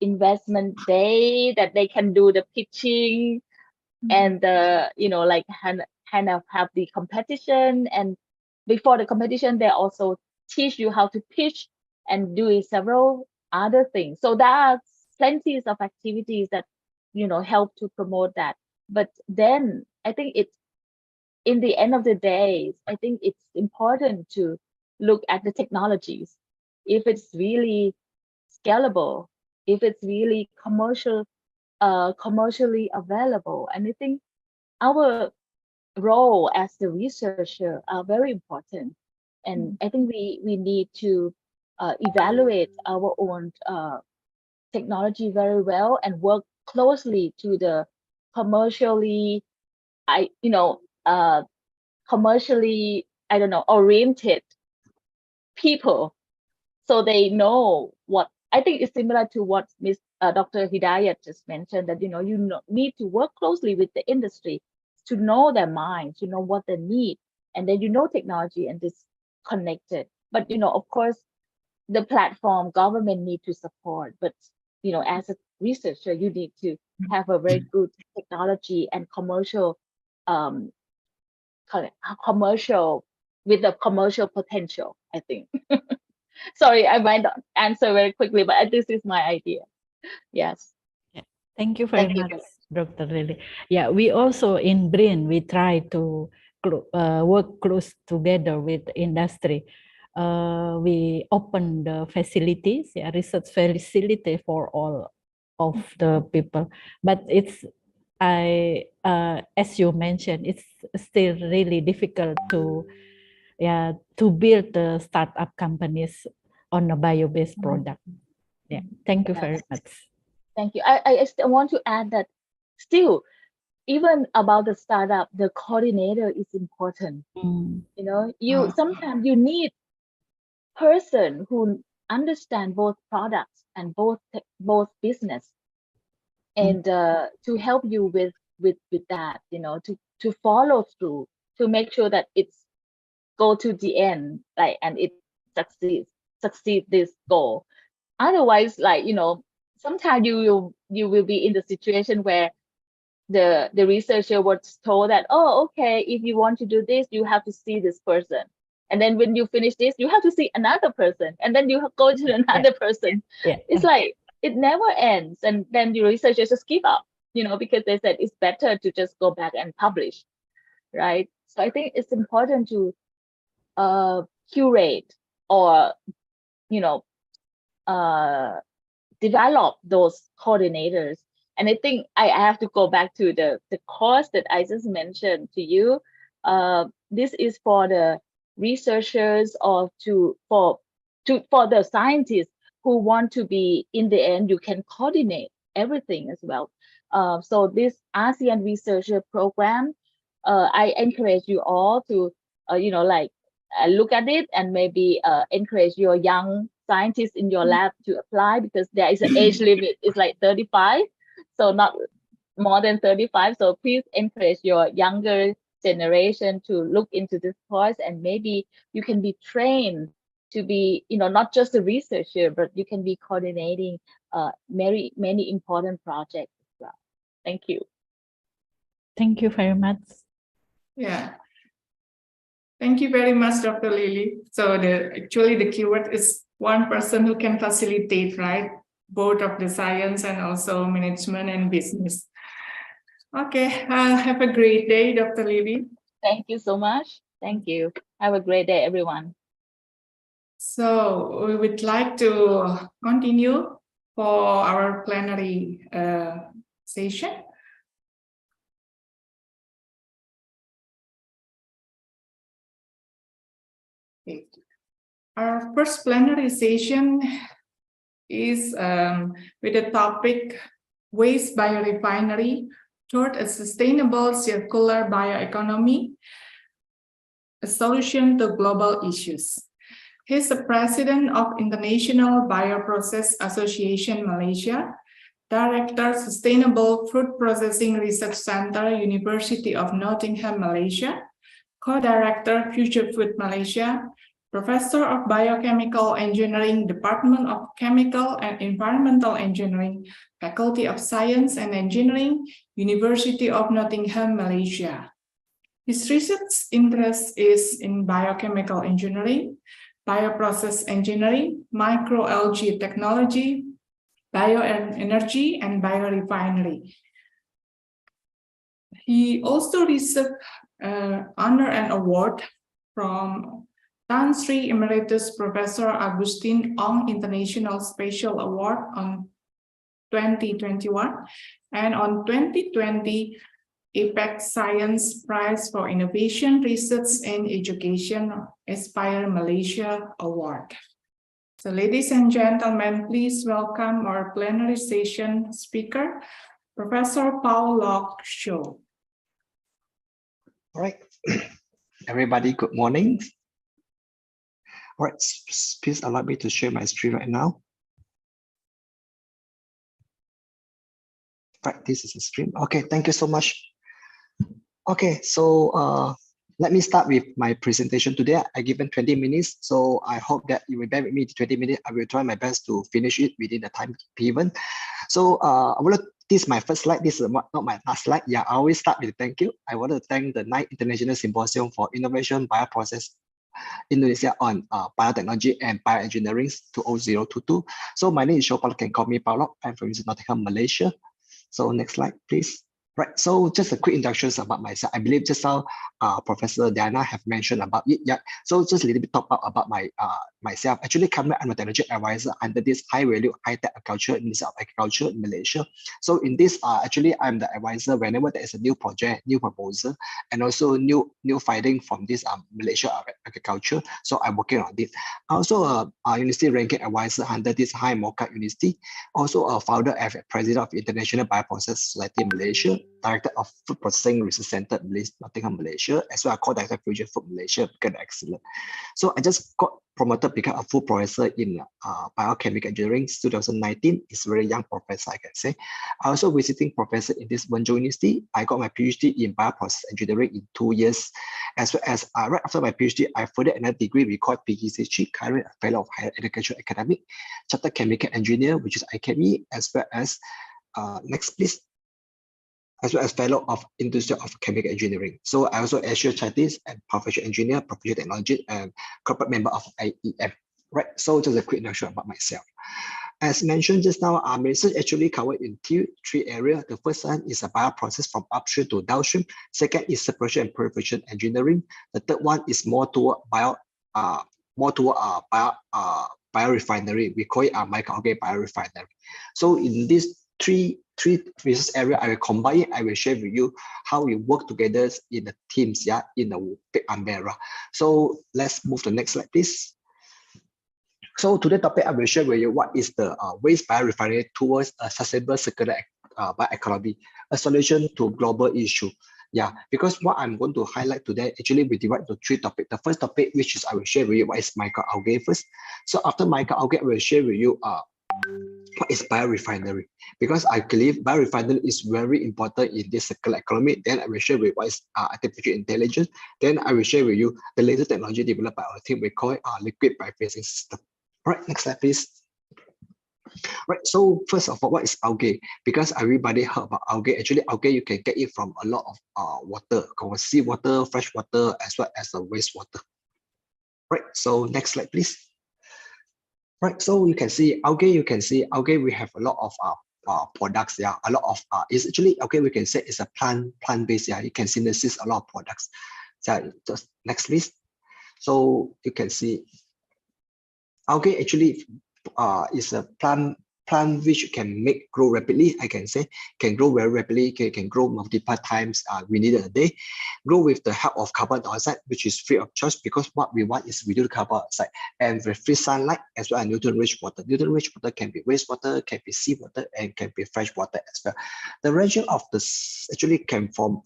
investment day that they can do the pitching and like kind of have the competition, and before the competition they also teach you how to pitch and do several other things. So there are plenty of activities that help to promote that. But then I think it's, in the end of the day, I think it's important to look at the technologies, if it's really scalable, if it's really commercially available. And I think our role as the researcher are very important. And I think we need to evaluate our own technology very well and work closely to the commercially, commercially, I don't know, oriented people, so they know what. I think it's similar to what Dr. Hidayat just mentioned, that need to work closely with the industry to know their minds, to know what they need, and then technology and this connected. But of course, the platform government need to support. But as a researcher, you need to have a very good technology and commercial with the commercial potential, I think. Sorry, I might not answer very quickly, but this is my idea. Yes. Yeah. Thank you very much, Dr. Lily. Yeah, we also in BRIN, we try to work close together with industry. We open the facilities, research facility for all of the people. But it's, as you mentioned, it's still really difficult to build the startup companies on a bio-based product. Yeah, thank you very much. Thank you. I still want to add that still, even about the startup, the coordinator is important. Sometimes you need person who understand both products and both business, and to help you with that, to follow through, to make sure that it's go to the end, like, and it succeed this goal. Otherwise, like, sometimes you will be in the situation where the researcher was told that, oh, okay, if you want to do this, you have to see this person, and then when you finish this, you have to see another person, and then you go to another person. It's like it never ends, and then the researchers just give up, because they said it's better to just go back and publish, right? So I think it's important to curate or develop those coordinators. And I think I have to go back to the course that I just mentioned to you. This is for the researchers or for the scientists who want to be, in the end, you can coordinate everything as well. So this ASEAN researcher program, I encourage you all to look at it, and maybe encourage your young scientists in your lab to apply, because there is an age limit. It's like 35, so not more than 35. So please encourage your younger generation to look into this course, and maybe you can be trained to be, not just a researcher, but you can be coordinating many important projects as well. Thank you. Thank you very much. Yeah. Thank you very much, Dr. Lily. So actually the keyword is one person who can facilitate, right? Both of the science and also management and business. Okay, have a great day, Dr. Lily. Thank you so much. Thank you. Have a great day, everyone. So we would like to continue for our plenary session. Okay. Our first plenary session is with the topic Waste Biorefinery Toward a Sustainable Circular Bioeconomy, a Solution to Global Issues. He's the president of International Bioprocess Association Malaysia, Director Sustainable Food Processing Research Center, University of Nottingham, Malaysia, Co-Director Future Food Malaysia, Professor of Biochemical Engineering, Department of Chemical and Environmental Engineering, Faculty of Science and Engineering, University of Nottingham, Malaysia. His research interest is in biochemical engineering, bioprocess engineering, microalgae technology, bioenergy, and biorefinery. He also received honor and award from Tan Sri Emeritus Professor Agustin Ong International Special Award on 2021 and on 2020 APEC Science Prize for Innovation, Research and Education Aspire Malaysia Award. So ladies and gentlemen, please welcome our plenary session speaker, Professor Paul Locke Shaw. All right, everybody, good morning. All right, please allow me to share my screen right now. Right, this is the screen. Okay, thank you so much. Okay, so let me start with my presentation today. I given 20 minutes, so I hope that you will bear with me 20 minutes. I will try my best to finish it within the time given. So this is my first slide. This is not my last slide. Yeah, I always start with thank you. I want to thank the 9th International Symposium for Innovation Bioprocess Indonesia on Biotechnology and Bioengineering 2022. So my name is Shopal, can call me Paulo. I'm from Nottingham, Malaysia. So next slide, please. Right, so just a quick introduction about myself. I believe just how Professor Diana have mentioned about it. Yeah, so just a little bit talk about my myself. Actually, currently I'm a technology advisor under this high value, high tech agriculture, Ministry of Agriculture in Malaysia. So in this, actually I'm the advisor whenever there is a new project, new proposal, and also new finding from this Malaysia agriculture. So I'm working on this. Also a university ranking advisor under this high Mocha University. Also a founder and president of International Bioprocess Society in Malaysia. Director of Food Processing Research Center, Nottingham, Malaysia, as well as co-director of Fusion Food Malaysia, become excellent. So I just got promoted to become a full professor in biochemical engineering 2019. It's a very young professor, I can say. I also visiting professor in this Wenzhou University. I got my PhD in bioprocess engineering in 2 years. As well as right after my PhD, I further another degree we call PGCG, current fellow of higher education academic, chartered chemical engineer, which is ICAME, as well as next please. As well as fellow of Industry of Chemical Engineering. So I also Asia Chinese and professional engineer, professional technology, and corporate member of IEM. Right. So just a quick introduction about myself. As mentioned just now, our research actually covered in three areas. The first one is a bioprocess from upstream to downstream. Second is separation and purification engineering. The third one is more toward biorefinery. We call it a microalgae biorefinery. So in these three research area, I will combine it. I will share with you how we work together in the teams, yeah, in the big umbrella. So let's move to the next slide, please. So today's topic, I will share with you what is the waste biorefinery towards a sustainable circular bioeconomy, a solution to global issue. Yeah, because what I'm going to highlight today, actually we divide into 3 topics. The first topic, which is I will share with you what is microalgae first. So after microalgae, I will share with you what is biorefinery, because I believe biorefinery is very important in this circular economy. Then I will share with what is artificial intelligence. Then I will share with you the latest technology developed by our team. We call it liquid biophasing system. All right, next slide, please. Right, so first of all, what is algae? Because everybody heard about algae. Actually, algae you can get it from a lot of water, seawater, fresh water, as well as the wastewater. Right, so next slide, please. Right, so you can see algae. We have a lot of products. Yeah, a lot of it's actually algae. We can say it's a plant-based. Yeah, you can synthesize a lot of products. So just next please. So you can see algae actually is a plant which can grow rapidly. I can say can grow very rapidly. Can grow multiple times within a day. Grow with the help of carbon dioxide, which is free of charge, because what we want is reduce carbon dioxide and with free sunlight as well as nutrient-rich water. Nutrient-rich water can be wastewater, can be seawater, and can be fresh water as well. The range of this actually came from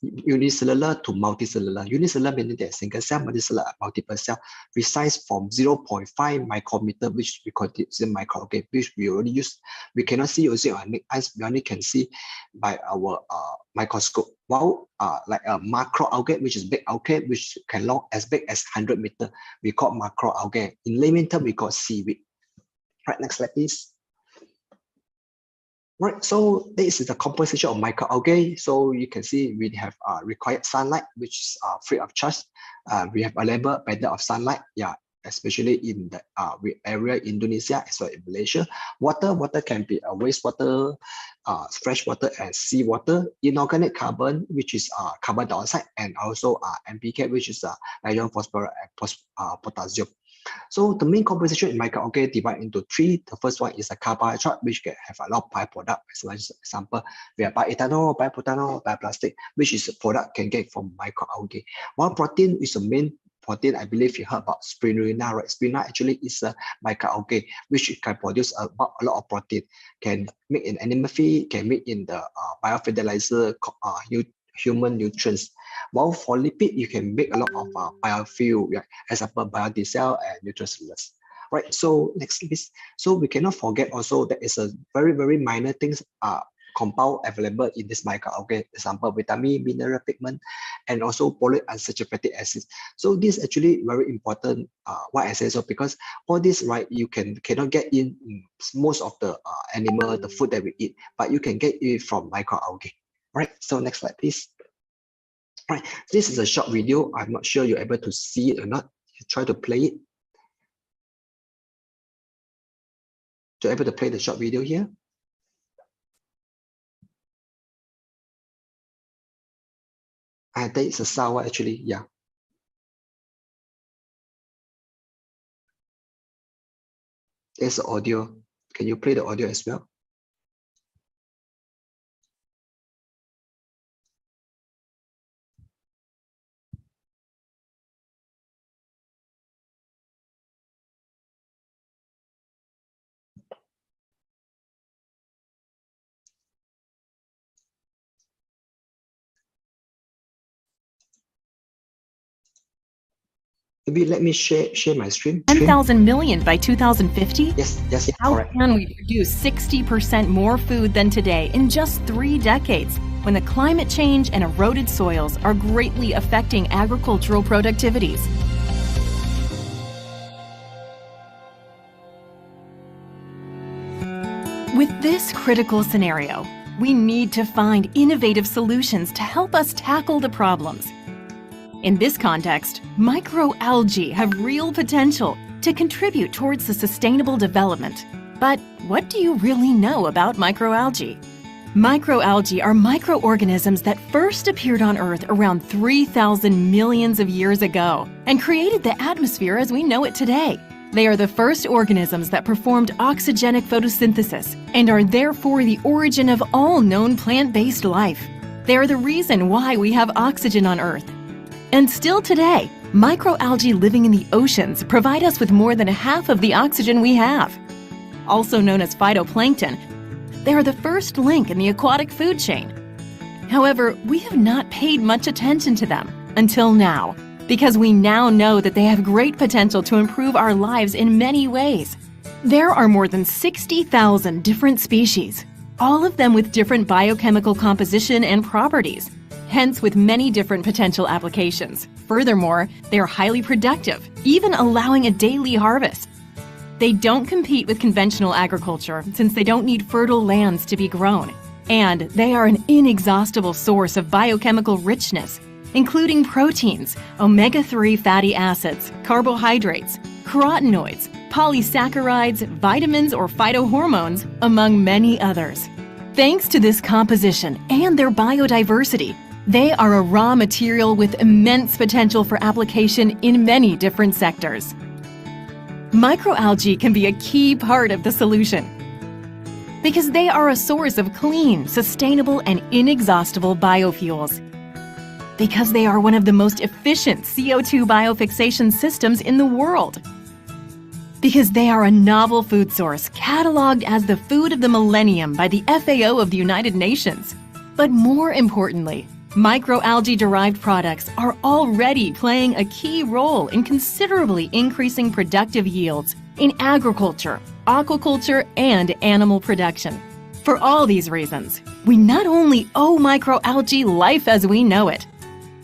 unicellular to multicellular. Unicellular meaning that single cell, multicellular multiple cell, resize from 0.5 micrometer, which we consider microorganism, which we already use. We cannot see using our naked eyes, we only can see by our microscope. While like a macroalgae, which is big algae, which can long as big as 100 meter, we call macroalgae. In layman term, we call seaweed. Right, next slide, please. Right, so this is the composition of microalgae. So you can see we have required sunlight, which is free of charge. We have available better of sunlight, yeah, especially in the area Indonesia as well in Malaysia. Water can be wastewater, fresh water, and seawater. Inorganic carbon, which is carbon dioxide, and also NPK, which is nitrogen, phosphorus, and potassium. So the main composition in microalgae divide into three. The first one is a carbohydrate, which can have a lot of byproduct. As an example, we have bioethanol, bioprotanol, bioplastic, which is a product can get from microalgae. While protein is the main protein, I believe you heard about spirulina, right? Spirulina actually is a microalgae, which can produce a lot of protein. Can make in animal feed, can make in the biofertilizer, human nutrients. While for lipid, you can make a lot of biofuel, yeah, example biodiesel and nutraceuticals. Right, so next please. So we cannot forget also that is a very minor things compound available in this microalgae, example vitamin, mineral, pigment, and also polyunsaturated fatty acids. So this actually very important. Why I say so, because all this, right, you cannot get in most of the animal, the food that we eat, but you can get it from microalgae. Right, so next slide, please. Right, this is a short video. I'm not sure you're able to see it or not. Try to play it. You're able to play the short video here. I think it's a sour actually, yeah. There's the audio. Can you play the audio as well? Maybe let me share my screen. 10,000 million by 2050? Yes, How correct. can we produce 60% more food than today in just 3 decades when the climate change and eroded soils are greatly affecting agricultural productivities? With this critical scenario, we need to find innovative solutions to help us tackle the problems. In this context, microalgae have real potential to contribute towards the sustainable development. But what do you really know about microalgae? Microalgae are microorganisms that first appeared on Earth around 3,000 millions of years ago and created the atmosphere as we know it today. They are the first organisms that performed oxygenic photosynthesis and are therefore the origin of all known plant-based life. They are the reason why we have oxygen on Earth. And still today, microalgae living in the oceans provide us with more than half of the oxygen we have. Also known as phytoplankton, they are the first link in the aquatic food chain. However, we have not paid much attention to them until now, because we now know that they have great potential to improve our lives in many ways. There are more than 60,000 different species, all of them with different biochemical composition and properties, hence with many different potential applications. Furthermore, they are highly productive, even allowing a daily harvest. They don't compete with conventional agriculture since they don't need fertile lands to be grown. And they are an inexhaustible source of biochemical richness, including proteins, omega-3 fatty acids, carbohydrates, carotenoids, polysaccharides, vitamins or phytohormones, among many others. Thanks to this composition and their biodiversity, they are a raw material with immense potential for application in many different sectors. Microalgae can be a key part of the solution because they are a source of clean, sustainable, and inexhaustible biofuels. Because they are one of the most efficient CO2 biofixation systems in the world. Because they are a novel food source cataloged as the food of the millennium by the FAO of the United Nations. But more importantly, Microalgae-derived products are already playing a key role in considerably increasing productive yields in agriculture, aquaculture, and animal production. For all these reasons, we not only owe microalgae life as we know it,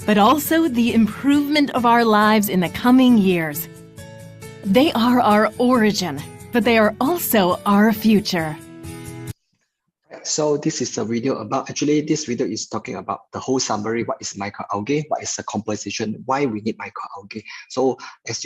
but also the improvement of our lives in the coming years. They are our origin, but they are also our future. So this is a video about, actually this video is talking about the whole summary. What is microalgae? What is the composition? Why we need microalgae? So as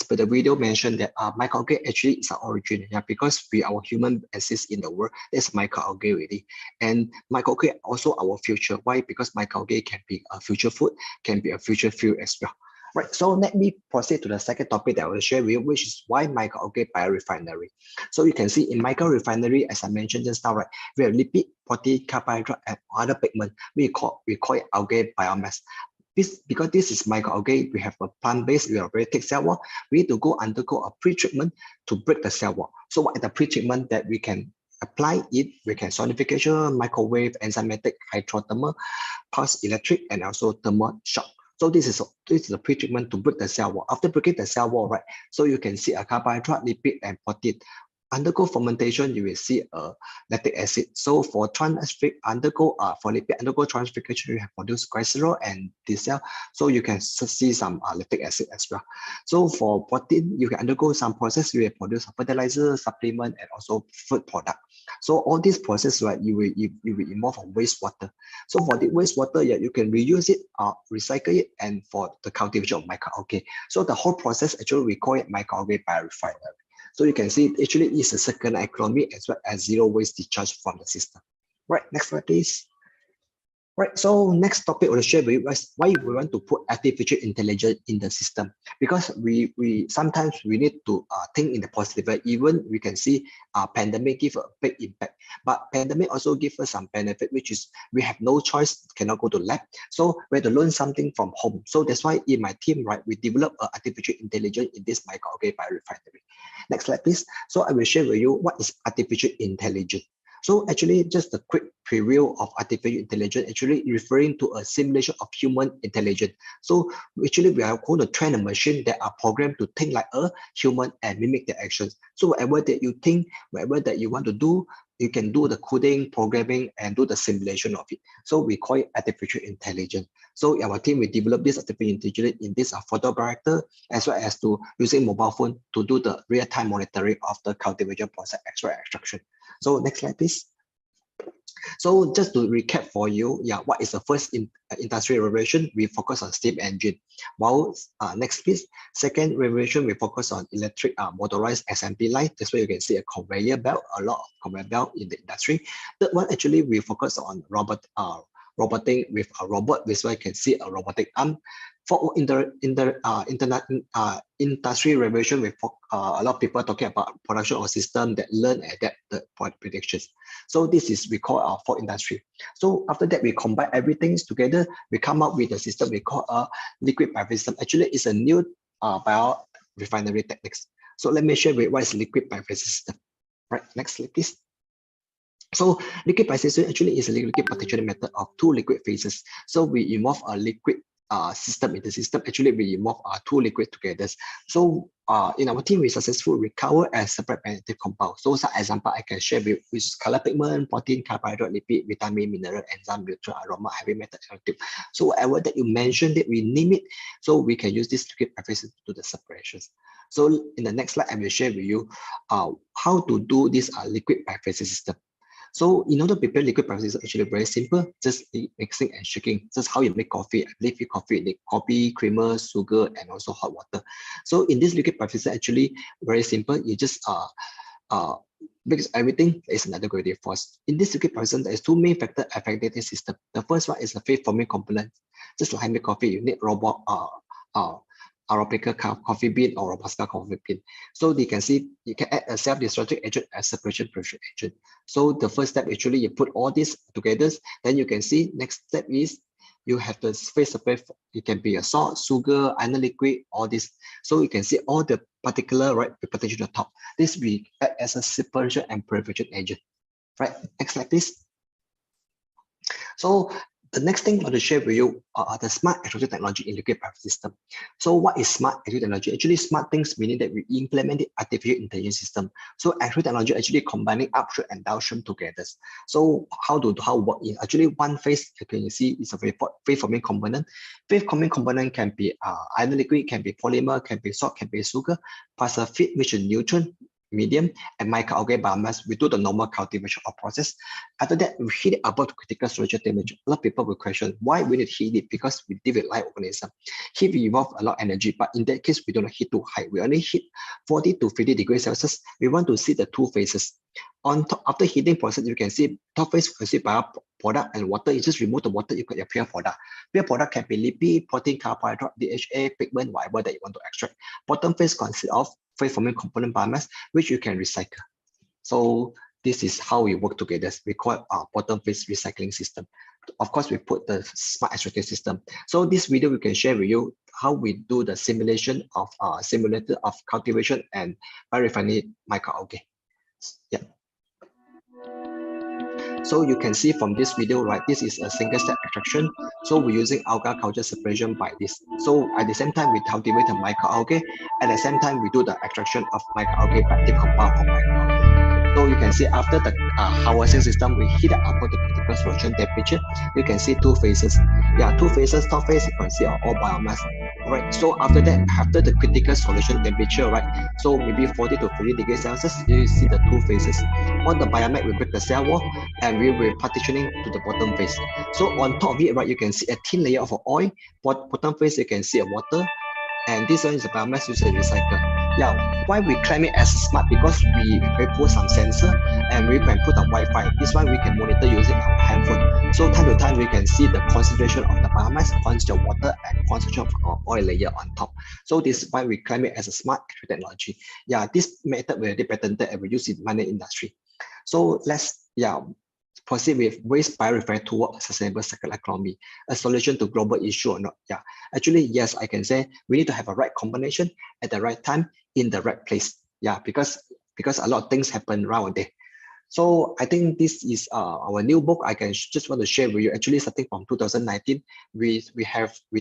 per the video mentioned that microalgae actually is our origin, yeah, because our human exist in the world, there's microalgae really. And microalgae also our future. Why? Because microalgae can be a future food, can be a future fuel as well. Right, so let me proceed to the second topic that I will share with you, which is why microalgae biorefinery. So you can see in microrefinery, as I mentioned just now, right, we have lipid, protein, carbohydrate, and other pigment. We call it algae biomass. Because this is microalgae, we have a plant-based, we have very thick cell wall. We need to undergo a pre-treatment to break the cell wall. So what is the pre-treatment that we can apply it? We can sonification, microwave, enzymatic, hydrothermal, pulse electric, and also thermal shock. So this is the pre-treatment to break the cell wall. After breaking the cell wall, right, so you can see a carbohydrate, lipid, and protein. Undergo fermentation, you will see a lactic acid. So for lipid undergo transfiguration, you have produced glycerol and diesel. So you can see some lactic acid as well. So for protein, you can undergo some process. You will produce fertilizer, supplement, and also food product. So all these processes, right, you will involve wastewater. So for the wastewater, yeah, you can reuse it, recycle it, and for the cultivation of microalgae. So the whole process, actually, we call it microalgae biorefinery. So you can see it actually is a circular economy as well as zero waste discharge from the system. Right, next slide, please. Right, so next topic I will share with you is why we want to put artificial intelligence in the system. Because we sometimes we need to think in the positive way. Even we can see pandemic give a big impact, but pandemic also give us some benefit, which is we have no choice, cannot go to lab. So we have to learn something from home. So that's why in my team, right, we develop artificial intelligence in this microalgae biorefinery. Next slide, please. So I will share with you what is artificial intelligence. So actually, just a quick preview of artificial intelligence, actually referring to a simulation of human intelligence. So actually, we are going to train a machine that are programmed to think like a human and mimic their actions. So whatever that you think, whatever that you want to do, you can do the coding, programming, and do the simulation of it. So we call it artificial intelligence. So our team will develop this artificial intelligence in this photobioreactor, as well as to using mobile phone to do the real-time monitoring of the cultivation process, extraction. So next slide, please. So just to recap for you, yeah, what is the first industrial revolution? We focus on steam engine. While next please, second revolution, we focus on electric motorized assembly line. That's where you can see a conveyor belt, a lot of conveyor belt in the industry. Third one, actually, we focus on roboting with a robot. This way you can see a robotic arm. For industry revolution, with a lot of people talking about production of system that learn and adapt the predictions. So this is we call our fourth industry. So after that, we combine everything together. We come up with a system we call a liquid biorefinery system. Actually, it's a new biorefinery techniques. So let me share with what is liquid biorefinery system. Right, next slide, please. So liquid biorefinery actually is a liquid partitioning method of two liquid phases. So we involve a liquid system in the system. Actually, we involve two liquid together. So in our team, we successfully recover as separate magnetic compounds. So some example I can share with color pigment, protein, carbohydrate, lipid, vitamin, mineral, enzyme, nutrient, aroma, heavy metal, active. So whatever that you mentioned, that we name it, so we can use this liquid biorefinery to do the separations. So in the next slide, I will share with you how to do this liquid biorefinery system. So in order to prepare liquid biorefinery, it's actually very simple, just mixing and shaking. Just how you make coffee. I believe your coffee, you need coffee, creamer, sugar, and also hot water. So in this liquid biorefinery, actually very simple. You just mix everything. There is another gradient force. In this liquid biorefinery, there is two main factors affecting the system. The first one is the phase forming component. Just like make coffee, you need robot Arabica coffee bean or Robusta coffee bean. So you can see you can add a self-destructive agent as separation pressure agent. So the first step, actually, you put all this together. Then you can see next step is you have the phase separate. It can be a salt, sugar, iron liquid, all this. So you can see all the particular right potential at the top. This will act as a separation and purification agent. Right. Next slide, please. So The next thing I want to share with you are the smart extraction technology in liquid biopsy system. So what is smart extraction technology? Actually, smart things meaning that we implement the artificial intelligence system. So extraction technology actually combining upstream and downstream together. So how work in? Actually, one phase you can see is a phase forming component. Phase forming component can be either liquid, can be polymer, can be salt, can be sugar, plus a feed which is nutrient, medium, and microalgae biomass. We do the normal cultivation or process. After that, we heat it above the critical storage temperature. A lot of people will question why we need to heat it, because we deal with live organism. Heat will involve a lot of energy, but in that case, we don't heat too high. We only heat 40 to 50 degrees Celsius. We want to see the two phases. On top, after heating process, you can see top phase consists by product and water. You just remove the water, you get your pure product. Pure product can be lipid, protein, carbohydrate, DHA, pigment, whatever that you want to extract. Bottom phase consists of phase forming component biomass, which you can recycle. So this is how we work together. We call it our bottom phase recycling system. Of course, we put the smart extractive system. So this video we can share with you how we do the simulation of simulator of cultivation and biorefinery microalgae. Yeah. So you can see from this video, right, this is a single step extraction. So we're using alga culture separation by this. So at the same time, we cultivate a microalgae. At the same time, we do the extraction of microalgae peptide compound from microalgae. So you can see after the harvesting system, we heat it above the critical solution temperature. You can see two phases. Yeah, two phases. Top phase you can see all biomass. All right. So after that, after the critical solution temperature, right? So maybe 40 to 50 degrees Celsius, you see the two phases. On the biomass, we break the cell wall and we will partitioning to the bottom phase. So on top of it, right, you can see a thin layer of oil. Bottom phase, you can see a water. And this one is a biomass used to recycle. Yeah, why we claim it as smart? Because we put some sensor and we can put a Wi-Fi. This one we can monitor using our handphone. So time to time we can see the concentration of the biomass, concentration of water, and concentration of our oil layer on top. So this is why we claim it as a smart technology. Yeah, this method we already patented and we use it in mining industry. So let's proceed with waste biorefinery toward a sustainable circular economy, a solution to global issue or not. Yeah, actually, yes, I can say we need to have a right combination at the right time in the right place. Yeah, because a lot of things happen around there. So I think this is our new book. I can just want to share with you. Actually, starting from 2019, we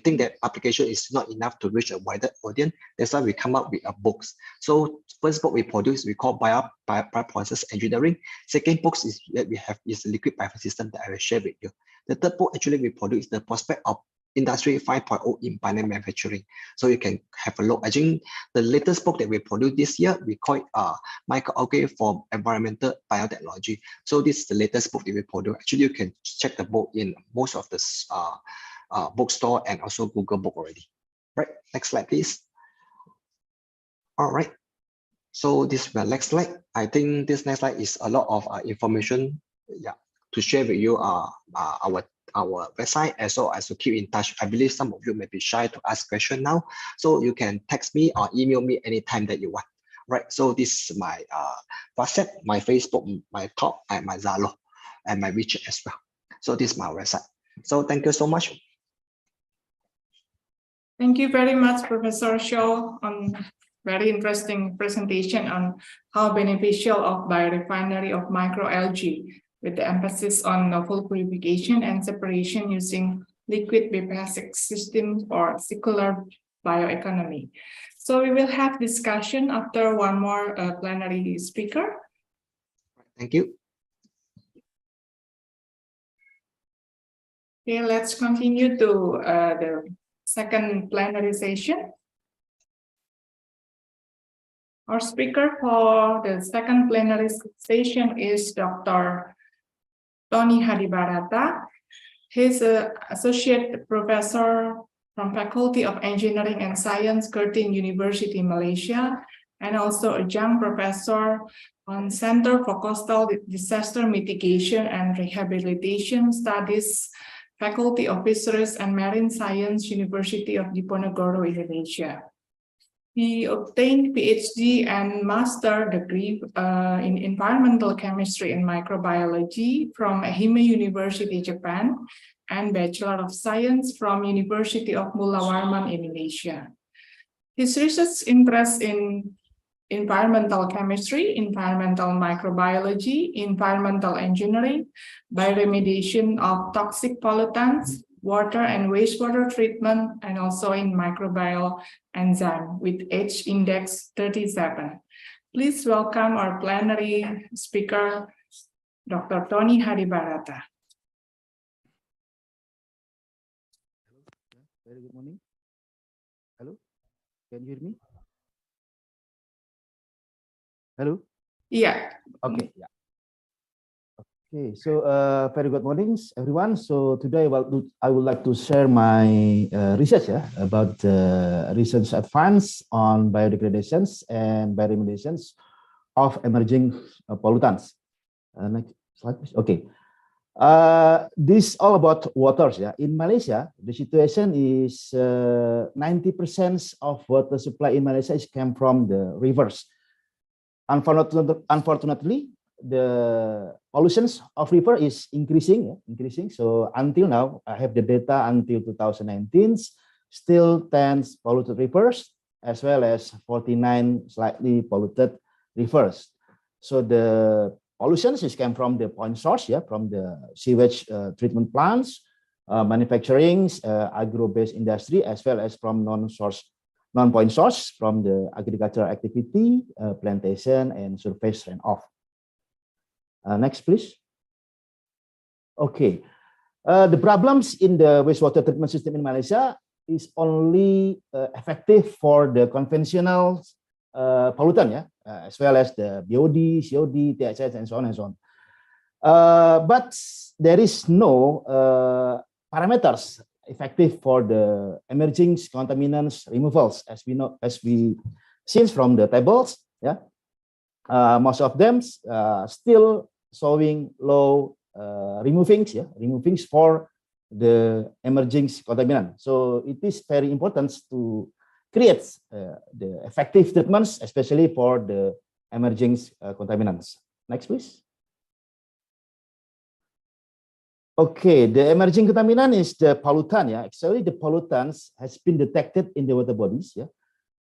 think that application is not enough to reach a wider audience. That's why we come up with a books. So first book we produce, we call bioprocess engineering. Second book is that we have is liquid biopsy system that I will share with you. The third book actually we produce the prospect of Industry 5.0 in binary manufacturing. So you can have a look. I think the latest book that we produced this year, we call it Microalgae for Environmental Biotechnology. So this is the latest book that we produced. Actually, you can check the book in most of the bookstore and also Google Book already. Right, next slide, please. All right. So this is the next slide. I think this next slide is a lot of information, to share with you our website, as well as to keep in touch. I believe some of you may be shy to ask questions now, so you can text me or email me anytime that you want. Right. So this is my WhatsApp, my Facebook, my Talk, and my Zalo, and my WeChat as well. So this is my website. So thank you so much. Thank you very much, Professor Shaw, on very interesting presentation on how beneficial of biorefinery of microalgae, with the emphasis on novel purification and separation using liquid bioplastic systems or circular bioeconomy. So we will have discussion after one more plenary speaker. Thank you. Okay, let's continue to the second plenary session. Our speaker for the second plenary session is Dr. Tony Hadibarata. He's an associate professor from Faculty of Engineering and Science, Curtin University, Malaysia, and also a young professor on Center for Coastal Disaster Mitigation and Rehabilitation Studies, Faculty of Fisheries and Marine Science, University of Diponegoro, Indonesia. He obtained PhD and master degree in environmental chemistry and microbiology from Ehime University, Japan, and Bachelor of Science from University of Mula Warman, Indonesia. His research interests in environmental chemistry, environmental microbiology, environmental engineering, bioremediation of toxic pollutants, water and wastewater treatment, and also in microbial enzyme with H index 37. Please welcome our plenary speaker, Dr. Tony Hadibarata. Very good morning. Hello, can you hear me? Hello? Yeah. Okay, yeah. Okay, so very good mornings, everyone. So today I would like to share my research about recent advance on biodegradations and bioremediations of emerging pollutants. Next slide, please. Okay. This is all about waters. In Malaysia, the situation is 90% of water supply in Malaysia is came from the rivers. Unfortunately, the pollutions of river is increasing. So until now, I have the data until 2019, still 10 polluted rivers as well as 49 slightly polluted rivers. So the pollutions is came from the point source, from the sewage treatment plants, manufacturing, agro-based industry, as well as from non-point source from the agricultural activity, plantation, and surface runoff. Next, please. Okay. The problems in the wastewater treatment system in Malaysia is only effective for the conventional pollutant, as well as the BOD, COD, THS, and so on and so on. But there is no parameters effective for the emerging contaminants removals, as we seen from the tables. Most of them still showing low removings for the emerging contaminant. So it is very important to create the effective treatments, especially for the emerging contaminants. Next, please. Okay, the emerging contaminant is the pollutant. Actually, the pollutants has been detected in the water bodies.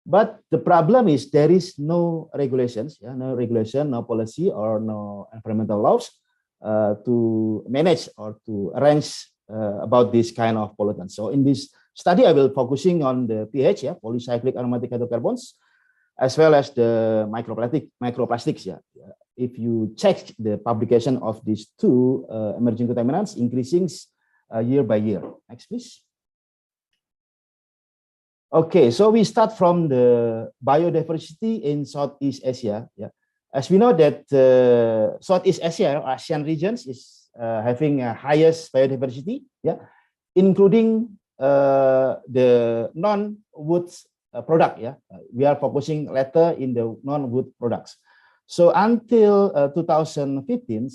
But the problem is there is no regulations, no regulation, no policy, or no environmental laws to manage or to arrange about this kind of pollutants. So in this study, I will focusing on the pH, polycyclic aromatic hydrocarbons, as well as the microplastics. If you check the publication of these two emerging contaminants, increasing year by year. Next, please. Okay, so we start from the biodiversity in Southeast Asia. As we know that Southeast Asia or ASEAN regions is having a highest biodiversity, including the non-wood product. We are focusing later in the non-wood products. So until 2015,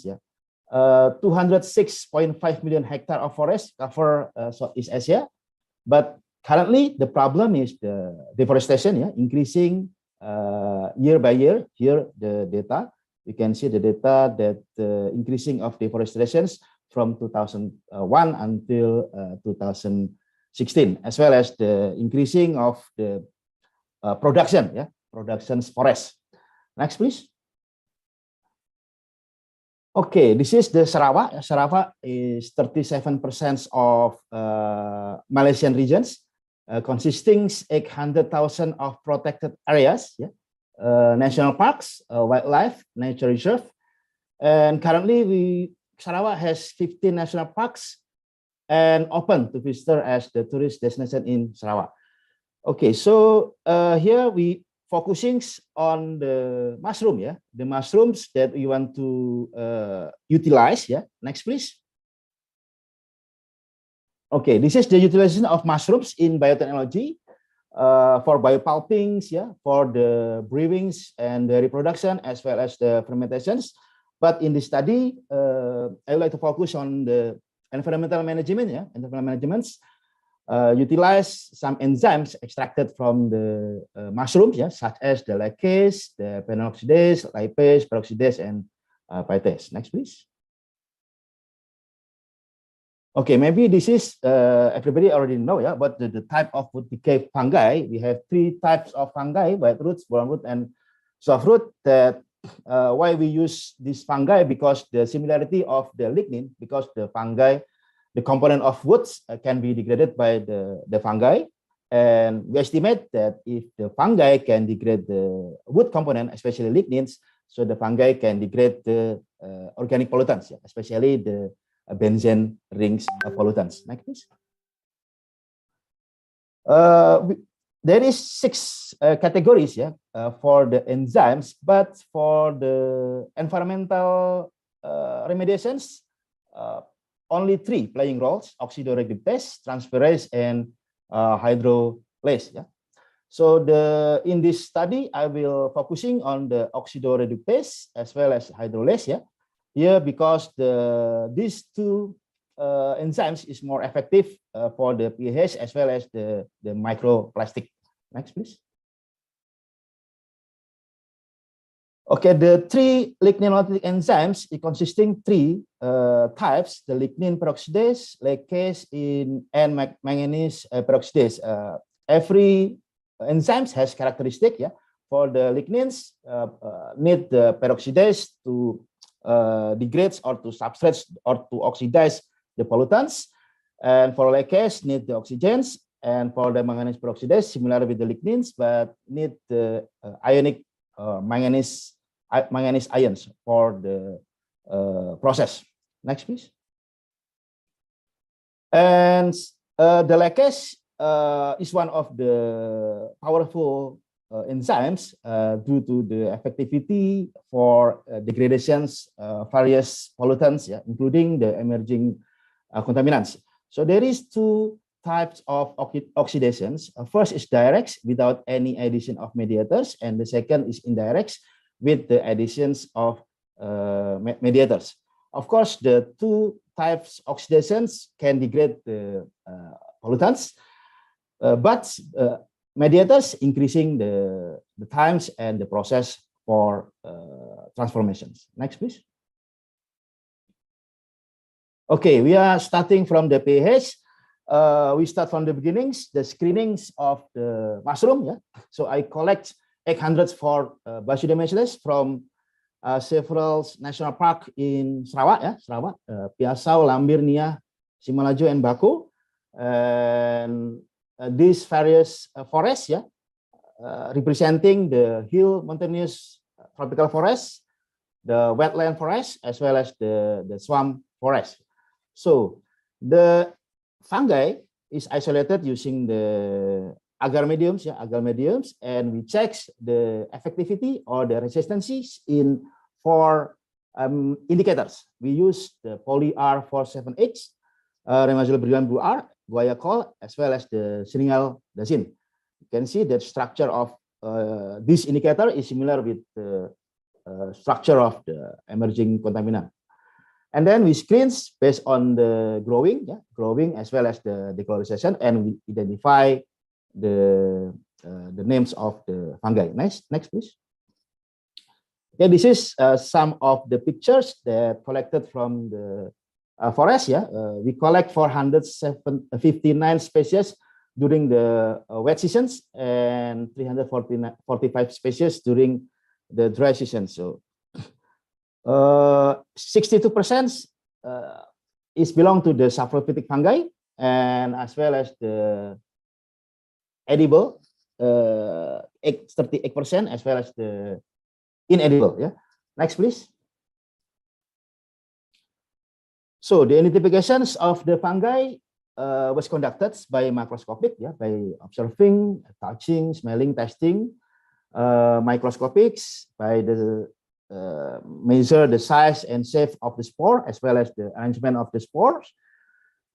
206.5 million hectares of forest cover Southeast Asia, but currently the problem is the deforestation, increasing year by year. Here the data, we can see the data that increasing of deforestation from 2001 until 2016, as well as the increasing of the productions forest. Next, please. Okay, this is the Sarawak. Sarawak is 37% of Malaysian regions, consisting 800,000 of protected areas, national parks, wildlife, nature reserve, and currently Sarawak has 15 national parks and open to visitor as the tourist destination in Sarawak. Okay, so here we focusing on the mushroom, the mushrooms that we want to utilize. Next, please. Okay, this is the utilization of mushrooms in biotechnology for biopulpings, for the brewings and the reproduction, as well as the fermentations. But in this study, I would like to focus on the environmental management, environmental managements. Utilize some enzymes extracted from the mushrooms, such as the lactase, the phenolxidase, lipase, peroxidase, and phytase. Next, please. Okay, maybe this is everybody already know, but the type of wood decay fungi. We have three types of fungi: white roots, brown root, and soft-root that why we use this fungi, because the similarity of the lignin, because the fungi, the component of woods can be degraded by the fungi. And we estimate that if the fungi can degrade the wood component, especially lignins, so the fungi can degrade the organic pollutants, especially the benzene rings pollutants. Next, please. There is 6 categories for the enzymes, but for the environmental remediations, only 3 playing roles: oxidoreductase, transferase, and hydrolase. So in this study, I will focusing on the oxidoreductase as well as hydrolase. Here, because these 2 enzymes is more effective for the pH as well as the microplastic. Next, please. Okay, the 3 ligninolytic enzymes is consisting 3 types: the lignin peroxidase, lacase, and manganese peroxidase. Every enzymes has characteristic. For the lignins, need the peroxidase to degrade or to substrate or to oxidize the pollutants, and for lacase need the oxygens, and for the manganese peroxidase similar with the lignins but need the ionic manganese ions for the process. Next, please. And the lacase is one of the powerful enzymes due to the effectivity for degradations various pollutants, including the emerging contaminants. So there is 2 types of oxidations. First is direct without any addition of mediators, and the second is indirect with the additions of mediators. Of course, the 2 types oxidations can degrade the pollutants, but mediators increasing the times and the process for transformations. Next, please. Okay, we are starting from the pH. We start from the beginnings, the screenings of the mushroom. So I collect egg hundreds for Basidiomycetes from several national park in Sarawak, Piasau, Lambir, Nia, Simalajo, and Baku. And these various forests, representing the hill mountainous tropical forest, the wetland forest, as well as the swamp forest. So the fungi is isolated using the agar mediums, and we check the effectivity or the resistances in 4 indicators. We use the poly R47H, Remazole beryllium blue R, guaiacol, as well as the sinyal dazin. You can see that structure of this indicator is similar with the structure of the emerging contaminant. And then we screen based on the growing as well as the decolorization, and we identify the names of the fungi. Next, please. Okay, this is some of the pictures that collected from the forest. We collect 459 species during the wet seasons and 345 species during the dry season. So 62% is belong to the saprophytic fungi, and as well as the edible 38%, as well as the inedible. Next, please. So the identifications of the fungi was conducted by microscopic, by observing, touching, smelling, testing, microscopics by the measure the size and shape of the spore as well as the arrangement of the spores,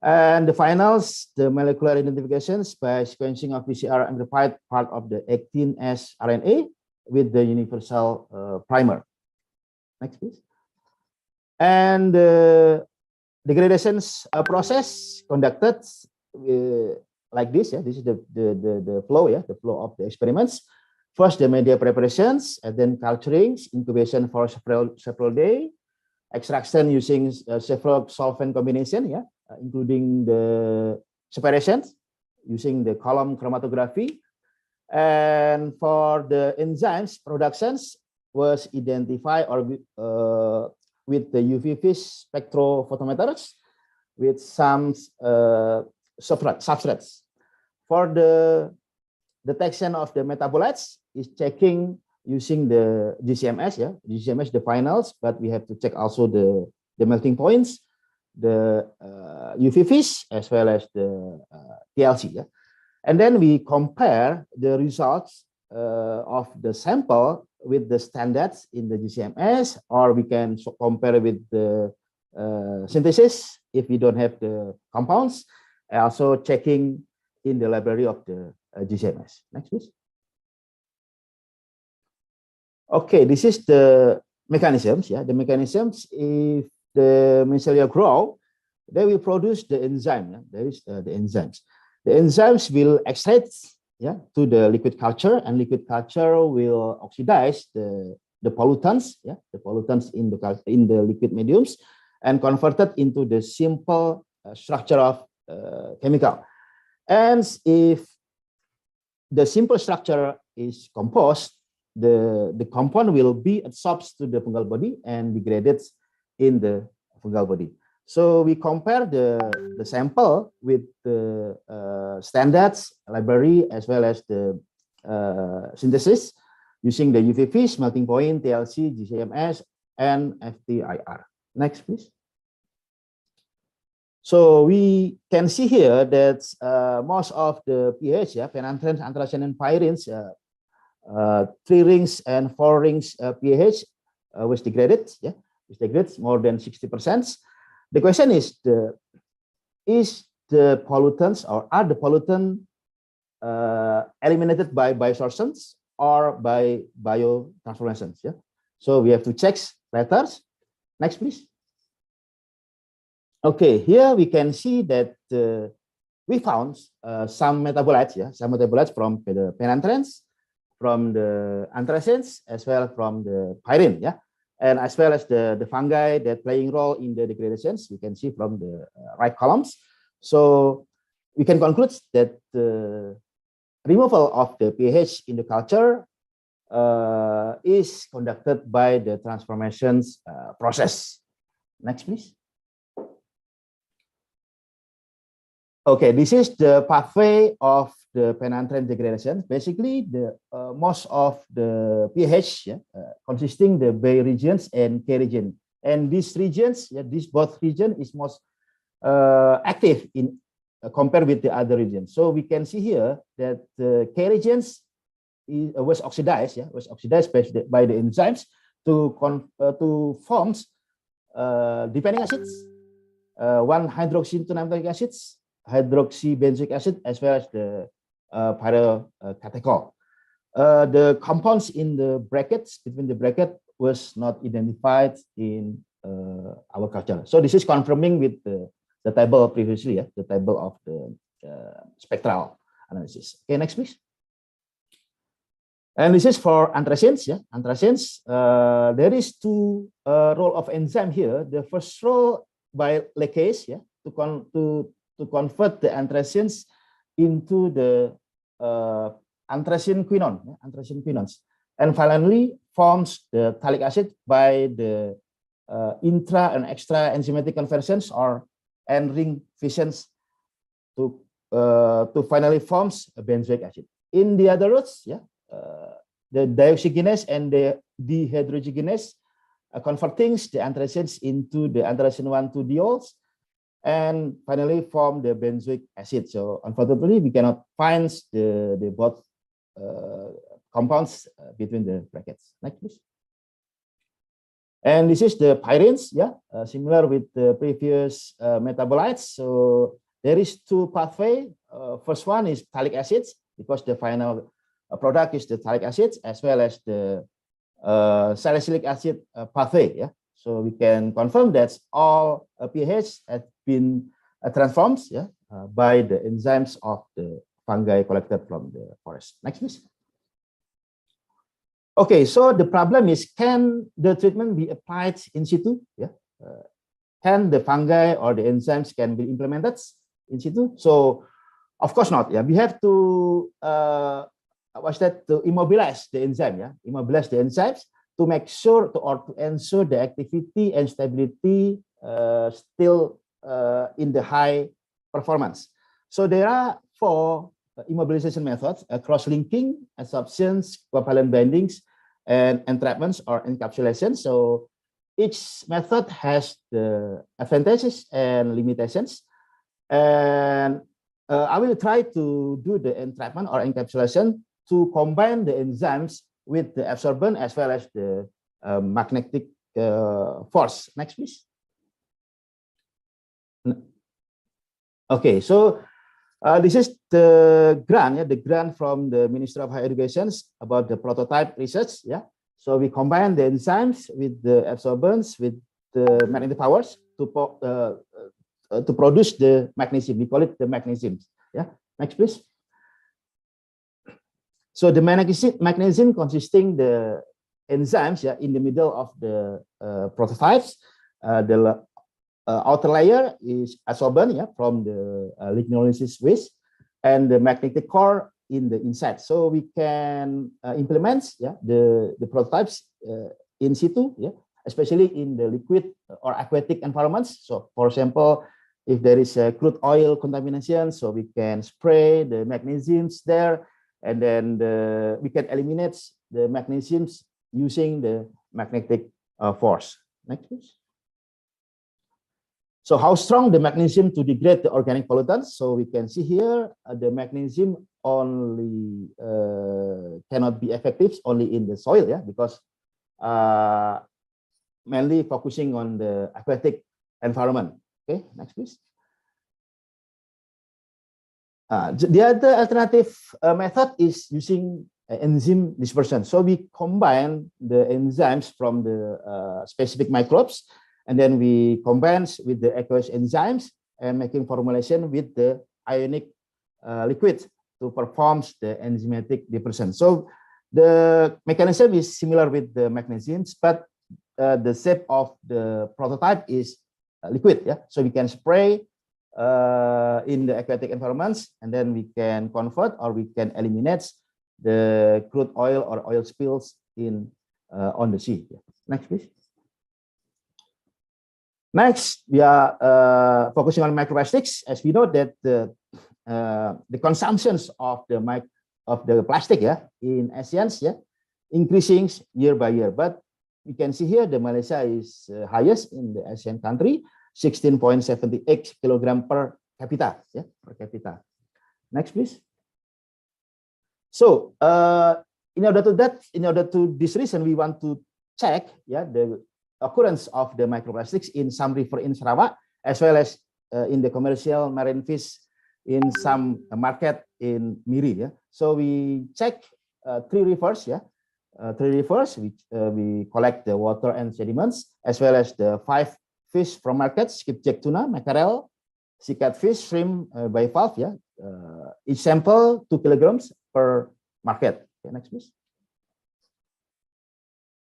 and the finals, the molecular identifications by sequencing of PCR amplified part of the 18S RNA with the universal primer. Next, please. And the degradations process conducted like this. This is the flow. The flow of the experiments. First, the media preparations, and then culturing, incubation for several days, extraction using several solvent combination, including the separations using the column chromatography, And for the enzymes productions was identified or with the UV fish spectrophotometers with some substrates. For the detection of the metabolites is checking using the GCMS, GCMS the finals, but we have to check also the melting points, the UV fish as well as the TLC. And then we compare the results of the sample with the standards in the GCMS, or we can compare with the synthesis if we don't have the compounds, also checking in the library of the GCMS. Next, please. Okay, this is the mechanisms. The mechanisms, if the mycelia grow, they will produce the enzyme. There is the enzymes. The enzymes will extract to the liquid culture, and liquid culture will oxidize the pollutants, the pollutants in the liquid mediums, and convert it into the simple structure of chemical. And if the simple structure is composed, the compound will be absorbed to the fungal body and degraded in the fungal body. So we compare the sample with the standards library as well as the synthesis using the UV fish, melting point, TLC, GCMS, and FTIR. Next, please. So we can see here that most of the pH, penantrans, anthracene, and pyrines, 3 rings and 4 rings pH was degraded, was degraded more than 60%. The question is the pollutants, or are the pollutants eliminated by biosources or by biotransformations? So we have to check letters. Next, please. Okay, here we can see that we found some metabolites, some metabolites from the penantrans, from the anthracenes, as well from the pyrene, and as well as the fungi that playing role in the degradations. We can see from the right columns. So we can conclude that the removal of the pH in the culture is conducted by the transformations process. Next, please. Okay, this is the pathway of the penantrans degradation. Basically, the most of the pH consisting the Bay regions and K region, and these regions, this both region is most active in compared with the other regions. So we can see here that the K regions was oxidized, by the enzymes to form depending acids, 1-hydroxy-2-nitric acids, hydroxybenzoic acid, as well as the pyrocatechol. The compounds in the brackets, between the bracket, was not identified in our culture. So this is confirming with the table previously, the table of the spectral analysis. Okay, next, please. And this is for anthracenes. Anthracenes, there is 2 role of enzyme here. The first role by lacase, to convert the anthracenes into the anthracene quinones, and finally forms the phthalic acid by the intra and extra enzymatic conversions or end-ring fissions to finally forms a benzoic acid. In the other routes, the dioxygenase and the dehydrogenase converting the anthracenes into the anthracene 1,2 diols, and finally form the benzoic acid. So unfortunately, we cannot find the both compounds between the brackets. Next, please. And this is the pyrenes, similar with the previous metabolites. So there is 2 pathway. First one is phthalic acids, because the final product is the phthalic acids, as well as the salicylic acid pathway. So we can confirm that all pH has been transformed by the enzymes of the fungi collected from the forest. Next, please. Okay, so the problem is, can the treatment be applied in situ? Can the fungi or the enzymes can be implemented in situ? So, of course not. We have to was that to immobilize the enzyme, immobilize the enzymes to make sure to ensure the activity and stability still in the high performance. So there are 4 immobilization methods: cross-linking, adsorptions, covalent bindings, and entrapments or encapsulation. So each method has the advantages and limitations. And I will try to do the entrapment or encapsulation to combine the enzymes with the absorbent as well as the magnetic force. Next, please. Okay, so this is the grant from the Ministry of Higher Education about the prototype research. So we combine the enzymes with the absorbents with the magnetic powers to produce the magnesium. We call it the magnesium. Next, please. So the magnesium consisting the enzymes in the middle of the prototypes. The outer layer is adsorbent from the lignolysis waste, and the magnetic core in the inside. So we can implement the prototypes in situ, especially in the liquid or aquatic environments. So for example, if there is a crude oil contamination, so we can spray the magnesiums there, and then we can eliminate the magnesiums using the magnetic force. Next, please. So how strong the magnesium to degrade the organic pollutants? So we can see here the magnesium only cannot be effective only in the soil, because mainly focusing on the aquatic environment. Okay, next, please. The other alternative method is using enzyme dispersion. So we combine the enzymes from the specific microbes, and then we combine with the aqueous enzymes and making formulation with the ionic liquid to perform the enzymatic dispersion. So the mechanism is similar with the magnesiums, but the shape of the prototype is liquid. So we can spray in the aquatic environments, and then we can convert or we can eliminate the crude oil or oil spills in on the sea. Next, please. Next, we are focusing on microplastics. As we know that the consumptions of the plastic in ASEAN increasing year by year. But we can see here the Malaysia is highest in the ASEAN country, 16.78 kilogram per capita. Per capita. Next, please. So in order to this reason, we want to check the occurrence of the microplastics in some river in Sarawak, as well as in the commercial marine fish in some market in Miri. So we check 3 rivers. 3 rivers which we collect the water and sediments, as well as the 5 fish from markets: skipjack tuna, mackerel, sea catfish, shrimp, bivalve. Each sample 2 kilograms per market. Okay, next, please.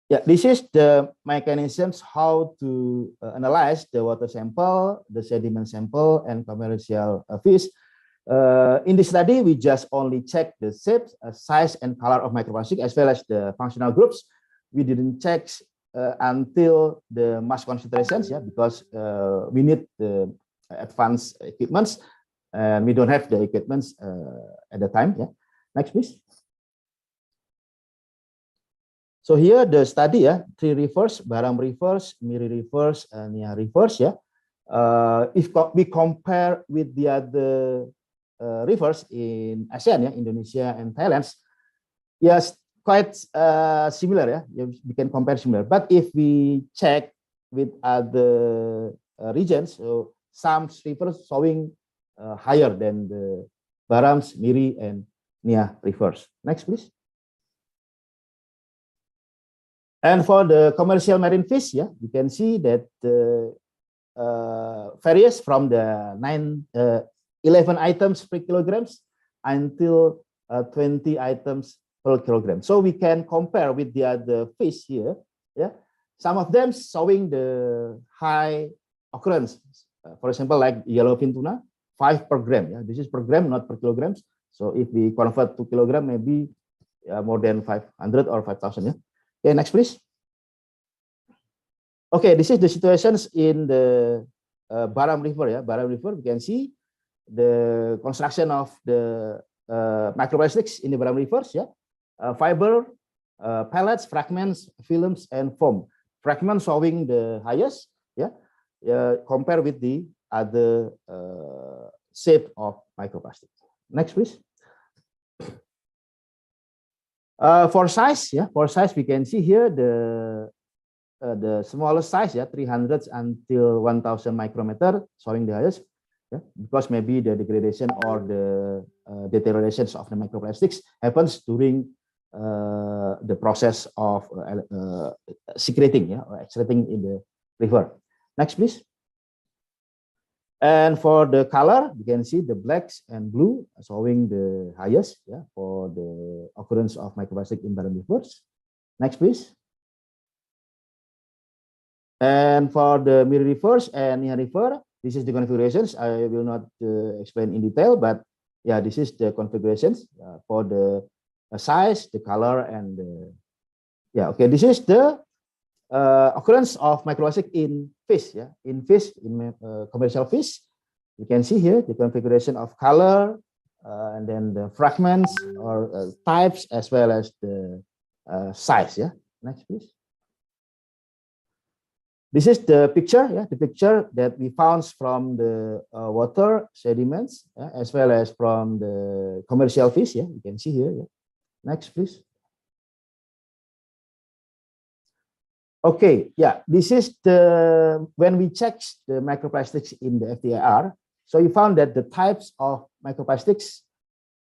This is the mechanisms how to analyze the water sample, the sediment sample, and commercial fish. In this study, we just only check the shape, size, and color of microplastic, as well as the functional groups. We didn't check until the mass concentrations, because we need the advanced equipments, and we don't have the equipments at the time. Next, please. So here the study, 3 rivers: Baram rivers, Miri rivers, and Nia rivers. If we compare with the other rivers in ASEAN, Indonesia and Thailand, yes, quite similar. We can compare similar. But if we check with other regions, so some rivers showing higher than the Barams, Miri, and Nia rivers. Next, please. And for the commercial marine fish, you can see that varies from the 11 items per kilograms until 20 items per kilogram. So we can compare with the other fish here. Some of them showing the high occurrence. For example, like yellowfin tuna, 5 per gram. This is per gram, not per kilograms. So if we convert to kilogram, maybe more than 500 or 5,000. Yeah. Okay, next please. Okay, this is the situations in the Baram River. Yeah, Baram River. We can see the construction of the microplastics in the Baram rivers. Yeah, fiber, pellets, fragments, films, and foam. Fragments showing the highest. Yeah, compared with the other shape of microplastics. Next, please. For size, yeah, for size, we can see here the smallest size, yeah, 300 until 1,000 micrometer, showing the highest, yeah, because maybe the degradation or the deteriorations of the microplastics happens during the process of secreting, yeah, or extracting in the river. Next, please. And for the color, you can see the blacks and blue showing the highest, yeah, for the occurrence of microplastic in Baram rivers. Next, please. And for the Miri rivers and Niha river, this is the configurations. I will not explain in detail, but yeah, this is the configurations for the size, the color, and the, yeah, okay. This is the occurrence of microplastic in fish, yeah, in fish, in commercial fish. You can see here the configuration of color, and then the fragments or types, as well as the size. Yeah, next, please. This is the picture, yeah, the picture that we found from the water sediments, as well as from the commercial fish. Yeah, you can see here. Yeah. Next, please. Okay, yeah, this is the when we check the microplastics in the FTIR. So you found that the types of microplastics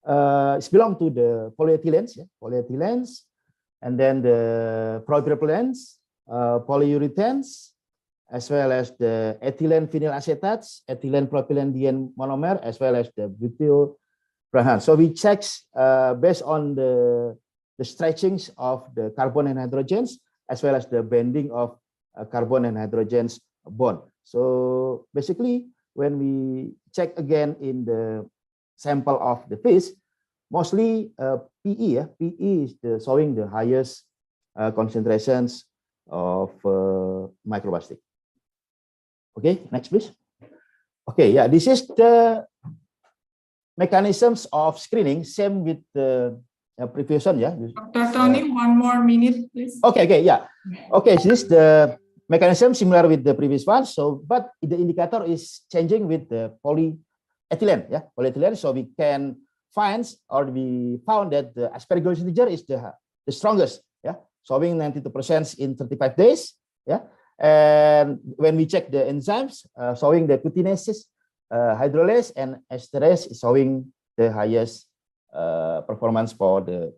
belong to the polyethylenes, yeah, polyethylenes, and then the polypropylenes, polyurethanes, as well as the ethylene phenyl acetates, ethylene propylene monomer, as well as the butyl bromide. So we check based on the stretchings of the carbon and hydrogens, as well as the bending of carbon and hydrogens bond. So basically, when we check again in the sample of the fish, mostly PE, yeah, PE is showing the highest concentrations of microplastic. Okay, next please. Okay, yeah, this is the mechanisms of screening, same with the previous one, yeah. Dr. Tony, 1 more minute, please. Okay, yeah. Okay, so this is the mechanism similar with the previous one. So, but the indicator is changing with the polyethylene, yeah, polyethylene. So we can find, or we found that the aspergillus integer is the strongest, yeah, showing 92% in 35 days, yeah. And when we check the enzymes, showing the cutinases, hydrolase, and esterase is showing the highest performance for the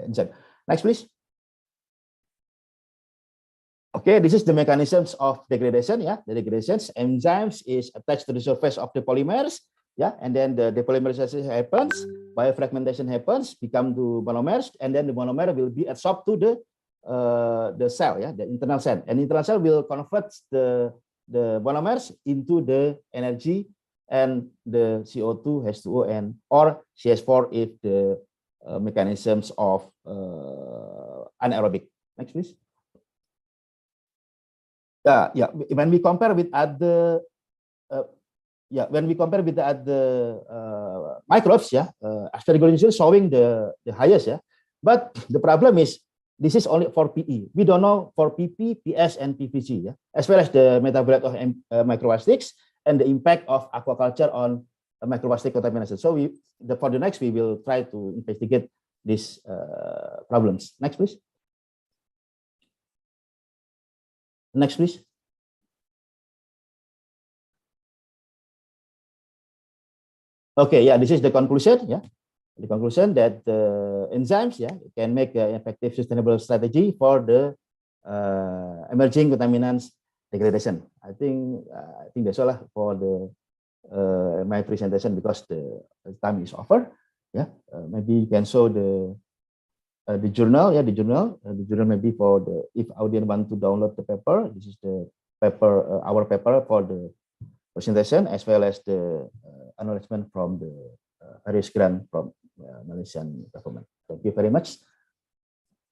enzyme. Next, please. Okay, this is the mechanisms of degradation. Yeah, the degradations, enzymes is attached to the surface of the polymers. Yeah, and then the depolymerization happens, biofragmentation happens, become to monomers, and then the monomer will be adsorbed to the cell, yeah, the internal cell, and internal cell will convert the monomers into the energy and the CO2, H2O, and or CS4 if the mechanisms of anaerobic. Next, please. Yeah. When we compare with other, when we compare with the other microbes, yeah, aspergillus is showing the highest, yeah. But the problem is this is only for PE. We don't know for PP, PS, and PVC, yeah, as well as the metabolite of microplastics and the impact of aquaculture on microplastic contamination. So for the next, we will try to investigate these problems. Next, please. Next, please. Okay, yeah, this is the conclusion. Yeah, the conclusion that enzymes, yeah, can make an effective, sustainable strategy for the emerging contaminants degradation. I think that's all for the my presentation, because the time is over. Yeah, maybe you can show the journal. Yeah, the journal maybe for the, if audience want to download the paper. This is the paper, our paper for the presentation, as well as the acknowledgement from the various grant from Malaysian government. Thank you. Thank you very much.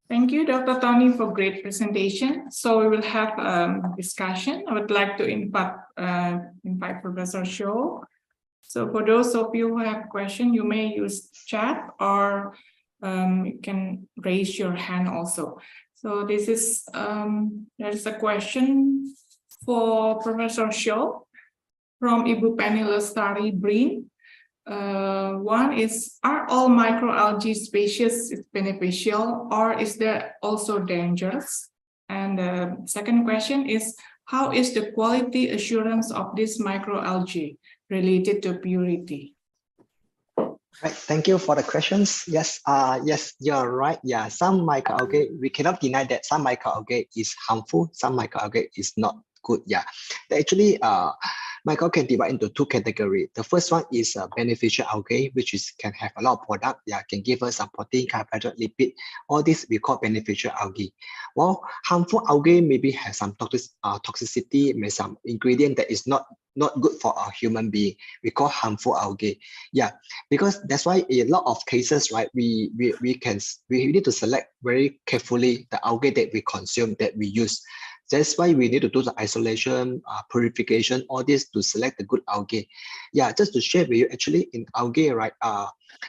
Thank you, Dr. Tony, for great presentation. So we will have a discussion. I would like to invite Professor Show. So for those of you who have questions, you may use chat or you can raise your hand also. So this is there is a question for Professor Show from Ibu Penny Lestari BRIN. One is, are all microalgae species beneficial, or is there also dangerous? And the second question is, how is the quality assurance of this microalgae related to purity? Right, thank you for the questions. Yes, yes, you're right. Yeah, some microalgae, we cannot deny that some microalgae is harmful, some microalgae is not good. Yeah, actually, microalgae can divide into two categories. The first one is beneficial algae, which is can have a lot of product. Yeah, can give us some protein, carbohydrate, lipid. All this we call beneficial algae. While harmful algae maybe has some toxicity, may some ingredient that is not good for a human being. We call harmful algae. Yeah, because that's why in a lot of cases, right, we need to select very carefully the algae that we consume, that we use. That's why we need to do the isolation, purification, all this to select the good algae. Yeah, just to share with you, actually in algae, right,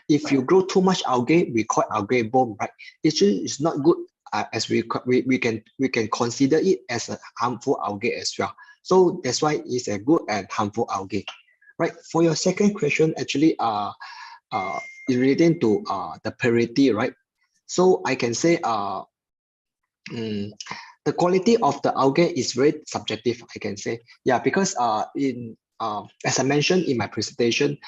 if you grow too much algae, we call it algae bloom, right? It's not good, as we can consider it as a harmful algae as well. So that's why it's a good and harmful algae, right? For your second question, actually, is relating to the purity, right? So I can say, the quality of the algae is very subjective, I can say. Yeah, because as I mentioned in my presentation,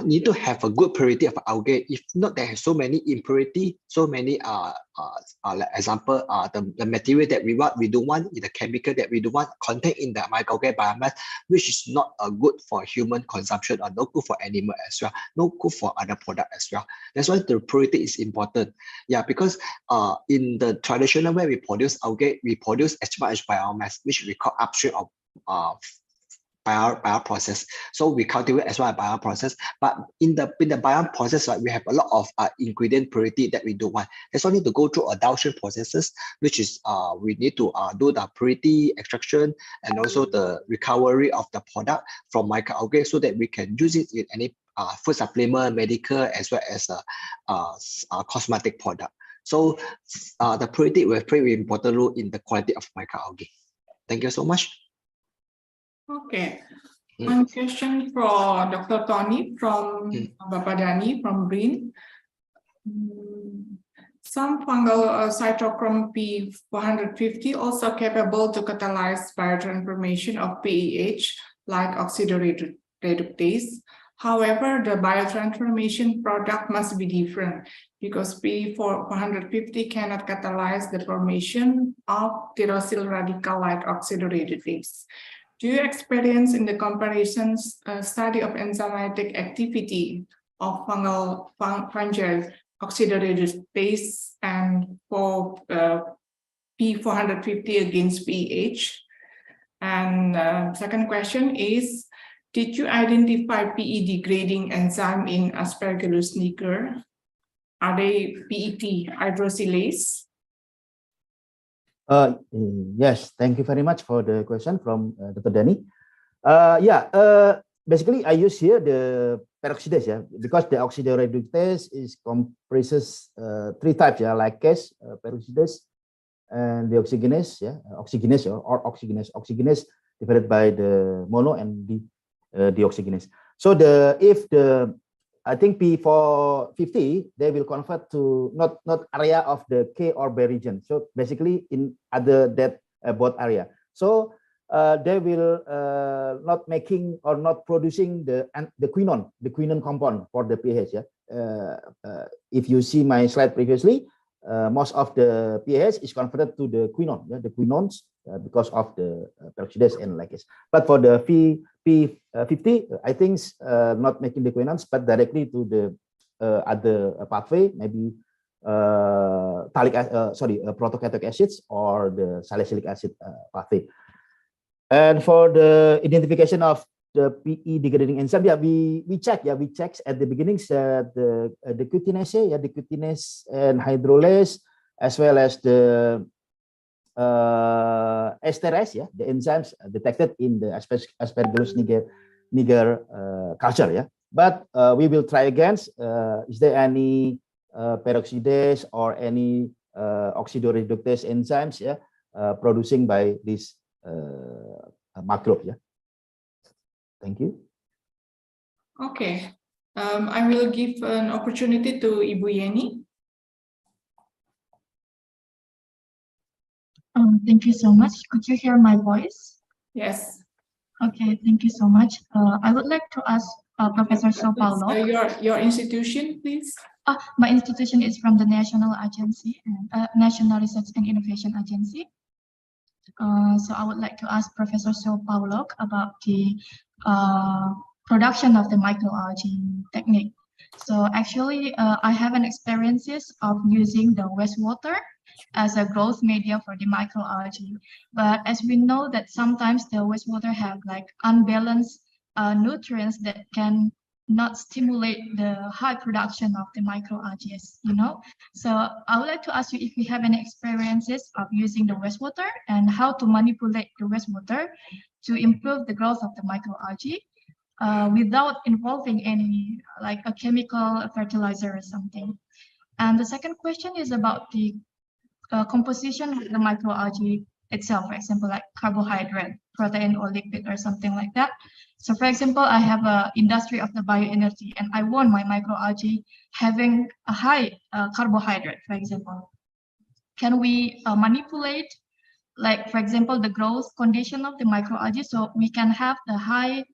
need to have a good purity of algae. If not, there are so many impurity, so many like example, the material that we don't want, the chemical that we don't want contained in the microalgae biomass, which is not good for human consumption or not good for animal as well, not good for other product as well. That's why the purity is important. Yeah, because in the traditional way we produce algae, we produce as much biomass, which we call upstream of bioprocess. So we cultivate as well as bioprocess, but in the bioprocess, right, we have a lot of ingredient purity that we don't want. That's why we need to go through a downstream processes, which is we need to do the purity extraction and also the recovery of the product from microalgae so that we can use it in any food supplement, medical, as well as a cosmetic product. So the purity will play an important role in the quality of microalgae. Thank you so much. Okay. One question for Dr. Tony from Bapadani from BRIN. Some fungal cytochrome P450 also capable to catalyze biotransformation of PEH like oxidoreductase. However, the biotransformation product must be different because P450 cannot catalyze the formation of tyrosyl radical like oxidoreductase. Do you experience in the comparisons study of enzymatic activity of fungal oxidoreductase and for P450 against PEH? And second question is, did you identify PE degrading enzyme in Aspergillus niger? Are they PET hydroxylase? Yes, thank you very much for the question from Dr. Danny. Basically I use here the peroxidase, yeah, because the oxidoreductase is comprises three types, yeah, lactase, peroxidase, and deoxygenase, yeah, oxygenase or oxygenase divided by the mono and the deoxygenase. So I think P450, they will convert to not area of the K or B region. So basically in other that both area. So they will not making or not producing the quinone compound for the pH. Yeah. If you see my slide previously, most of the pH is converted to the quinone, yeah, the quinones because of the peroxidase and lactase. But for the P50, I think not making the quinones, but directly to the other pathway, maybe protocatechoic acids or the salicylic acid pathway. And for the identification of the PE degrading enzyme. Yeah, we check at the beginning the cutinase, the cutinase and hydrolase, as well as the esterase, the enzymes detected in the Aspergillus niger culture. But we will try again. Is there any peroxidase or any oxidoreductase enzymes producing by this microbe? Thank you. Okay, I will give an opportunity to Ibu Yeni. Thank you so much. Could you hear my voice? Yes. Okay, thank you so much. I would like to ask Professor Paulo. Your institution, please. My institution is from the National Research and Innovation Agency. So I would like to ask Professor Paulo about the production of the microalgae technique. So actually, I have an experiences of using the wastewater as a growth media for the microalgae. But as we know that sometimes the wastewater have like unbalanced nutrients that can not stimulate the high production of the microalgae, So I would like to ask you if you have any experiences of using the wastewater and how to manipulate the wastewater to improve the growth of the microalgae without involving any like a chemical fertilizer or something. And the second question is about the composition of the microalgae itself, for example, like carbohydrate, protein, or liquid, or something like that. So, for example, I have an industry of the bioenergy, and I want my microalgae having a high carbohydrate, for example. Can we manipulate, like, for example, the growth condition of the microalgae so we can have the high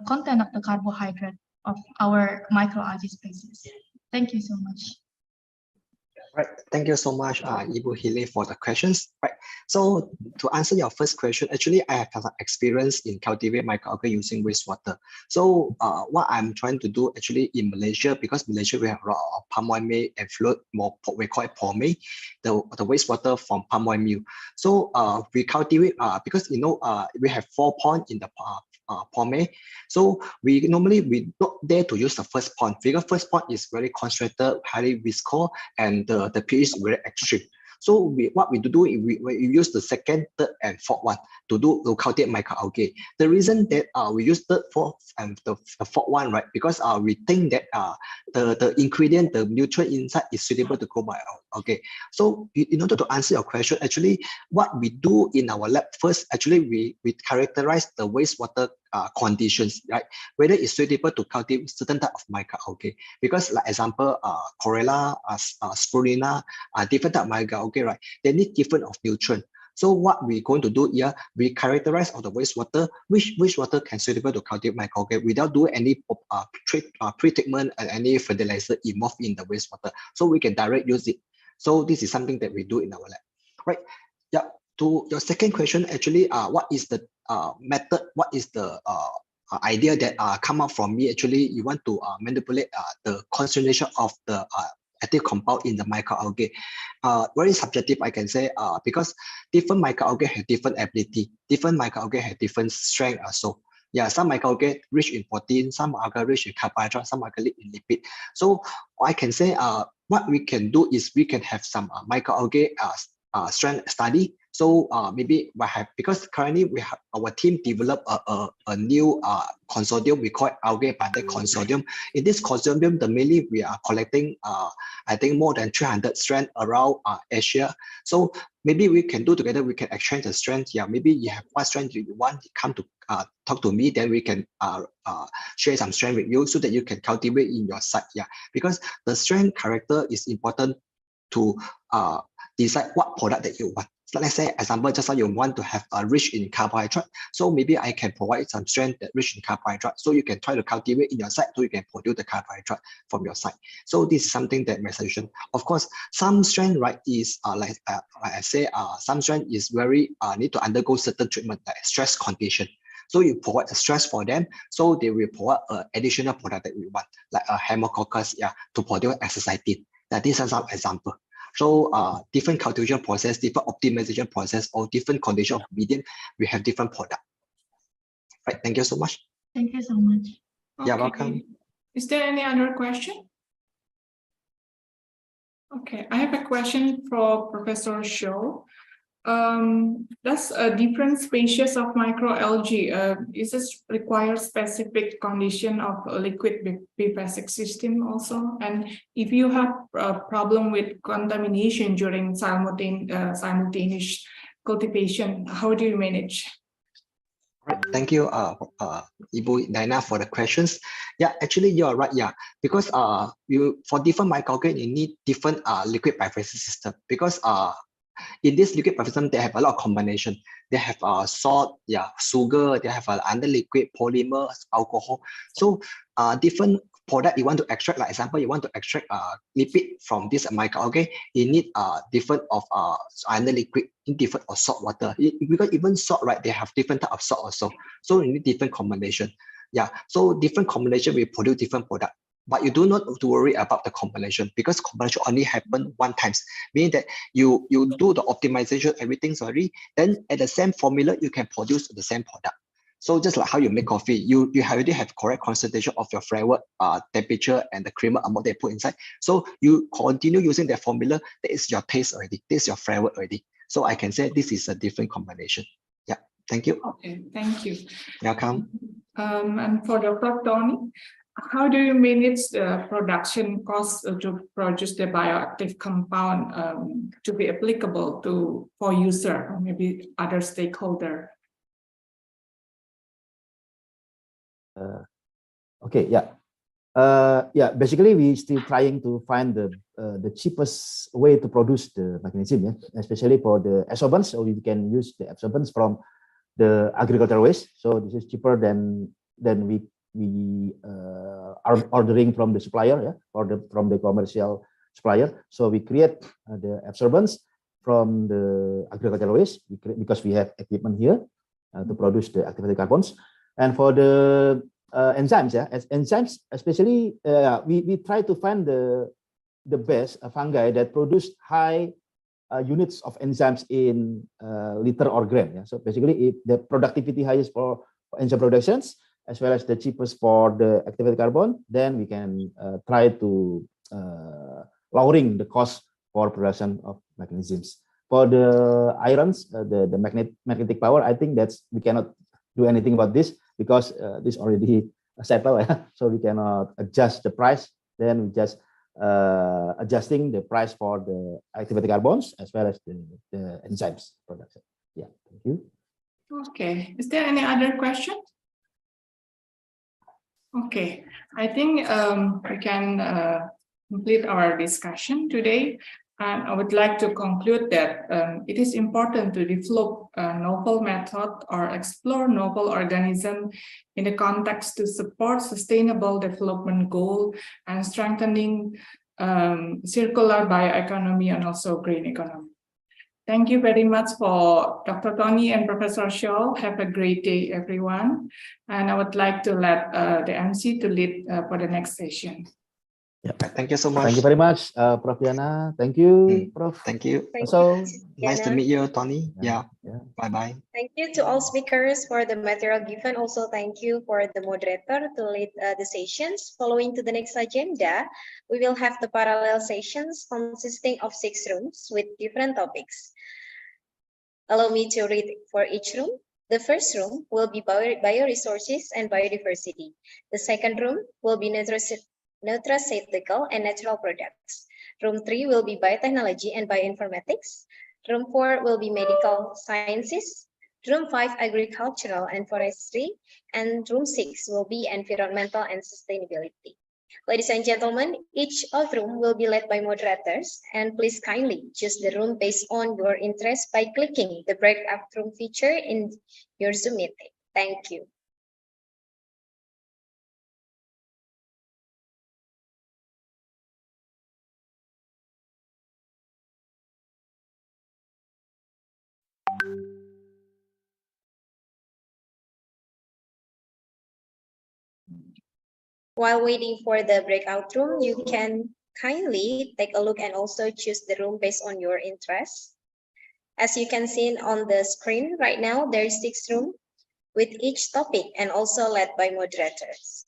content of the carbohydrate of our microalgae species? Thank you so much. Right. Thank you so much, Ibu Hile, for the questions. Right. So to answer your first question, actually, I have experience in cultivate microalgae using wastewater. So what I'm trying to do actually in Malaysia, because Malaysia we have a lot of palm oil mill and float, we call it pomade, the wastewater from palm oil mill. So we cultivate because we have 4 ponds in the pomade. So we normally not dare to use the first pond because first pond is very concentrated, highly viscous, and the pH is very extreme. So what we do is we use the second, third, and fourth one to cultivate microalgae. The reason that we use third, fourth, and the fourth one, right? Because we think that the ingredient, the nutrient inside is suitable to grow microalgae. So in order to answer your question, actually, what we do in our lab first, actually we characterize the wastewater conditions, right? Whether it's suitable to cultivate certain type of microalgae. Because, like example, chlorella, spirulina, different type of microalgae, right? They need different of nutrient. So what we're going to do here, we characterize of the wastewater, which water can suitable to cultivate microalgae without doing any pre-treatment and any fertilizer involved in the wastewater. So we can direct use it. So this is something that we do in our lab, right? Yeah. To your second question, actually, what is the method? What is the idea that come up from me? Actually, you want to manipulate the concentration of the active compound in the microalgae. Very subjective, I can say, because different microalgae have different ability. Different microalgae have different strength also. Yeah, some microalgae rich in protein, some algae rich in carbohydrate, some algae rich in lipid. So I can say what we can do is we can have some microalgae strength study. So maybe because currently we have our team developed a new consortium. We call it Algae Biotech Consortium. In this consortium, mainly we are collecting I think more than 300 strength around Asia. So maybe we can do together. We can exchange the strength. Yeah, maybe you have what strength you want. Come to talk to me. Then we can share some strength with you so that you can cultivate in your site. Yeah, because the strength character is important to decide what product that you want. So let's say, example, just like you want to have a rich in carbohydrate. So maybe I can provide some strength that rich in carbohydrate. So you can try to cultivate in your site so you can produce the carbohydrate from your site. So this is something that my suggestion. Of course, some strength, right, is like I say, some strength is very need to undergo certain treatment like stress condition. So you provide a stress for them, so they will provide additional product that we want, like a hemococcus, to produce azacitidine. That is some example. So different cultivation process, different optimization process, or different condition of medium, we have different product. Right, thank you so much. Thank you so much. Yeah, welcome. Is there any other question? Okay, I have a question for Professor Show. Does a different species of microalgae is this require specific condition of a liquid biphasic system also? And if you have a problem with contamination during simultaneous cultivation, how do you manage? Right, thank you, Ibu Dina, for the questions. Yeah, actually you are right. Yeah, because you for different microalgae you need different liquid biphasic system, because in this liquid biphasic system they have a lot of combination. They have salt, yeah, sugar. They have under liquid polymers, alcohol. So different product you want to extract. Like example, you want to extract lipid from this microalgae. You need different of under liquid, different of salt water. Because even salt, right, they have different type of salt also. So you need different combination. Yeah, so different combination will produce different product. But you do not have to worry about the combination, because combination only happen one time, meaning that you do the optimization, everything's already, then at the same formula you can produce the same product. So just like how you make coffee, you already have correct concentration of your flavor, temperature, and the creamer amount they put inside. So you continue using that formula, that is your taste already, this is your flavor already. So I can say this is a different combination. Yeah, thank you. Okay, thank you. Welcome. And for Dr. Tony, how do you manage the production costs to produce the bioactive compound to be applicable for user or maybe other stakeholder? Okay, yeah. Yeah, basically we still trying to find the cheapest way to produce the mechanism, yeah? Especially for the absorbents. So we can use the absorbents from the agricultural waste. So this is cheaper than we are ordering from the supplier, yeah, or from the commercial supplier. So we create the absorbents from the agricultural waste because we have equipment here to produce the activated carbons. And for the enzymes, yeah, as enzymes, especially we try to find the best fungi that produce high units of enzymes in liter or gram. Yeah? So basically, if the productivity highest for enzyme productions, as well as the cheapest for the activated carbon, then we can try to lowering the cost for production of mechanisms. For the irons, the magnetic power, I think that's we cannot do anything about this because this already settled. So we cannot adjust the price. Then we just adjusting the price for the activated carbons as well as the enzymes production. Yeah, thank you. Okay, is there any other question? Okay, I think we can complete our discussion today. And I would like to conclude that it is important to develop a novel method or explore novel organism in the context to support sustainable development goal and strengthening circular bioeconomy and also green economy. Thank you very much for Dr. Tony and Professor Shaw. Have a great day, everyone. And I would like to let the MC to lead for the next session. Yeah, thank you so much. Thank you very much, Prof. Diana. Thank you, Prof. Thank you. So nice to meet you, Tony. Yeah. Bye-bye. Thank you to all speakers for the material given. Also, thank you for the moderator to lead the sessions. Following to the next agenda, we will have the parallel sessions consisting of 6 rooms with different topics. Allow me to read for each room. The first room will be bioresources and biodiversity. The second room will be nutraceutical and natural products. Room 3 will be biotechnology and bioinformatics. Room 4 will be medical sciences. Room 5, agricultural and forestry. And room 6 will be environmental and sustainability. Ladies and gentlemen, each of room will be led by moderators, and please kindly choose the room based on your interest by clicking the breakout room feature in your Zoom meeting. Thank you. While waiting for the breakout room, you can kindly take a look and also choose the room based on your interest. As you can see on the screen right now, there is 6 rooms. with each topic and also led by moderators.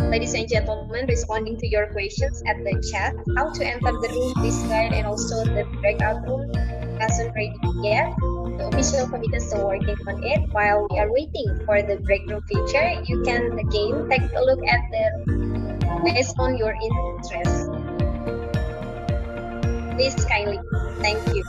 Ladies and gentlemen, responding to your questions at the chat, how to enter the room, this guide, and also the breakout room hasn't ready yet. The official committee is still working on it. While we are waiting for the breakroom feature, you can again take a look at the based on your interest. Please kindly. Thank you.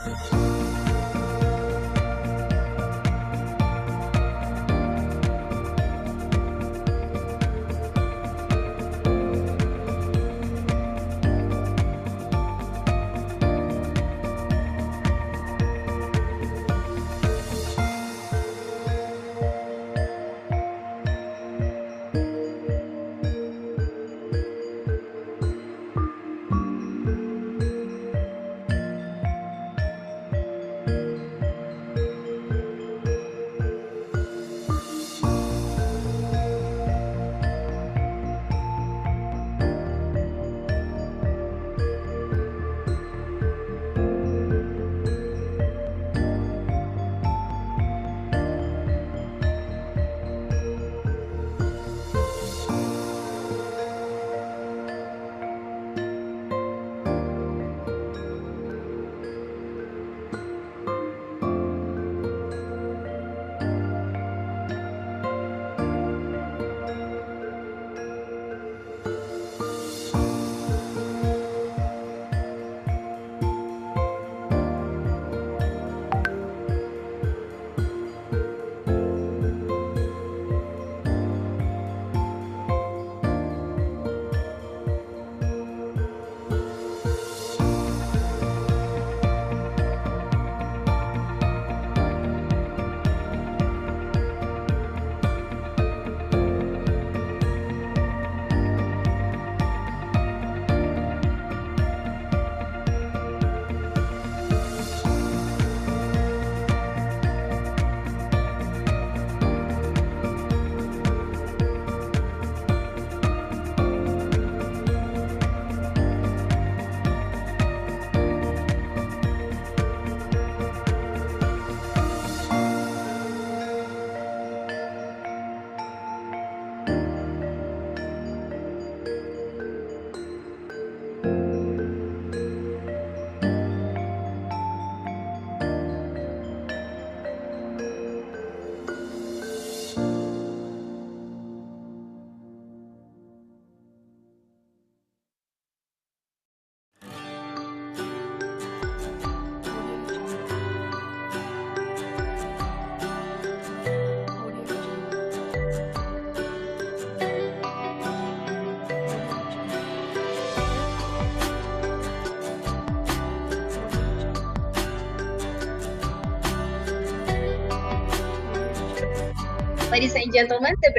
Ladies and gentlemen, the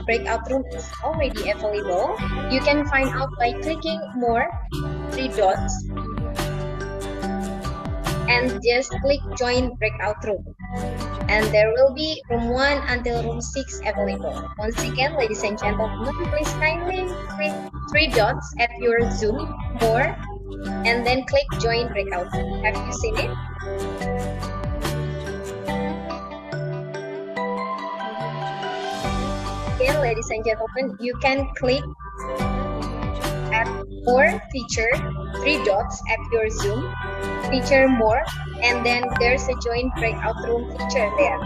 breakout room is already available. You can find out by clicking more, 3 dots, and just click join breakout room. And there will be room 1 until room 6 available. Once again, ladies and gentlemen, please kindly click 3 dots at your Zoom more and then click join breakout room. Have you seen it? Again, ladies and gentlemen, you can click at more feature, 3 dots at your Zoom, feature more, and then there's a join breakout room feature there.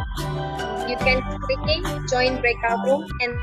You can clicking join breakout room and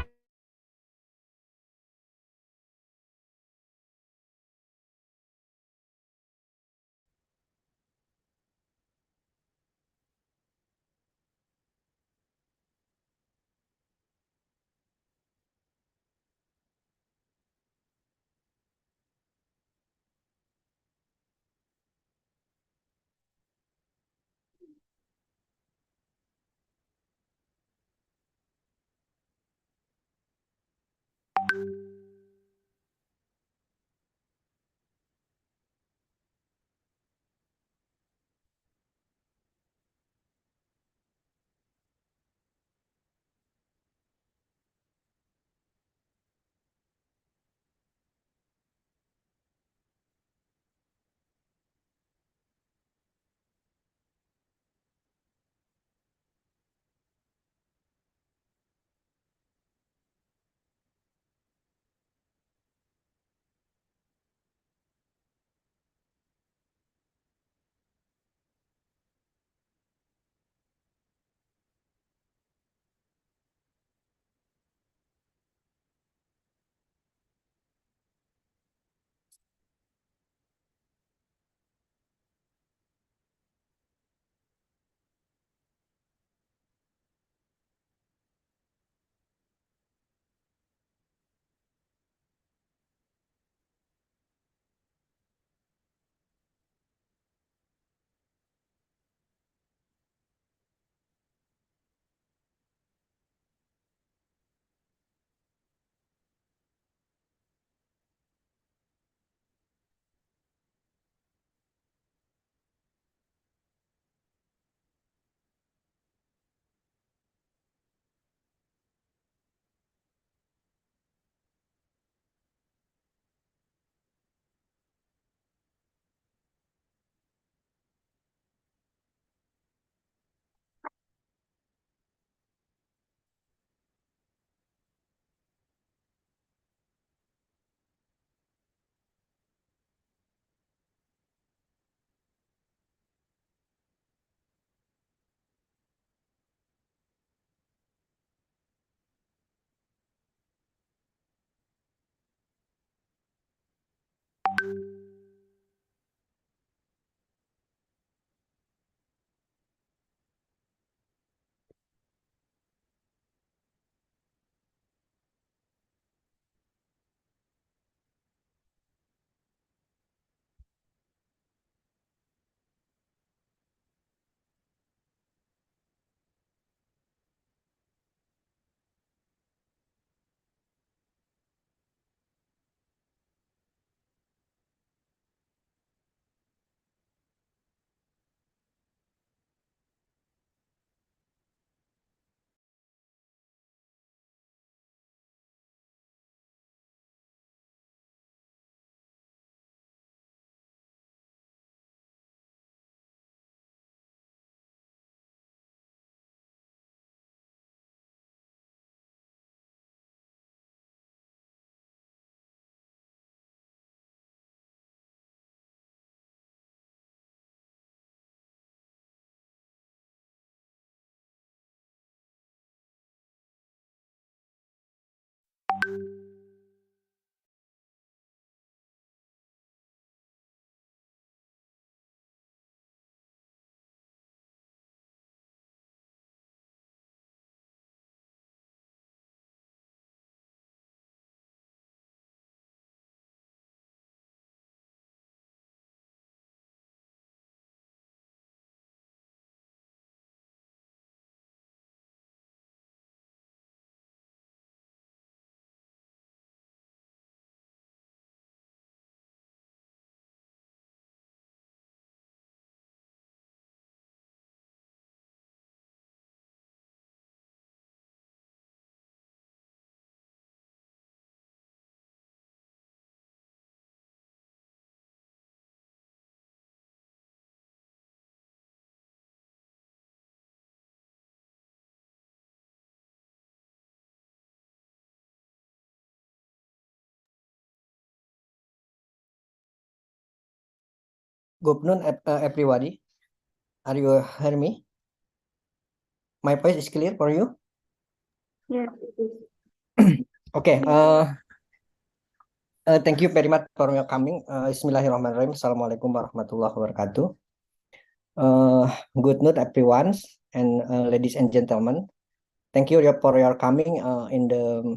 Good noon, everybody. Are you hear me? My voice is clear for you? Yes, it is. Okay. Thank you very much for your coming. Bismillahirrahmanirrahim. Assalamualaikum warahmatullahi wabarakatuh. Good noon, everyone, and ladies and gentlemen. Thank you for your coming in the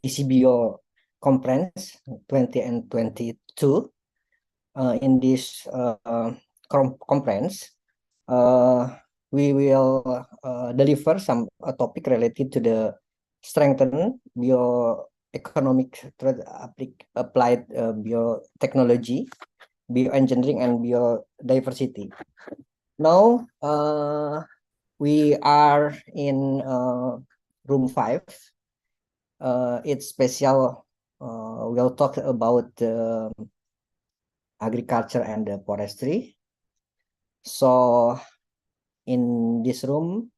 ISIBio conference 20 and 22. In this conference, we will deliver some topic related to the strengthen bioeconomic applied biotechnology, bioengineering and biodiversity. Now we are in room 5. It's special. We'll talk about agriculture and forestry. So in this room,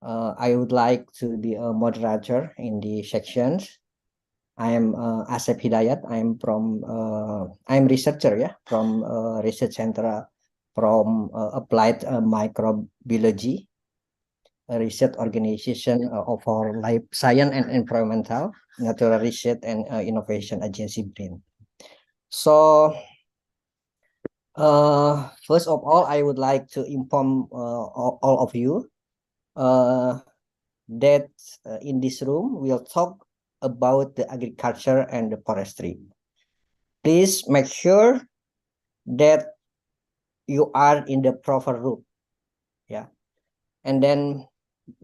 I would like to be a moderator in the sections. I am Asep Hidayat. I'm I'm researcher from research center from Applied Microbiology, a research organization for life science and environmental, natural research and innovation agency BRIN. So first of all, I would like to inform all of you that in this room we'll talk about the agriculture and the forestry. Please make sure that you are in the proper room. Yeah. And then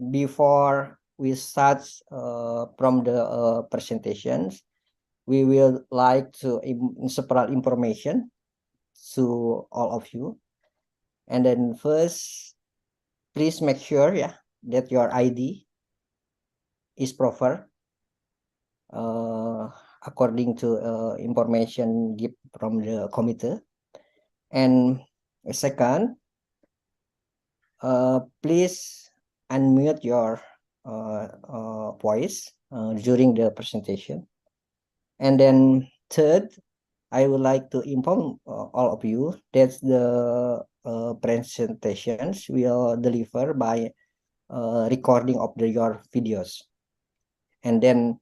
before we start from the presentations, we will like to separate information to all of you. And then first, please make sure that your ID is proper according to information given from the committee. And second, please unmute your voice during the presentation. And then third, I would like to inform all of you that the presentations will deliver by recording of your videos. And then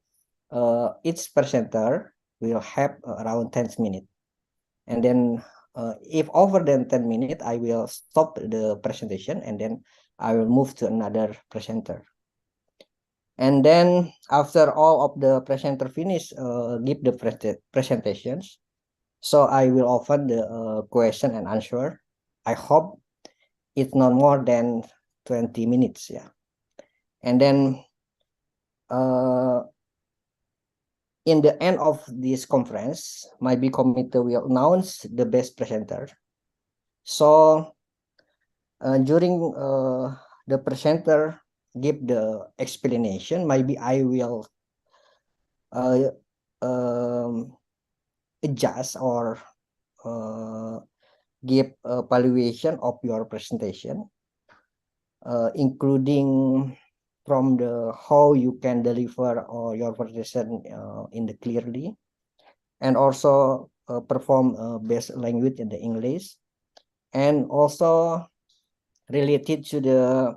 each presenter will have around 10 minutes. And then if over than 10 minutes, I will stop the presentation and then I will move to another presenter. And then after all of the presenter finish, give the presentations. So I will open the question and answer. I hope it's not more than 20 minutes. Yeah. And then in the end of this conference, my B committee will announce the best presenter. So during the presenter give the explanation, maybe I will adjust or give evaluation of your presentation, including from the how you can deliver your presentation in the clearly, and also perform best language in the English, and also related to the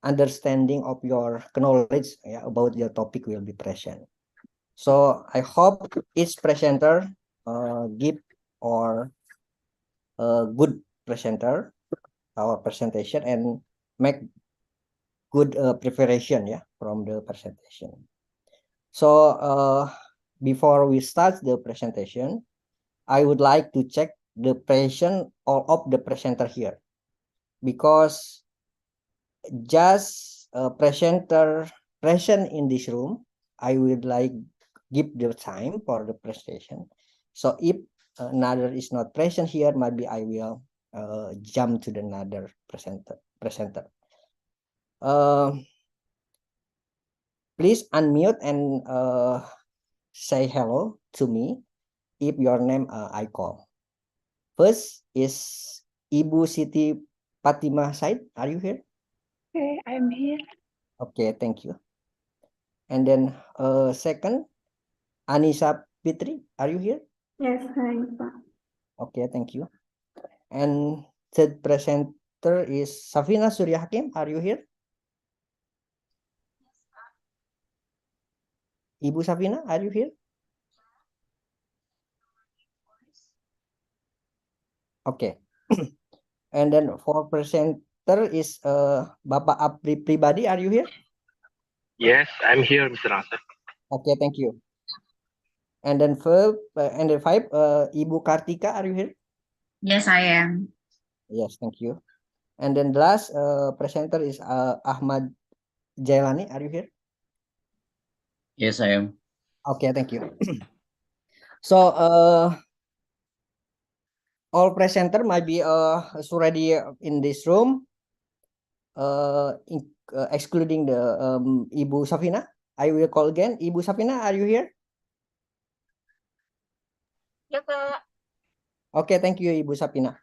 understanding of your knowledge about your topic will be present. So I hope each presenter give or good presenter our presentation and make good preparation from the presentation. So before we start the presentation, I would like to check the presence of the presenter here, because just a presenter present in this room, I would like give the time for the presentation. So if another is not present here, maybe I will jump to the another presenter. Please unmute and say hello to me if your name I call. First is Ibu Siti Fatimah Said. Are you here? Okay, I'm here. Okay, thank you. And then second, Anissa Fitri. Are you here? Yes, hi, Pak. Okay, thank you. And third presenter is Safina Surya Hakim. Are you here? Ibu Safina, are you here? Okay. And then for presenter is Bapak Apri Pribadi. Are you here? Yes, I'm here, Mr. Asif. Okay, thank you. And then five, Ibu Kartika, are you here? Yes, I am. Yes, thank you. And then the last presenter is Ahmad Jailani. Are you here? Yes, I am. Okay, thank you. So all presenter might be is already in this room, excluding the Ibu Safina. I will call again. Ibu Safina, are you here? Ya, Kak. Okay, thank you, Ibu Safina.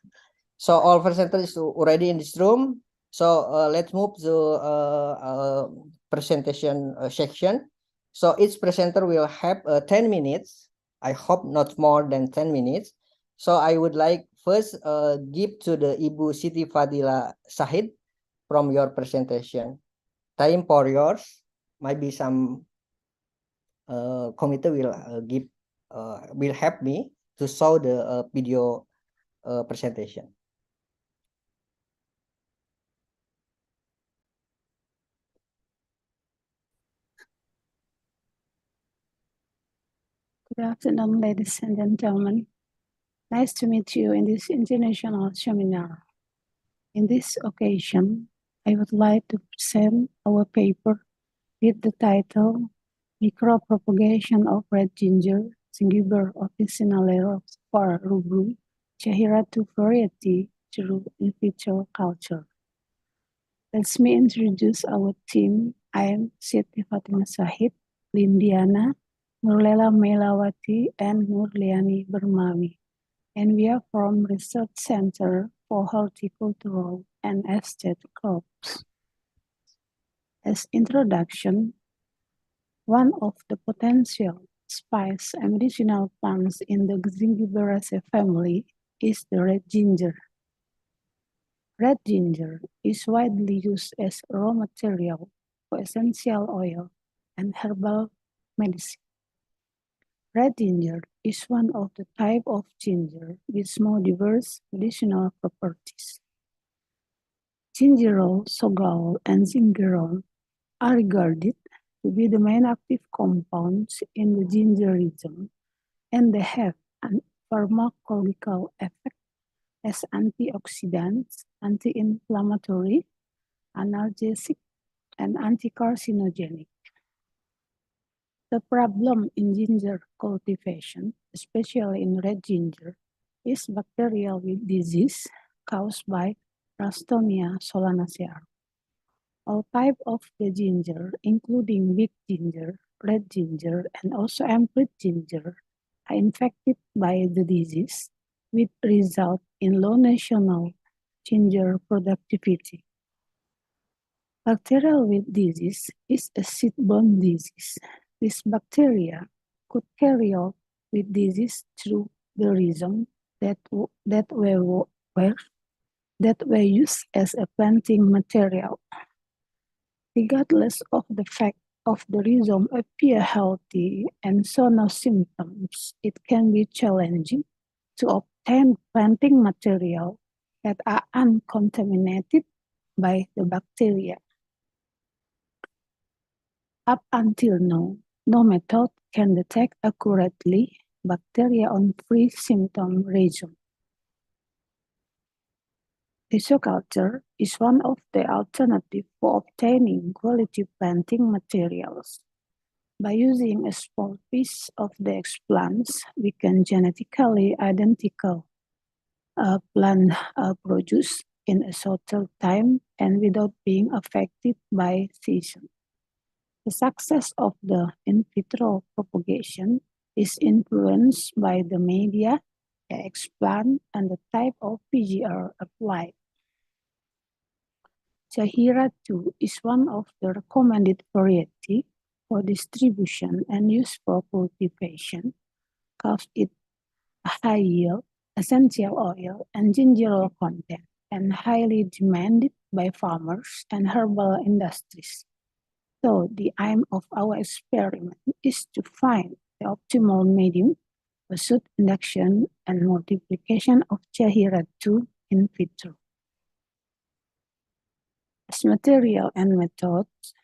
So all presenters is already in this room. So let's move to presentation section. So each presenter will have 10 minutes. I hope not more than 10 minutes. So I would like first give to the Ibu Siti Fadila Sahid from your presentation. Time for yours. Maybe some committee will will help me to show the video presentation. Good afternoon, ladies and gentlemen. Nice to meet you in this international seminar. In this occasion, I would like to present our paper with the title Micropropagation of Red Ginger, Zingiber officinale for rubrum, Chahiratu variety through in vitro culture. Let me introduce our team. I am Siti Fatima Sahid, Lindiana, Nurlela Melawati, and Nurliani Bermawi. And we are from Research Center for Horticultural and Estate Crops. As introduction, one of the potential spice and medicinal plants in the Zingiberaceae family is the red ginger. Red ginger is widely used as raw material for essential oil and herbal medicine. Red ginger is one of the type of ginger with more diverse medicinal properties. Gingerol, sogol, and zingerol are regarded to be the main active compounds in the gingerism, and they have a pharmacological effect as antioxidants, anti-inflammatory, analgesic, and anti-carcinogenic. The problem in ginger cultivation, especially in red ginger, is bacterial disease caused by Ralstonia solanaceae. All types of the ginger, including big ginger, red ginger, and also amplified ginger, are infected by the disease, which result in low national ginger productivity. Bacterial weed disease is a seed-borne disease. This bacteria could carry out weed disease through the rhizome that were used as a planting material. Regardless of the fact of the rhizome appear healthy and show no symptoms, it can be challenging to obtain planting material that are uncontaminated by the bacteria. Up until now, no method can detect accurately bacteria on pre-symptom rhizome. Rhizoculture is one of the alternatives for obtaining quality planting materials. By using a small piece of the explants, we can genetically identical plant produce in a shorter time and without being affected by season. The success of the in vitro propagation is influenced by the media, the explant, and the type of PGR applied. Chahiratu is one of the recommended variety for distribution and use for cultivation, because it high yield, essential oil, and gingerol content, and highly demanded by farmers and herbal industries. So the aim of our experiment is to find the optimal medium for shoot induction and multiplication of Chahira-2 in vitro. As material and methods,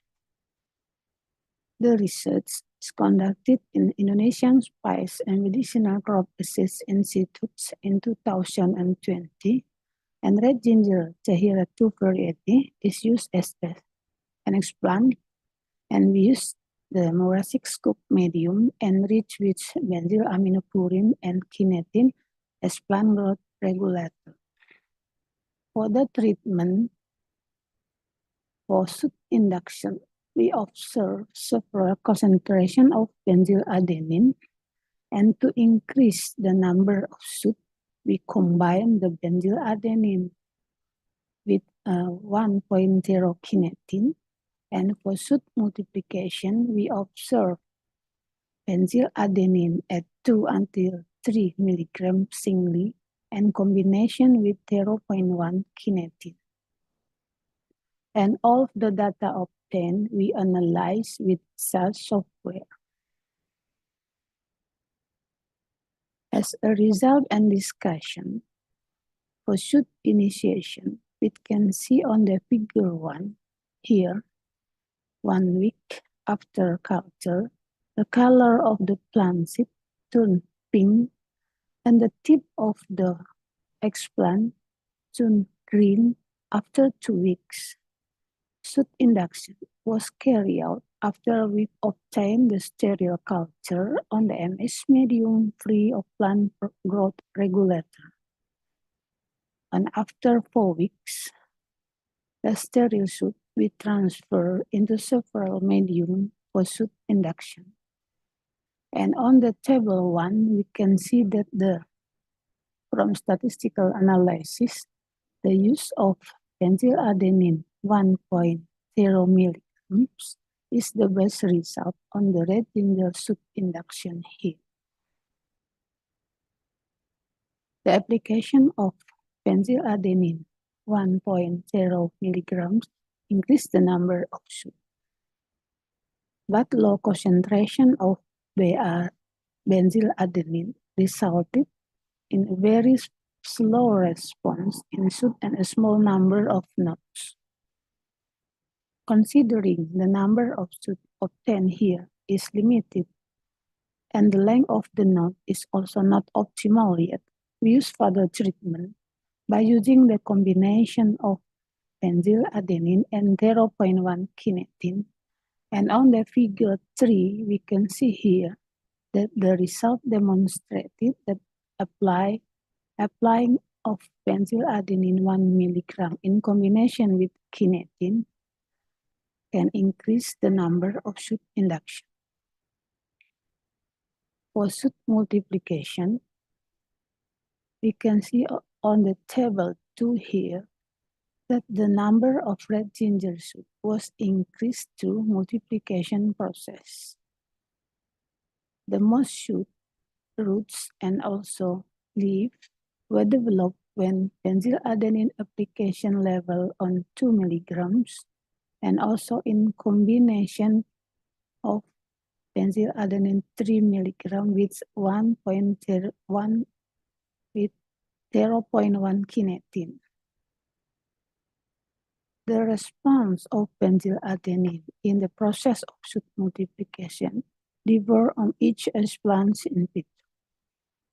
the research is conducted in Indonesian Spice and Medicinal Crop Disease Institutes in 2020, and red ginger Chahira-2 variety is used as an explant, and we use the Morassic scoop medium enriched with benzyl aminopurine and kinetin as plant growth regulator. For the treatment for shoot induction, we observe several concentration of benzyladenine, and to increase the number of shoot, we combine the benzyladenine with 1.0 kinetin, and for shoot multiplication, we observe benzyladenine at 2 until 3 milligrams singly, and combination with 0.1 kinetin. And all of the data obtained, we analyze with cell software. As a result and discussion, for shoot initiation, we can see on the figure 1 here, 1 week after culture, the color of the plant seed turned pink, and the tip of the explant turned green after 2 weeks. Shoot induction was carried out after we obtained the stereo culture on the MS medium free of plant growth regulator. And after 4 weeks, the stereo shoot we transfer into several medium for shoot induction. And on the table 1, we can see that from statistical analysis, the use of benzyladenine 1.0 milligrams is the best result on the red ginger shoot induction here. The application of benzyladenine 1.0 milligrams increased the number of shoot, but low concentration of benzyladenine resulted in a very slow response in shoot and a small number of nodes. Considering the number of shoot obtained here is limited and the length of the node is also not optimal yet, we use further treatment by using the combination of benzyladenine and 0.1 kinetin. And on the figure 3, we can see here that the result demonstrated that applying of benzyladenine 1 milligram in combination with kinetin can increase the number of shoot induction. For shoot multiplication, we can see on the table 2 here that the number of red ginger shoot was increased through multiplication process. The most shoot, roots, and also leaves were developed when benzyladenine application level on 2 milligrams and also in combination of benzyladenine 3 milligram with 0.1 kinetin. The response of benzyladenine in the process of shoot multiplication differ on each explant in vitro.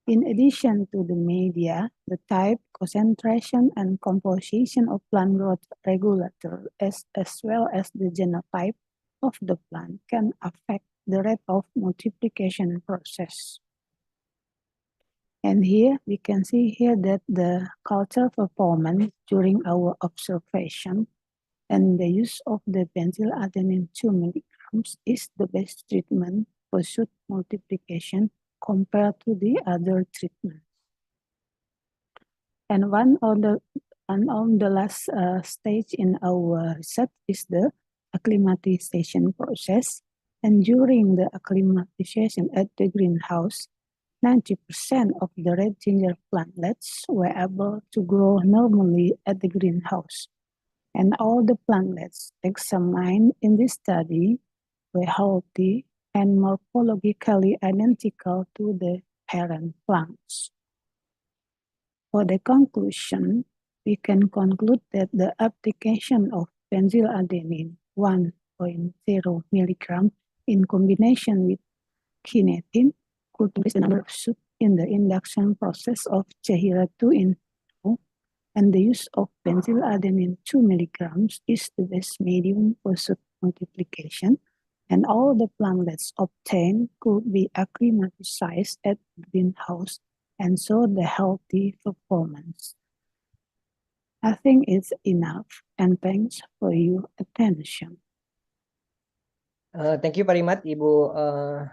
In addition to the media, the type, concentration, and composition of plant growth regulator, as well as the genotype of the plant, can affect the rate of multiplication process. And here we can see here that the culture performance during our observation and the use of the benzyladenine 2 milligrams is the best treatment for shoot multiplication compared to the other treatments. And on the last stage in our research is the acclimatization process. And during the acclimatization at the greenhouse, 90% of the red ginger plantlets were able to grow normally at the greenhouse, and all the plantlets examined in this study were healthy and morphologically identical to the parent plants. For the conclusion, we can conclude that the application of benzyladenine 1.0 milligram in combination with kinetin could increase the number of shoots in the induction process of Chahira-2 in vitro, and the use of benzyladenine 2 milligrams is the best medium for shoot multiplication, and all the plantlets obtained could be acclimatized at the greenhouse and show the healthy performance. I think it's enough, and thanks for your attention. Thank you very much, Ibu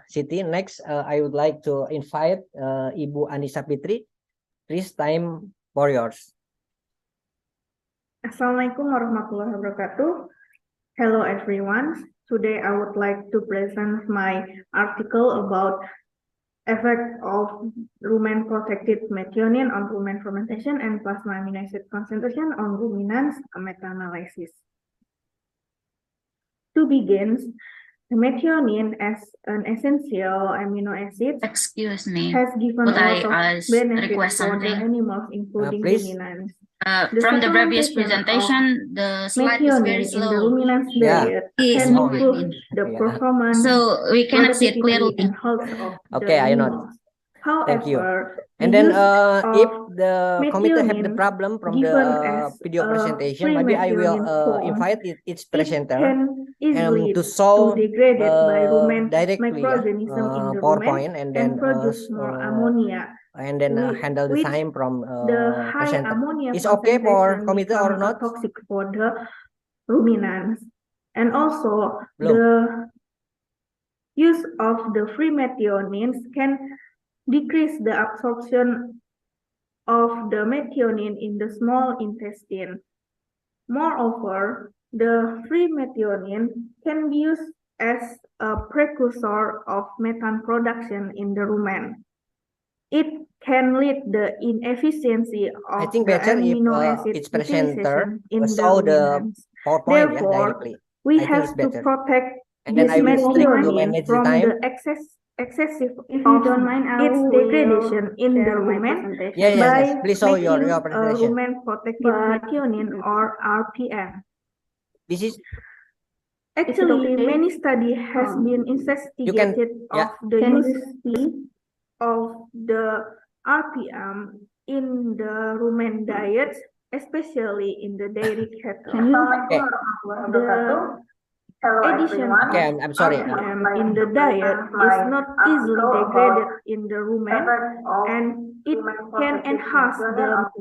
Siti. Next, I would like to invite Ibu Anissa Fitri. Please, time for yours. Assalamualaikum warahmatullahi wabarakatuh. Hello everyone. Today I would like to present my article about effect of rumen protected methionine on rumen fermentation and plasma amino acid concentration on ruminants meta-analysis. To begin, the methionine as an essential amino acid has given a lot of benefits for the animals, including ruminants. From the previous presentation, the slide is very slow. In the ruminants diet can improve the performance, so we cannot see it clearly. And health of okay, the I animals. know. However, thank you. And then if the committee have the problem from the video presentation, maybe I will invite its presenter to show directly PowerPoint and then produce more ammonia. And then handle the time from the high presenter. ammonia It's okay for committee or not? Toxic for the ruminants. And also Belum. The use of the free methionines can decrease the absorption of the methionine in the small intestine. Moreover, the free methionine can be used as a precursor of methane production in the rumen. It can lead the inefficiency of the amino acid its presenter in the show the ruminants. PowerPoint Therefore, directly. we I think have it's to better. protect And then this I will stick to methionine manage the from time. the excessive of its degradation in the rumen by Please show your making presentation. rumen protected methionine or RPM. This is actually many study has been investigated of the use of the RPM in the rumen diet, especially in the dairy cattle. The addition of I'm sorry. RPM in the diet is not easily degraded in the rumen, and it can enhance the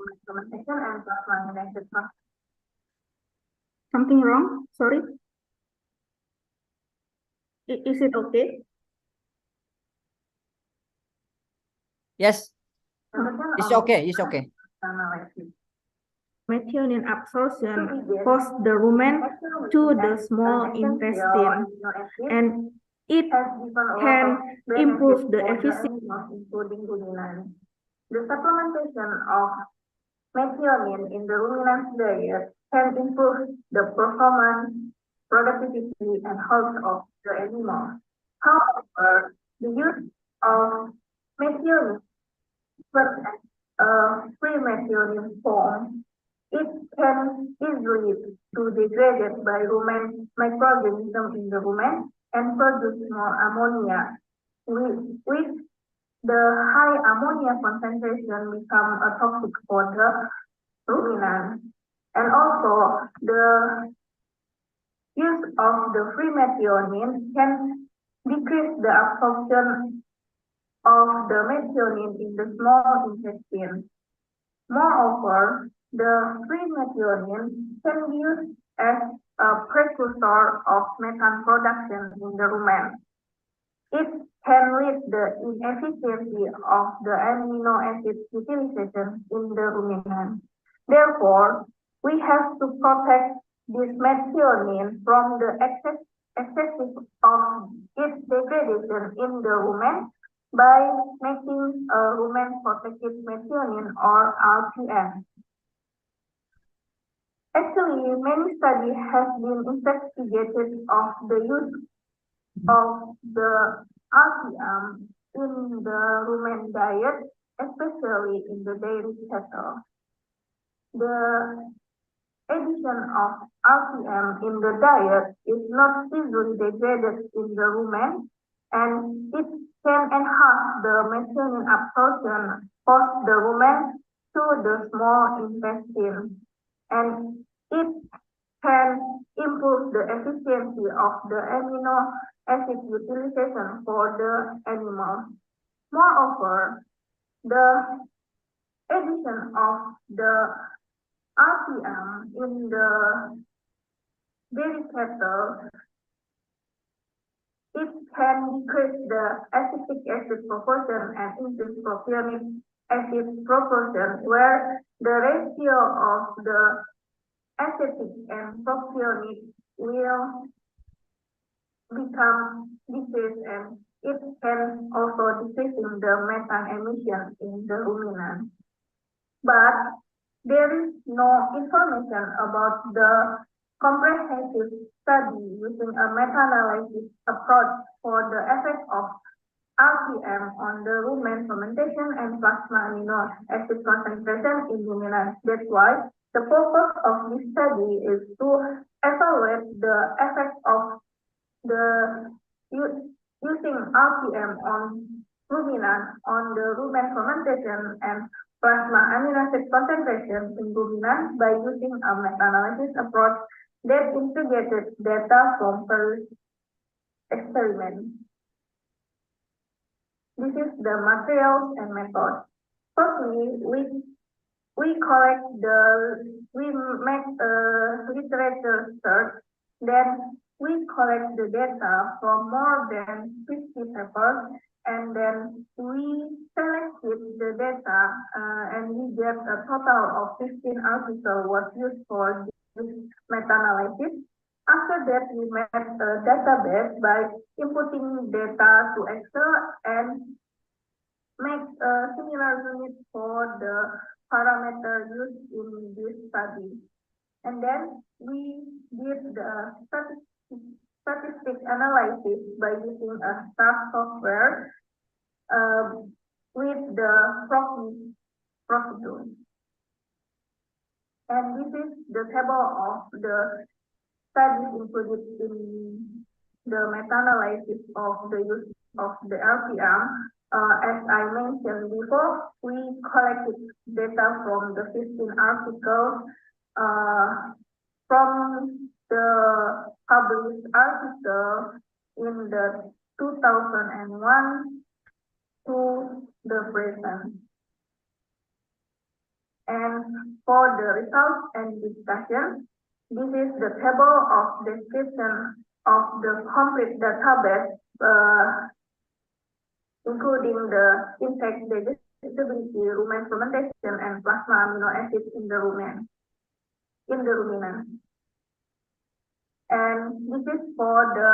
something wrong? Sorry. Is it okay? Yes. It's okay. It's okay. Methionine absorption cause the rumen to the small intestine, and it can improve the efficiency, including ruminants. The supplementation of methionine in the ruminants diet can improve the performance, productivity, and health of the animal. However, the use of methionine as a free methionine form, it can easily be degraded by rumen microorganisms in the rumen and produce more ammonia, with the high ammonia concentration become a toxic for the ruminant. And also the use of the free methionine can decrease the absorption of the methionine in the small intestine. Moreover, the free methionine can be used as a precursor of methane production in the rumen. It can lead the inefficiency of the amino acid utilization in the ruminant. Therefore, we have to protect this methionine from the excessive of its degradation in the rumen by making rumen protected methionine or RPM. Actually, many studies have been investigated of the use of the RPM in the rumen diet, especially in the dairy cattle. The addition of RPM in the diet is not easily degraded in the rumen, and it can enhance the methionine absorption of the rumen to the small intestine, and it can improve the efficiency of the amino acid utilization for the animal. Moreover, the addition of the RPM in the dairy cattle, it can decrease the acetic acid proportion and increase propionic acid proportion, where the ratio of the acetic and propionic will become decreased, and it can also decreasing the methane emission in the ruminant. But there is no information about the comprehensive study using a meta-analysis approach for the effect of RPM on the rumen fermentation and plasma amino acid concentration in ruminants. That's why the purpose of this study is to evaluate the effect of the using RPM on ruminant on the rumen fermentation and plasma amino acid concentration in ruminants by using a meta-analysis approach that integrated data from various experiments. This is the materials and methods. Firstly, we make a literature search, then we collect the data from more than 50 papers, and then we selected the data and we get a total of 15 articles was used for this meta-analysis. After that, we made a database by inputting data to Excel and make a similar unit for the parameter used in this study. And then we did the statistic analysis by using a star software with the procedure. And this is the table of the studies included in the meta-analysis of the use of the RPM. As I mentioned before, we collected data from the 15 articles from the published article in the 2001 to the present. And for the results and discussion, this is the table of description of the complete database, including the intake, digestibility, rumen fermentation, and plasma amino acids in the rumen. And this is for the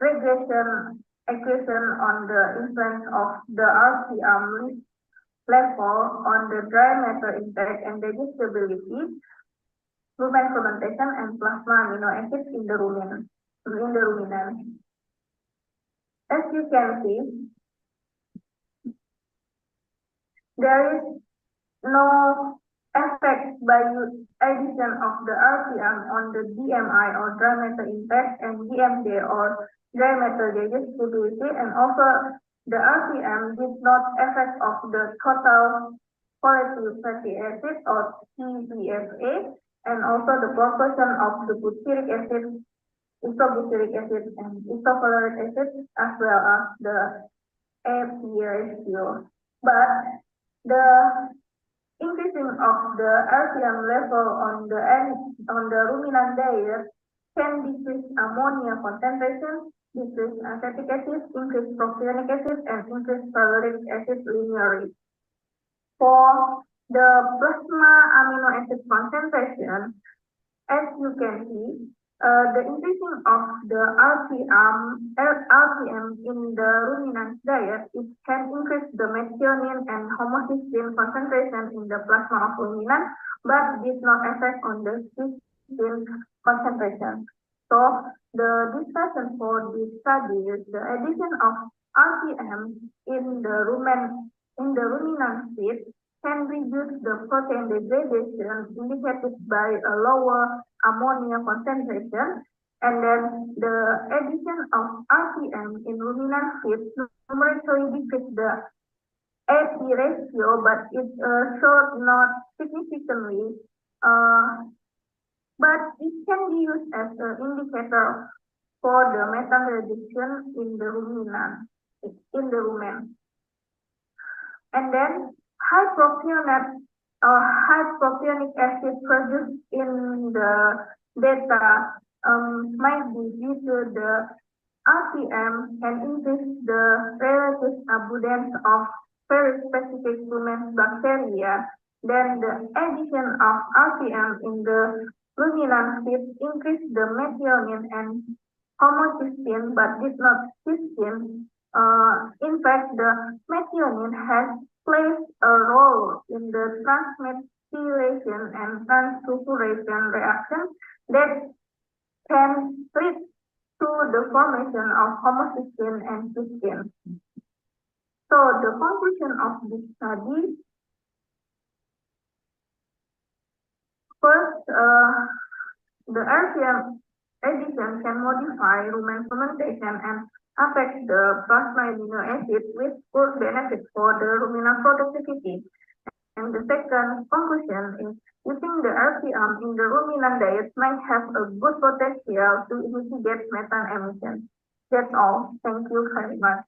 regression equation on the influence of the RPM level on the dry matter intake and digestibility, rumen fermentation, and plasma amino acids in the rumen. As you can see, there is no effect by addition of the RPM on the DMI or dry matter intake and DMD or dry matter digestibility, and also the RPM did not affect of the total quality fatty acid or TVFA, and also the proportion of the butyric acid, isobutyric acid, and isovaleric acid, as well as the AP ratio. But the increasing of the RPM level on the ruminant diet can decrease ammonia concentration, decrease acetic acid, increase propionic acid, and increase valeric acid linearly. For the plasma amino acid concentration, as you can see, The increasing of the RPM in the ruminant diet, it can increase the methionine and homocysteine concentration in the plasma of ruminant, but did not affect on the cysteine concentration. So the discussion for this study is the addition of RPM in the ruminant feed can reduce the protein degradation indicated by a lower ammonia concentration, and then the addition of RPM in ruminant feed numerically decrease the AP ratio, but it showed not significantly, but it can be used as an indicator for the methane reduction in the rumen. And then high propionic acid produced in the data might be due to the RPM can increase the relative abundance of very specific rumen bacteria. Then the addition of RPM in the ruminant feed increased the methionine and homocysteine, but did not cysteine. In fact, the methionine has plays a role in the transmethylation and transsulfuration reaction that can lead to the formation of homocysteine and cysteine. So the conclusion of this study, first, the RPM addition can modify rumen fermentation and affect the plasma amino acid, which could benefit for the ruminant productivity. And the second conclusion is using the RPM in the ruminant diet might have a good potential to mitigate methane emissions. That's all. Thank you very much.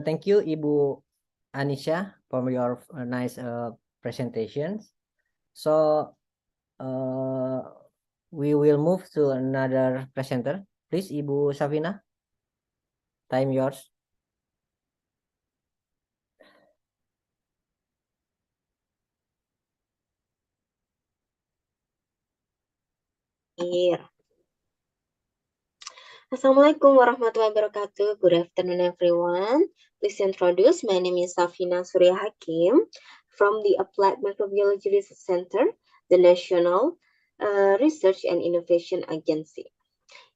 Thank you, Ibu Anisha, for your nice presentations. So we will move to another presenter. Please, Ibu Safina, time yours. Here. Assalamualaikum warahmatullahi wabarakatuh. Good afternoon, everyone. Please introduce. My name is Safina Surya Hakim from the Applied Biotechnology Research Center, the National Research and Innovation Agency.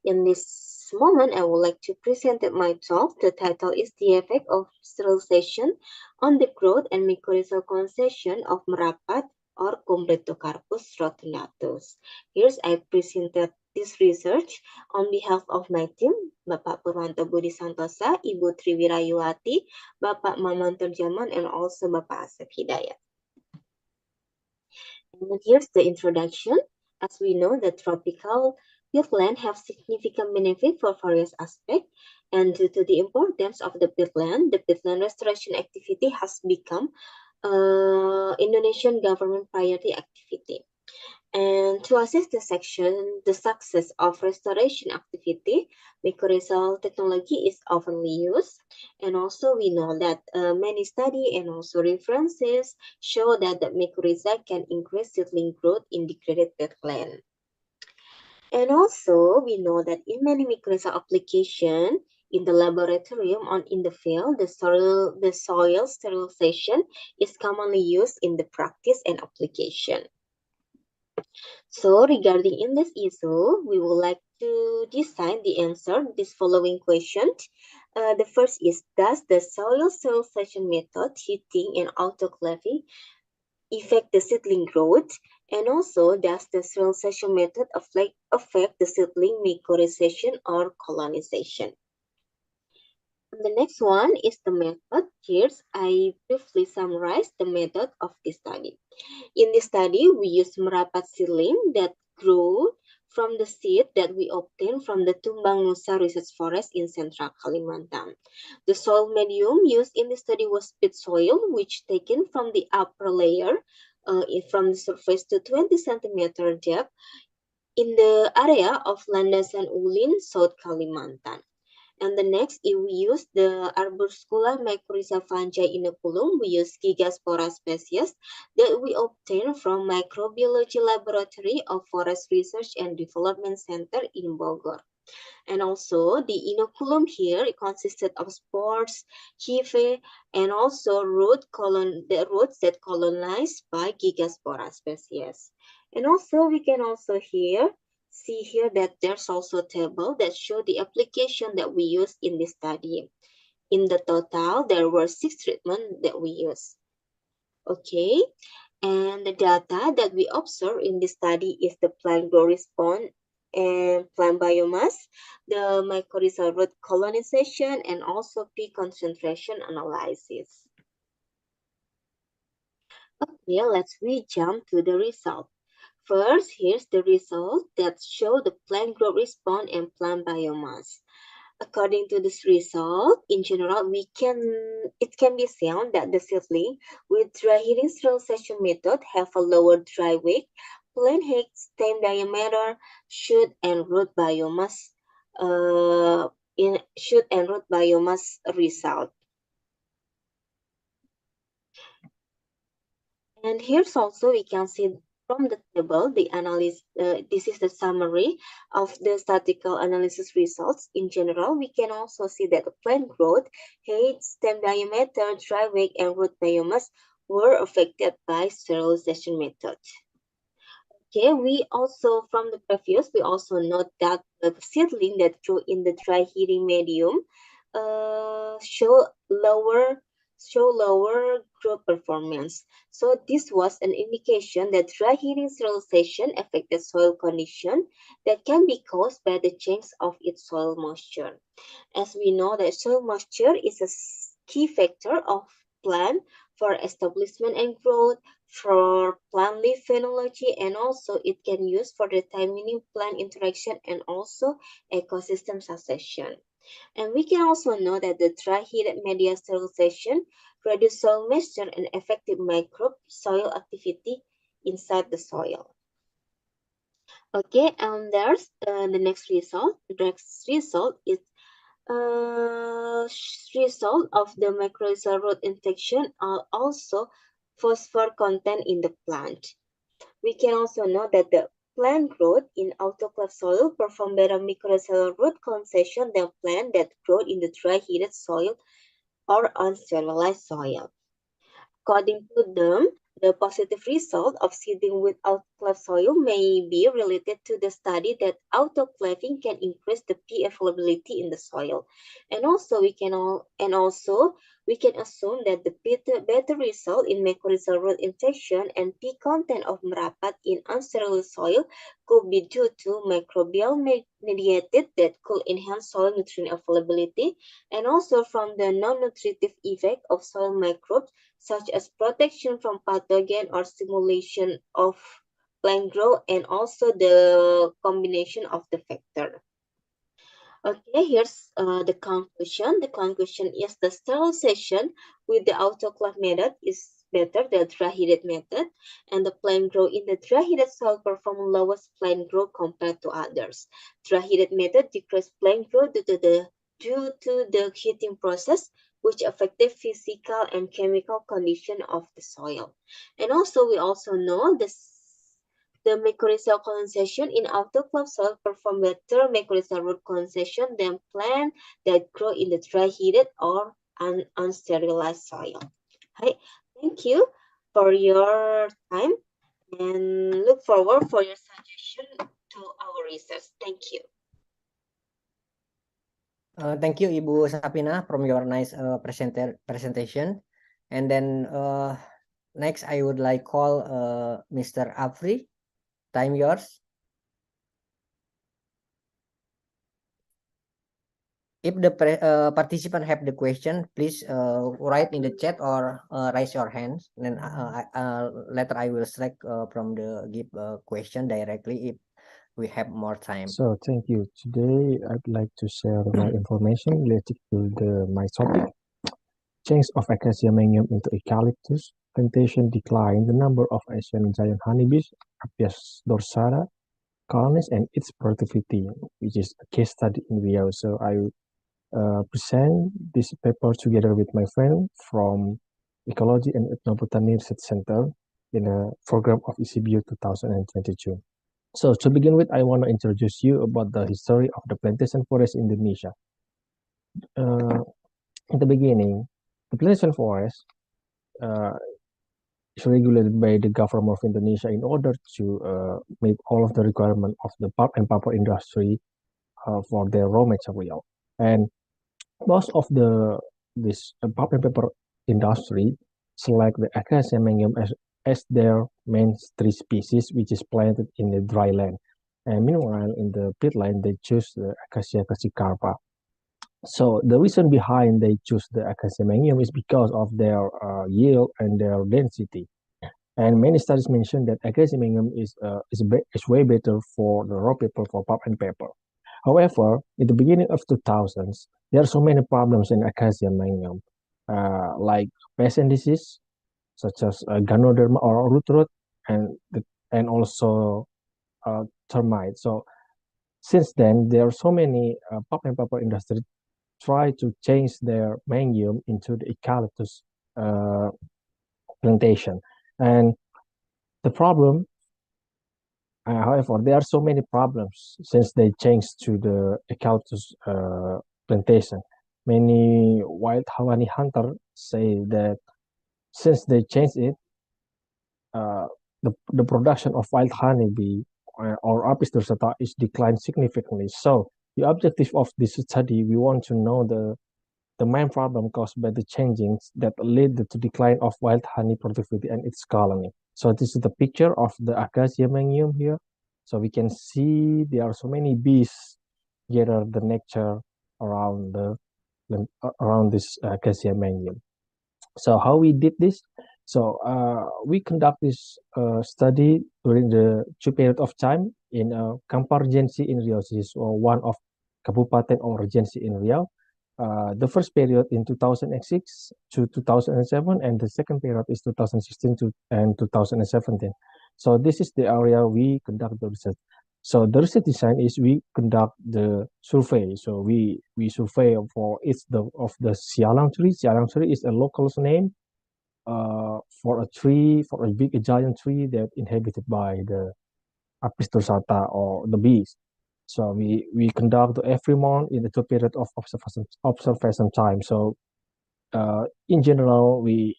In this moment, I would like to present my talk. The title is The Effect of Sterilization on the Growth and Mycorrhizal Concession of Merapat or Combretocarpus rotundatus. Here's I presented this research on behalf of my team, Bapak Purwanto Budi Santosa, Ibu Triwirayuwati, Bapak Maman Terjaman, and also Bapak Asep Hidayat. And here's the introduction. As we know, the tropical peatland have significant benefit for various aspects, and due to the importance of the peatland restoration activity has become Indonesian government priority activity. And to assess the success of restoration activity, mycorrhizal technology is often used. And also we know that many studies and also references show that the mycorrhiza can increase seedling growth in degraded peatland. And also we know that in many mycorrhizal applications in the laboratorium or in the field, the soil sterilization is commonly used in the practice and application. So regarding in this issue, we would like to design the answer this following questions. The first is, does the soil sterilization method, heating and autoclaving affect the seedling growth? And also, does the sterilization method affect the seedling mycorrhization or colonization? The next one is the method. Here, I briefly summarize the method of this study. In this study, we use merapat seedling that grew from the seed that we obtained from the Tumbang Nusa Research Forest in Central Kalimantan. The soil medium used in the study was peat soil, which taken from the upper layer from the surface to 20 centimeter depth in the area of Landasan Ulin, South Kalimantan. And the next, if we use the Arbuscula mycorrhiza fungi inoculum, we use Gigaspora species that we obtain from Microbiology Laboratory of Forest Research and Development Center in Bogor. And also the inoculum here, it consisted of spores, hyphae, and also the roots that colonized by Gigaspora species. And also we can also see here that there's also a table that show the application that we use in this study. In the total, there were 6 treatments that we use. Okay, and the data that we observe in this study is the plant growth response and plant biomass, the mycorrhizal root colonization, and also peak concentration analysis. Okay, we jump to the result. First, here's the result that show the plant growth response and plant biomass. According to this result, in general, it can be shown that the seedling with dry heating sterilization method have a lower dry weight, plant height, stem diameter, shoot and root biomass result. And here's also we can see from the table the analysis. This is the summary of the statistical analysis results. In general, we can also see that the plant growth, height, stem diameter, dry weight, and root biomass were affected by sterilization method. Okay, we also from the previous we also note that the seedling that grew in the dry heating medium show lower growth performance. So this was an indication that dry heating sterilization affected soil condition that can be caused by the change of its soil moisture. As we know that soil moisture is a key factor of plant for establishment and growth, for plant leaf phenology, and also it can use for determining plant interaction and also ecosystem succession. And we can also know that the dry heated media sterilization reduce soil moisture and effective microbe soil activity inside the soil. Okay, and there's the next result. The next result is result of the mycorrhizal root infection are also phosphor content in the plant. We can also know that the plant growth in autoclave soil perform better mycorrhizal root colonization than plant that grow in the dry heated soil or unsterilized soil. According to them, the positive result of seeding with autoclave soil may be related to the study that autoclaving can increase the P availability in the soil, and also we can assume that the better result in mycorrhizal root infection and P content of merapat in unsterilized soil could be due to microbial mediated that could enhance soil nutrient availability, and also from the non-nutritive effect of soil microbes such as protection from pathogen or stimulation of plant growth, and also the combination of the factor. Okay, here's the conclusion. The conclusion is the sterilization with the autoclave method is better than dry heated method, and the plant growth in the dry heated soil perform lowest plant growth compared to others. Dry heated method decreased plant growth due to the heating process, which affected physical and chemical condition of the soil. And also, we also know the mycorrhizal colonization in autoclave soil perform better mycorrhizal root colonization than plants that grow in the dry heated or unsterilized soil. Hi, thank you for your time and look forward for your suggestion to our research. Thank you. Thank you, Ibu Sapina, from your nice presentation. And then next, I would like call Mr. Afri. Time yours. If the participant have the question, please write in the chat or raise your hands. Then later I will select from the give question directly if we have more time. So thank you. Today I'd like to share my information related to my topic. Change of Acacia mangum into eucalyptus plantation decline the number of Asian giant honeybees, Apias dorsata, colonies and its productivity, which is a case study in Rio. So I present this paper together with my friend from Ecology and Ethnobotany Research Center in a program of ISIBio 2022. So to begin with, I want to introduce you about the history of the plantation forest in Indonesia. In the beginning, the plantation forest is regulated by the government of Indonesia in order to meet all of the requirements of the pulp and paper industry for their raw material. And most of this pulp and paper industry select the Acacia mangum as their main tree species, which is planted in the dry land. And meanwhile, in the peatland, they choose the Acacia casicarpa. So the reason behind they choose the Acacia mangum is because of their yield and their density. And many studies mention that Acacia mangum is way better for the raw paper for pulp and paper. However, in the beginning of 2000s, there are so many problems in Acacia mangum, like pest and disease, such as Ganoderma or root rot, and also termites. So since then, there are so many pulp and paper industry try to change their mangum into the eucalyptus plantation. And the problem, however, there are so many problems since they changed to the eucalyptus plantation. Many wild honey hunters say that since they changed it, the production of wild honeybee or Apis dorsata is declined significantly. So the objective of this study, we want to know the main problem caused by the changings that lead to decline of wild honey productivity and its colony. So this is the picture of the Acacia mangum here. So we can see there are so many bees gather the nectar around this Acacia mangum. So how we did this? So we conduct this study during the 2 period of time in Kampar Regency in Riau. This is one of Kabupaten or Regency in Riau. The first period in 2006 to 2007, and the second period is 2016 and 2017. So this is the area we conduct the research. So the research design is we conduct the survey. So we survey for each of the sialang tree. Sialang tree is a local name for a tree, for a big giant tree that inhabited by the Apis dorsata or the bees. So we conduct every month in the 2 period of observation time. So in general, we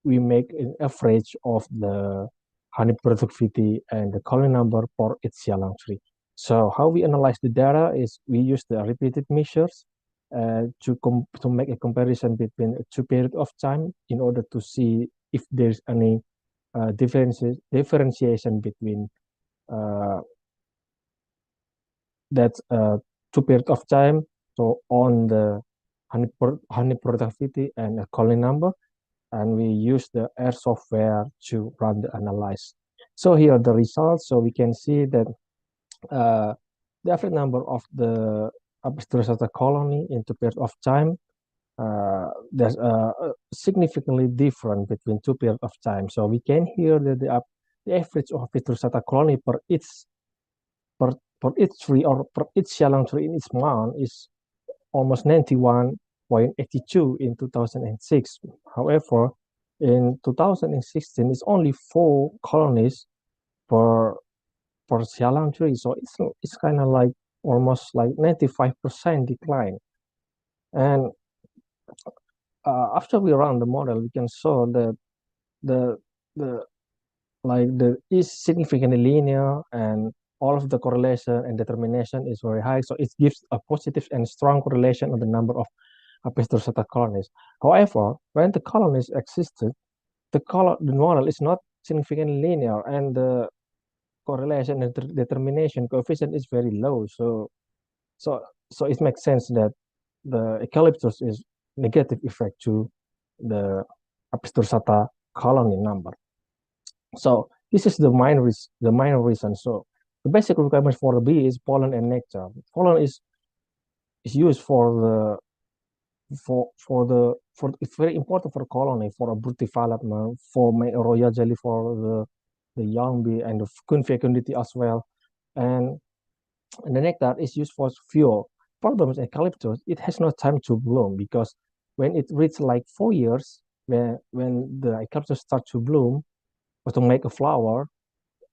make an average of the honey productivity and the colony number for each sialang tree. So how we analyze the data is we use the repeated measures to make a comparison between 2 period of time in order to see if there's any differentiation between that 2 period of time. So on the honey productivity and colony number, and we use the R software to run the analysis. So here are the results. So we can see that the average number of the Apis dorsata colony in 2 period of time, there's significantly different between 2 period of time. So we can hear that the average of Apis dorsata colony per each tree or per each sialang tree in its mound is almost 91.82 in 2006. However, in 2016, it's only 4 colonies per sialang tree. So it's kind of like almost like 95% decline. And after we run the model, we can show that the is significantly linear, and all of the correlation and determination is very high. So it gives a positive and strong correlation on the number of Apis dorsata colonies. However, when the colonies existed, the model is not significantly linear, and the correlation and determination coefficient is very low. So it makes sense that the eucalyptus is negative effect to the Apis dorsata colony number. So this is the main reason. So the basic requirements for the bee is pollen and nectar. Pollen is used it's very important for the colony, for a brood development, for royal jelly for the young bee and the queen fecundity as well. And the nectar is used for fuel. problem with eucalyptus, it has no time to bloom, because when it reaches like 4 years, when the eucalyptus start to bloom or to make a flower,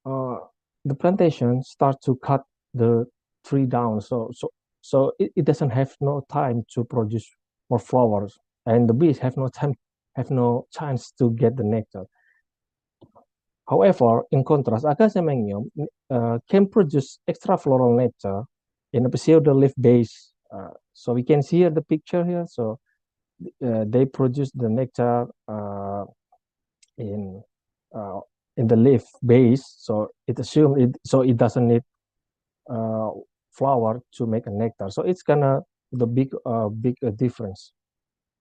the plantation start to cut the tree down. So it doesn't have no time to produce more flowers, and the bees have no chance to get the nectar. However, in contrast, Acacia-Mengium can produce extra floral nectar in a pseudo leaf base. So we can see here the picture here. So they produce the nectar in the leaf base. So it assumes it doesn't need flower to make a nectar. So it's gonna the big difference.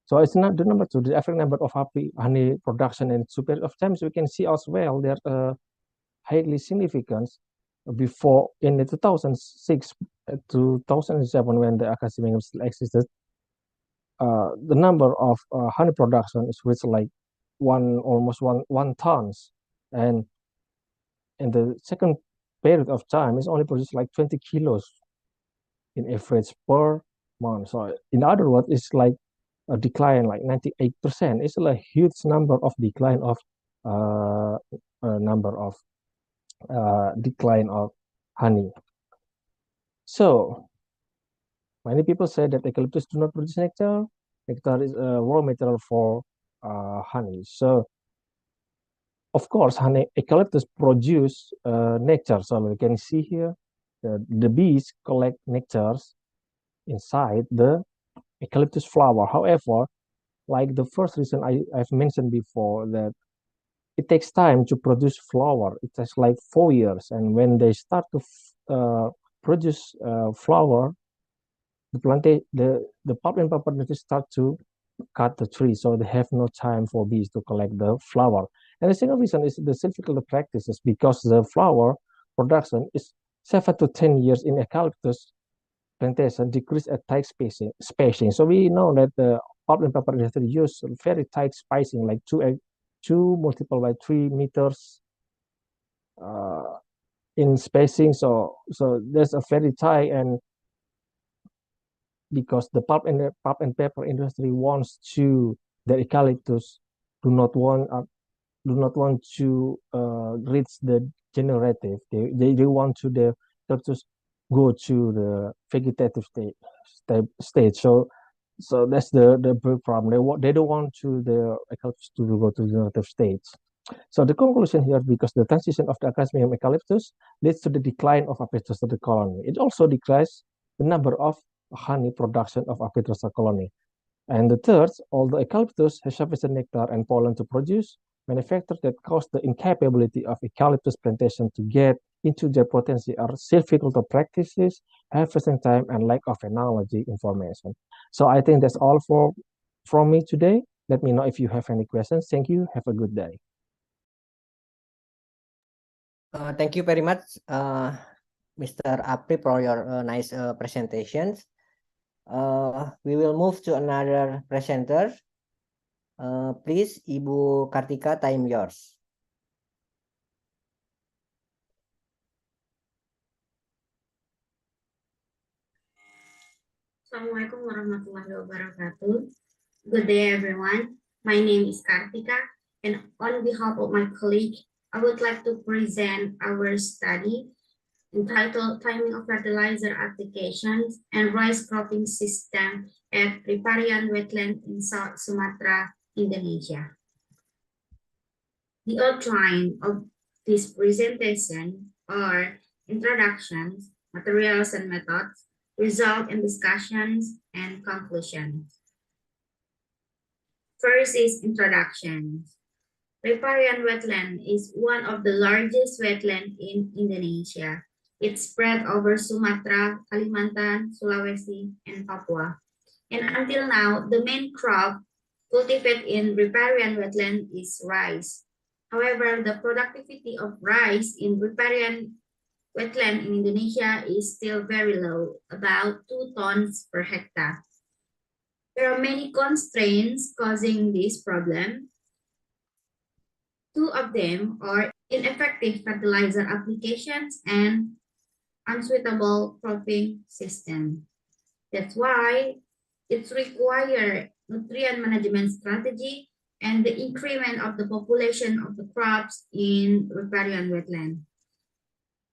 So it's not the number two, the average number of honey production and super of times we can see as well there highly significant before in the 2006 2007 when the Acacia still existed. The number of honey production is reached like almost one tons, and in the second period of time it's only produced like 20 kilos in average per month. So in other words, it's like a decline like 98%. It's a huge number of decline of decline of honey. So many people say that eucalyptus do not produce nectar. Nectar is a raw material for honey. So of course, eucalyptus produce nectar. So we can see here the bees collect nectars inside the eucalyptus flower. However, like the first reason I've mentioned before, that it takes time to produce flower. It takes like 4 years, and when they start to produce flower, the pulp and paper industry start to cut the tree, so they have no time for bees to collect the flower. And the second reason is the silviculture practices, because the flower production is 7 to 10 years in eucalyptus plantation, decrease at tight spacing. So we know that the pulp and paper industry use very tight spacing, like 2 multiplied by 3 meters in spacing. So there's a very tight, and because the pulp and paper industry wants to the eucalyptus do not want to reach the generative. They want to the eucalyptus go to the vegetative state. So that's the big problem. They don't want to the eucalyptus to go to the generative stage. So the conclusion here, because the transition of the Acacia eucalyptus leads to the decline of Apis colony. It also decreases the number of honey production of Apis colony. And the third, although eucalyptus has sufficient nectar and pollen to produce, many factors that cause the incapability of eucalyptus plantation to get into their potential are silviculture practices, harvesting time, and lack of analogy information. So I think that's all from me today. Let me know if you have any questions. Thank you. Have a good day. Thank you very much, Mr. Apri, for your nice presentations. We will move to another presenter. Please, Ibu Kartika, time yours. Assalamualaikum warahmatullahi wabarakatuh. Good day, everyone. My name is Kartika, and on behalf of my colleague, I would like to present our study entitled Timing of Fertilizer Applications and Rice Cropping System at Riparian Wetland in South Sumatra, Indonesia. The outline of this presentation are introductions, materials and methods, result and discussions, and conclusions. First is introductions. Riparian wetland is one of the largest wetlands in Indonesia. It's spread over Sumatra, Kalimantan, Sulawesi, and Papua. And until now, the main crop cultivated in riparian wetland is rice. However, the productivity of rice in riparian wetland in Indonesia is still very low, about 2 tons per hectare. There are many constraints causing this problem. 2 of them are ineffective fertilizer applications and unsuitable cropping system. That's why it's require nutrient management strategy and the increment of the population of the crops in riparian wetland.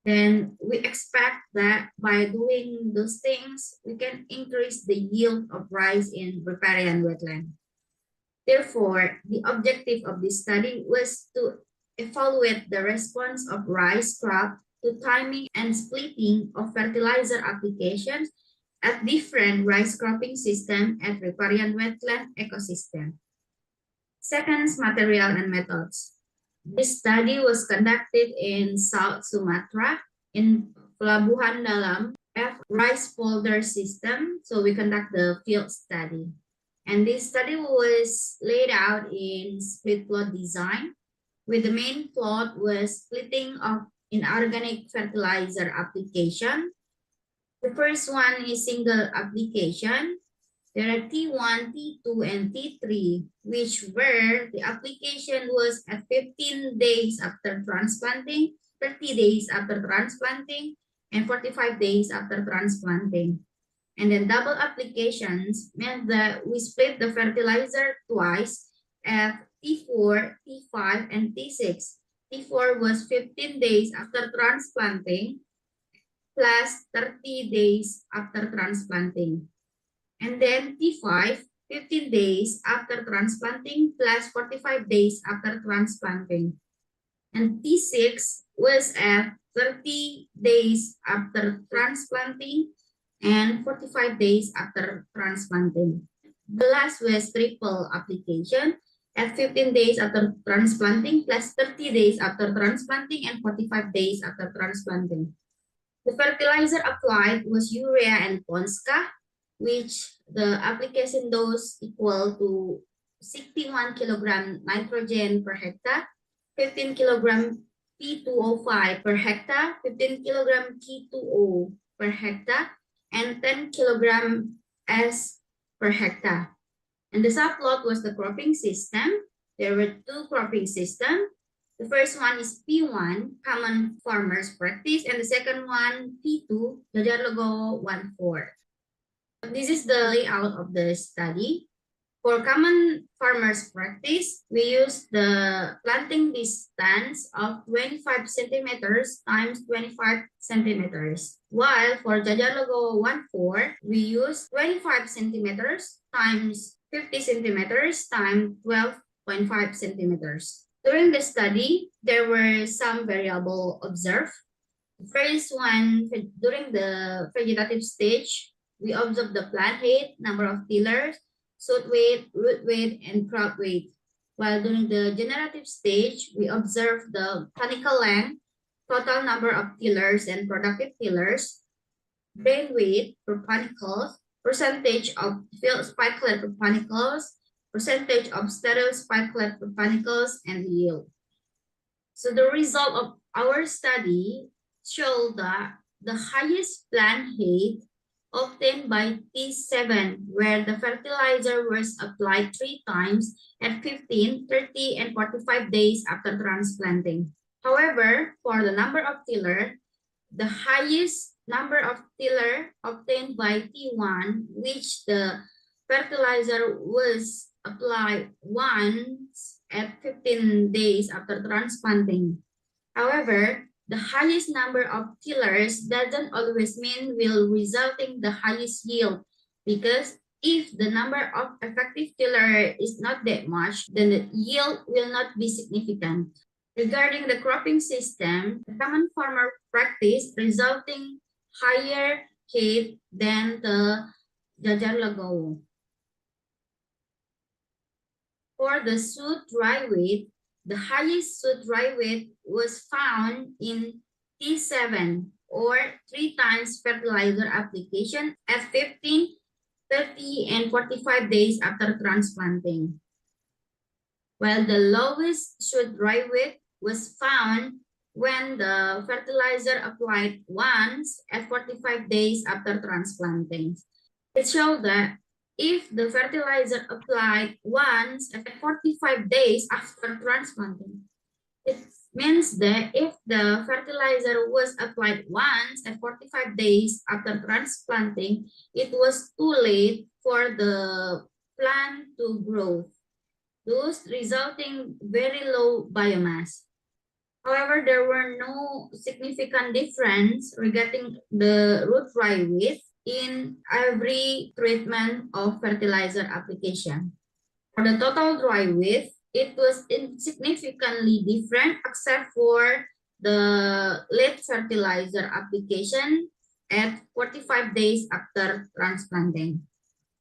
Then we expect that by doing those things, we can increase the yield of rice in riparian wetland. Therefore, the objective of this study was to evaluate the response of rice crop to timing and splitting of fertilizer applications at different rice cropping system at riparian wetland ecosystem. Second, material and methods. This study was conducted in South Sumatra in Pelabuhan Dalam rice folder system. So we conduct the field study. And this study was laid out in split plot design, with the main plot was splitting of inorganic fertilizer application. The first one is single application. There are T1, T2, and T3, which were the application was at 15 days after transplanting, 30 days after transplanting, and 45 days after transplanting. And then double applications meant that we split the fertilizer twice at T4, T5, and T6. T4 was 15 days after transplanting plus 30 days after transplanting. And then T5, 15 days after transplanting plus 45 days after transplanting. And T6 was at 30 days after transplanting and 45 days after transplanting. The last was triple application at 15 days after transplanting plus 30 days after transplanting and 45 days after transplanting. The fertilizer applied was urea and Ponska, which the application dose equal to 61 kilogram nitrogen per hectare, 15 kilogram P2O5 per hectare, 15 kilogram K2O per hectare, and 10 kilogram S per hectare. And the subplot was the cropping system. There were two cropping systems. The first one is P1, Common Farmers Practice, and the second one, P2, Jajar Logo 1-4. This is the layout of the study. For Common Farmers Practice, we use the planting distance of 25 centimeters times 25 centimeters. While for Jajar Logo 1-4, we use 25 centimeters times 50 centimeters times 12.5 centimeters. During the study, there were some variables observed. The first one, during the vegetative stage, we observed the plant height, number of tillers, shoot weight, root weight, and crop weight. While during the generative stage, we observed the panicle length, total number of tillers and productive tillers, grain weight per panicles, percentage of field spikelet per panicles, percentage of sterile spikelet per panicles, and yield. So the result of our study showed that the highest plant height obtained by T7, where the fertilizer was applied 3 times at 15, 30, and 45 days after transplanting. However, for the number of tiller, the highest number of tiller obtained by T1, which the fertilizer was applied once at 15 days after transplanting. However, the highest number of tillers doesn't always mean will resulting the highest yield, because if the number of effective tiller is not that much, then the yield will not be significant. Regarding the cropping system, the common farmer practice resulting higher height than the Jajar Logo. For the shoot dry weight, the highest shoot dry weight was found in T7, or 3 times fertilizer application at 15, 30, and 45 days after transplanting. While the lowest shoot dry weight was found when the fertilizer applied once at 45 days after transplanting. It showed that if the fertilizer applied once at 45 days after transplanting, it's means that if the fertilizer was applied once at 45 days after transplanting, it was too late for the plant to grow, thus resulting very low biomass. However, there were no significant difference regarding the root dry width in every treatment of fertilizer application. For the total dry width, it was insignificantly different except for the late fertilizer application at 45 days after transplanting.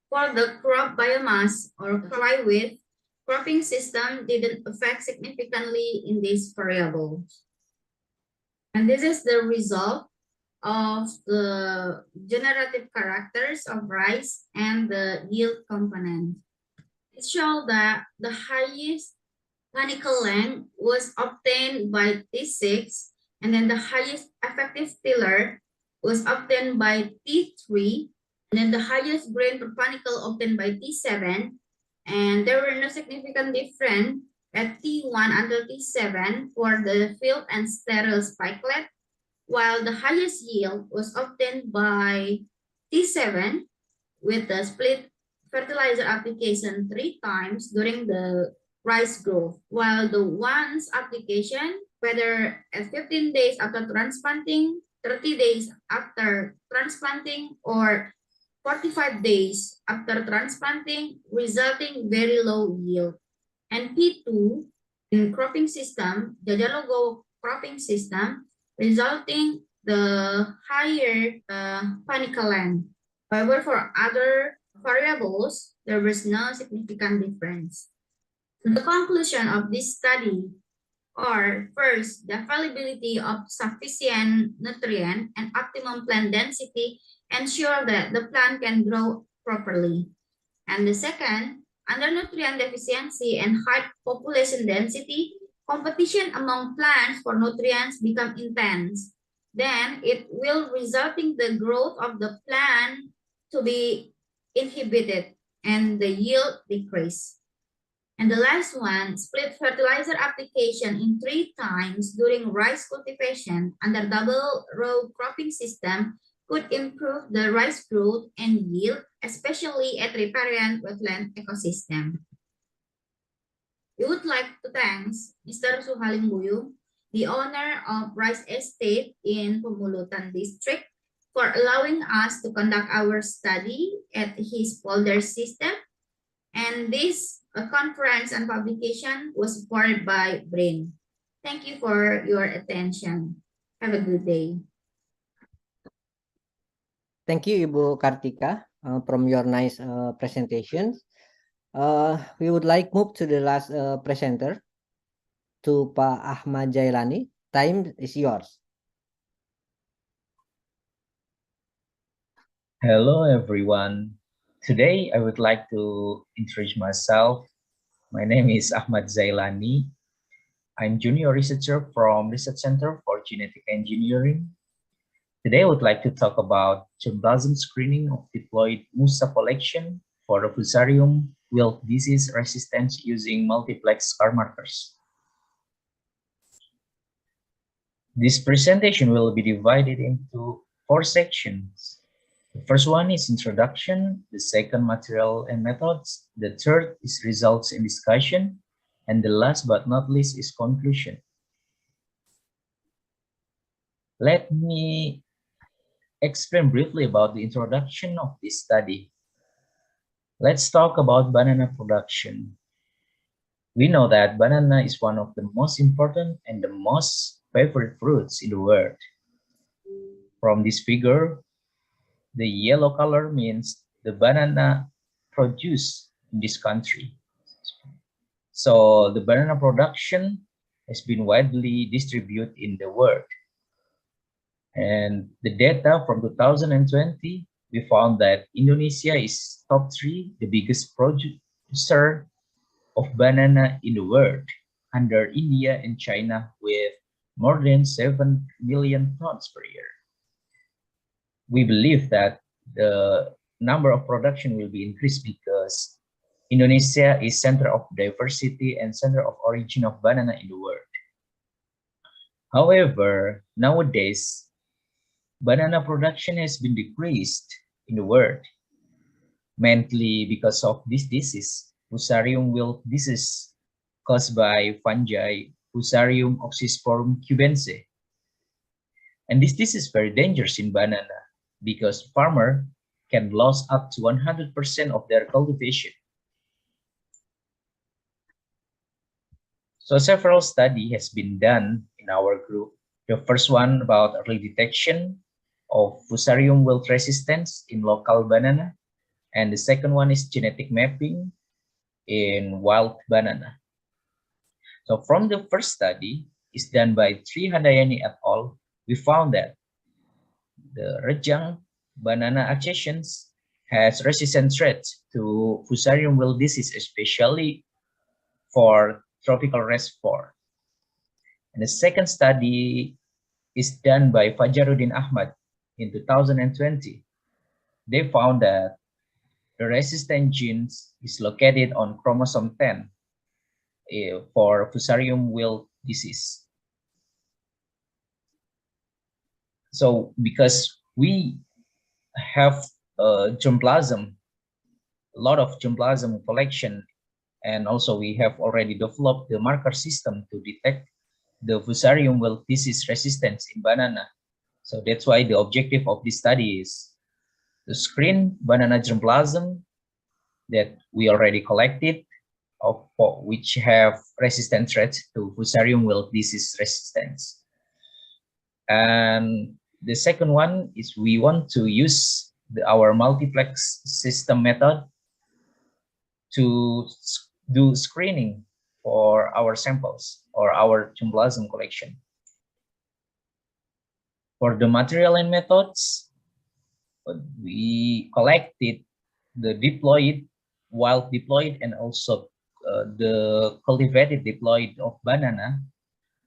For the crop biomass or dry width, cropping system didn't affect significantly in these variables. And this is the result of the generative characters of rice and the yield component. It shows that the highest panicle length was obtained by T6, and then the highest effective tiller was obtained by T3, and then the highest grain per panicle obtained by T7, and there were no significant difference at T1 until T7 for the field and sterile spikelet, while the highest yield was obtained by T7 with the split fertilizer application 3 times during the rice growth, while the once application, whether at 15 days after transplanting, 30 days after transplanting, or 45 days after transplanting, resulting very low yield. And P2 in cropping system, the Jalogo cropping system, resulting the higher panicle length. However, for other variables, there was no significant difference. The conclusion of this study are, first, the availability of sufficient nutrient and optimum plant density ensure that the plant can grow properly. And the second, under nutrient deficiency and high population density, competition among plants for nutrients become intense. Then it will resulting the growth of the plant to be inhibited and the yield decrease. And the last one, split fertilizer application in 3 times during rice cultivation under double row cropping system could improve the rice growth and yield, especially at riparian wetland ecosystem. We would like to thank Mr. Suhalim Buyung, the owner of Rice Estate in Pemulutan District, for allowing us to conduct our study at his folder system. And this conference and publication was supported by BRIN. Thank you for your attention. Have a good day. Thank you, Ibu Kartika, from your nice presentations. We would like move to the last presenter, to Pak Ahmad Jailani. Time is yours. Hello, everyone. Today, I would like to introduce myself. My name is Ahmad Zailani. I'm junior researcher from Research Center for Genetic Engineering. Today, I would like to talk about germplasm screening of diploid Musa collection for the Fusarium wilt disease resistance using multiplex scar markers. This presentation will be divided into 4 sections. The first one is introduction, the second material and methods, the third is results and discussion, and the last but not least is conclusion. Let me explain briefly about the introduction of this study. Let's talk about banana production. We know that banana is one of the most important and the most favorite fruits in the world. From this figure, the yellow color means the banana produced in this country. So the banana production has been widely distributed in the world. And the data from 2020, we found that Indonesia is top 3, the biggest producer of banana in the world, under India and China with more than 7 million tons per year. We believe that the number of production will be increased because Indonesia is center of diversity and center of origin of banana in the world. However, nowadays, banana production has been decreased in the world, mainly because of this disease, Fusarium wilt disease, caused by fungi Fusarium oxysporum cubense. And this disease is very dangerous in banana because farmer can lose up to 100% of their cultivation. So several studies has been done in our group. The first one about early detection of Fusarium wilt resistance in local banana. And the second one is genetic mapping in wild banana. So from the first study is done by Trihandayani et al., we found that the Rejang banana accessions has resistant threats to Fusarium wilt disease, especially for tropical reservoir. And the second study is done by Fajaruddin Ahmad in 2020. They found that the resistant genes is located on chromosome 10 for Fusarium wilt disease. So because we have germplasm, a lot of germplasm collection, and also we have already developed the marker system to detect the Fusarium wilt disease resistance in banana. So that's why the objective of this study is to screen banana germplasm that we already collected, which have resistant threats to Fusarium wilt disease resistance. And the second one is we want to use our multiplex system method to do screening for our samples or our germplasm collection. For the material and methods, we collected the diploid, wild diploid, and also the cultivated diploid of banana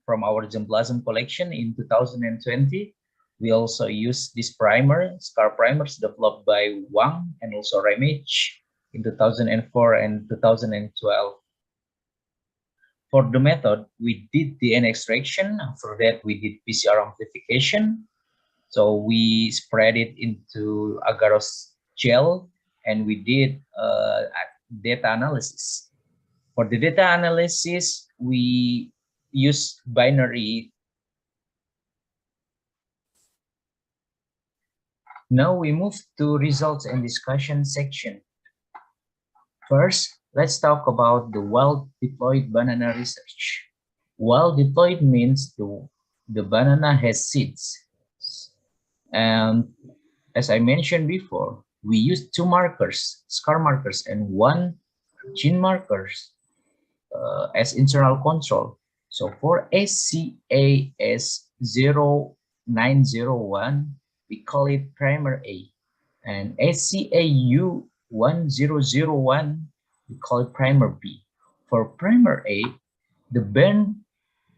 from our germplasm collection in 2020. We also use this primer, scar primers developed by Wang and also Remich in 2004 and 2012. For the method, we did DNA extraction. After that, we did PCR amplification. So we spread it into agarose gel, and we did data analysis. For the data analysis, we use binary. Now we move to results and discussion section. First, let's talk about the wild diploid banana research. Wild diploid means the banana has seeds. And as I mentioned before, we use two markers, scar markers, and one gene markers as internal control. So for ACAS0901, we call it primer A. And ACAU1001, we call it primer B. For primer A, the band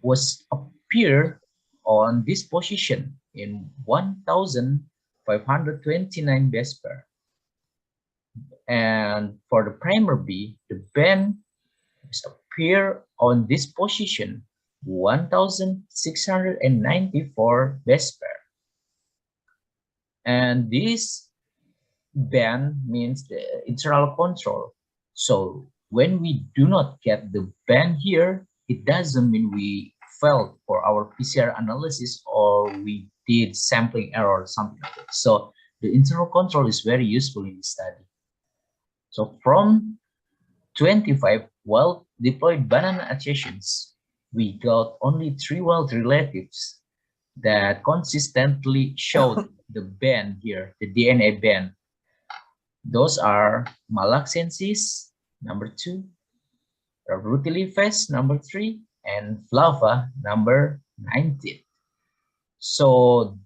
was appear on this position in 1529 base pair. And for the primer B, the band appear on this position 1694 base pair. And this band means the internal control. So when we do not get the band here, it doesn't mean we failed for our PCR analysis or we did sampling error or something like that. So the internal control is very useful in this study. So from 25 wild diploid banana accessions, we got only 3 wild relatives that consistently showed the band here, the DNA band. Those are Malaxensis, number 2, Rutilifes, number 3, and Flava, number 19. So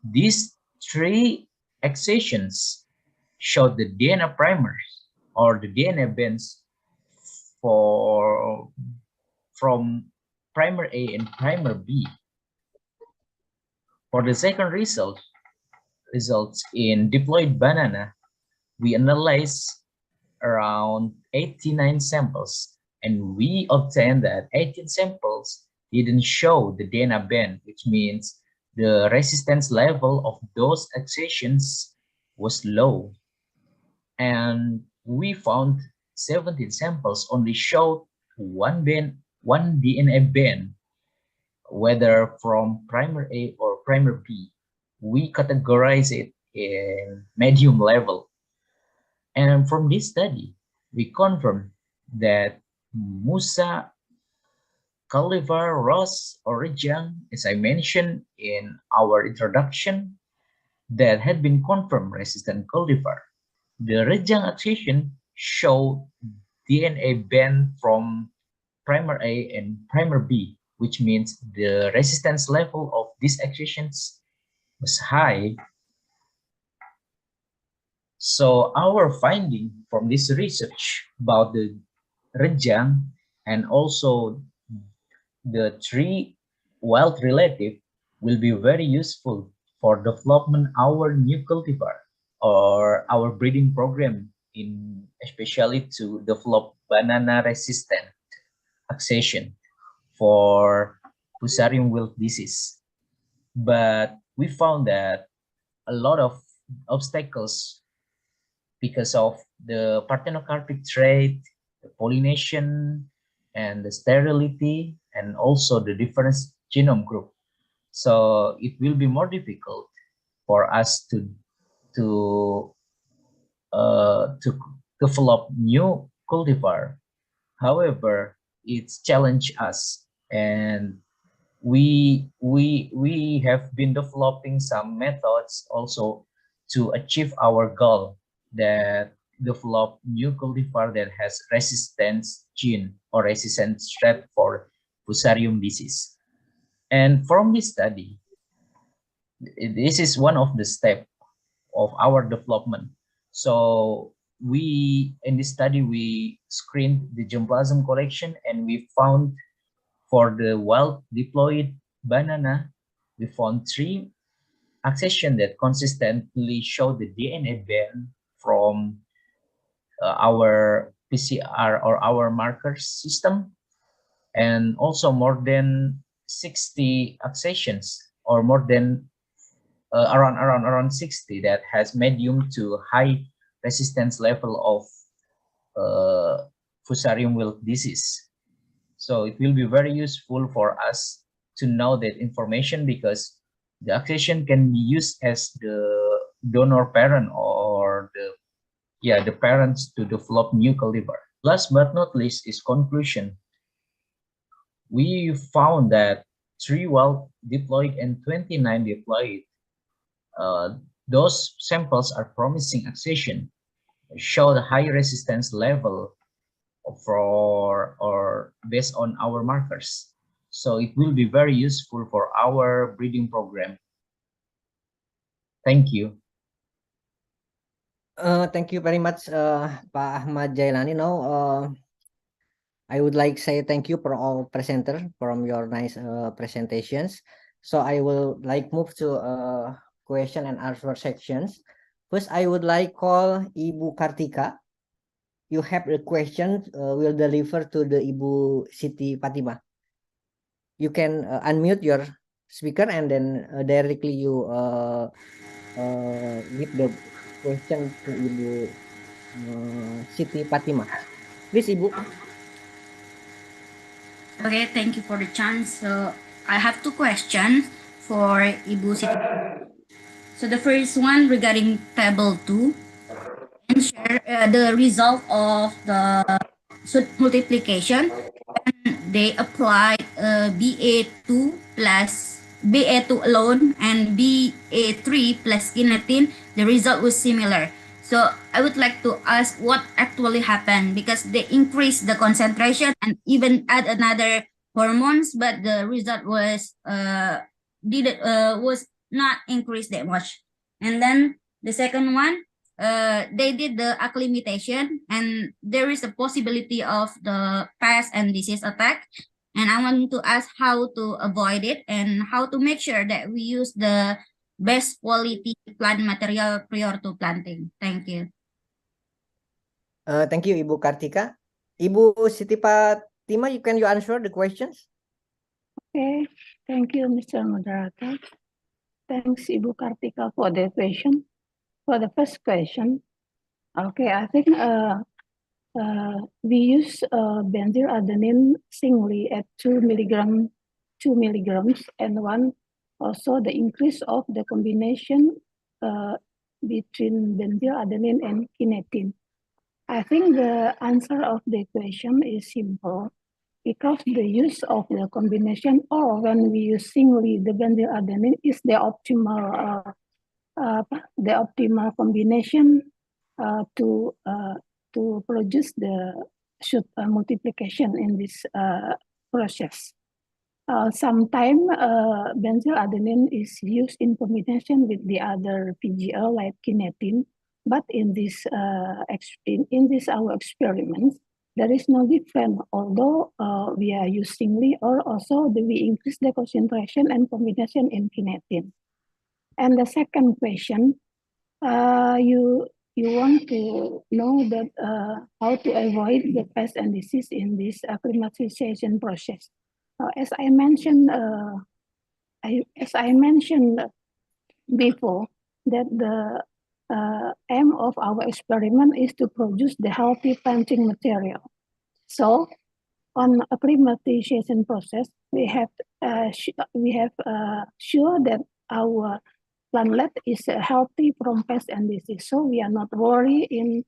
these 3 accessions showed the DNA primers or the DNA bands from primer A and primer B. For the second results in diploid banana, we analyzed around 89 samples, and we obtained that 18 samples didn't show the DNA band, which means the resistance level of those accessions was low. And we found 17 samples only showed one DNA band, whether from primer A or primer B. We categorize it in medium level. And from this study, we confirm that Musa cultivar Ross or Rejang, as I mentioned in our introduction, that had been confirmed resistant cultivar. The Rejang accession showed DNA band from primer A and primer B, which means the resistance level of these accessions was high. So our finding from this research about the Rejang and also the three wild relative will be very useful for development our new cultivar or our breeding program, in especially to develop banana resistant accession for Fusarium wilt disease. But we found that a lot of obstacles because of the parthenocarpic trait, the pollination, and the sterility, and also the different genome group. So it will be more difficult for us to develop new cultivar. However, it's challenged us, and we have been developing some methods also to achieve our goal, that develop new cultivar that has resistance gene or resistance trait for Fusarium disease. And from this study, this is one of the steps of our development. So in this study, we screened the germplasm collection, and we found for the wild diploid banana, we found 3 accessions that consistently show the DNA band from our PCR or our marker system, and also more than 60 accessions, or more than around 60 that has medium to high resistance level of Fusarium wilt disease. So it will be very useful for us to know that information, because the accession can be used as the donor parent or the parents to develop new cultivar. Last but not least is conclusion. We found that 3 wild diploid and 29 diploid, those samples are promising accession, show the high resistance level for or based on our markers. So it will be very useful for our breeding program. Thank you. Thank you very much, Pak Ahmad Jailani. Now, I would like to say thank you for all presenters from your nice presentations. So I will like move to question and answer sections. First, I would like call Ibu Kartika. You have a question, will deliver to the Ibu Siti Fatima. You can unmute your speaker and then directly you give the question to Ibu Siti Fatima. Please, Ibu. Okay, thank you for the chance. So I have 2 questions for Ibu Siti. So the first one regarding table 2, and share the result of the multiplication when they applied BA2 plus BA2 alone and BA3 plus kinetin. The result was similar. So I would like to ask what actually happened, because they increased the concentration and even add another hormones, but the result was was not increased that much. And then the second one, they did the acclimatization, and there is a possibility of the pest and disease attack. And I want to ask how to avoid it and how to make sure that we use the best quality plant material prior to planting. Thank you. Thank you, Ibu Kartika. Ibu Siti Fatima, you answer the questions? Okay, thank you, Mr. Moderator. Thanks, Ibu Kartika, for the question. For the first question, okay, I think we use benzyladenine singly at 2 milligrams, and one also the increase of the combination between benzyladenine and kinetin. I think the answer of the question is simple, because the use of the combination or when we use singly the benzyladenine is the optimal combination to produce the multiplication in this process. Sometimes benzyladenine is used in combination with the other PGL like kinetin, but in this our experiments, there is no difference. Although we are usingly or also we increase the concentration and combination in kinetin. And the second question, you want to know that how to avoid the pest and disease in this acclimatization process. As I mentioned before, that the aim of our experiment is to produce the healthy planting material. So, on acclimatization process, we have sure that our plantlet is healthy from pest and disease. So we are not worried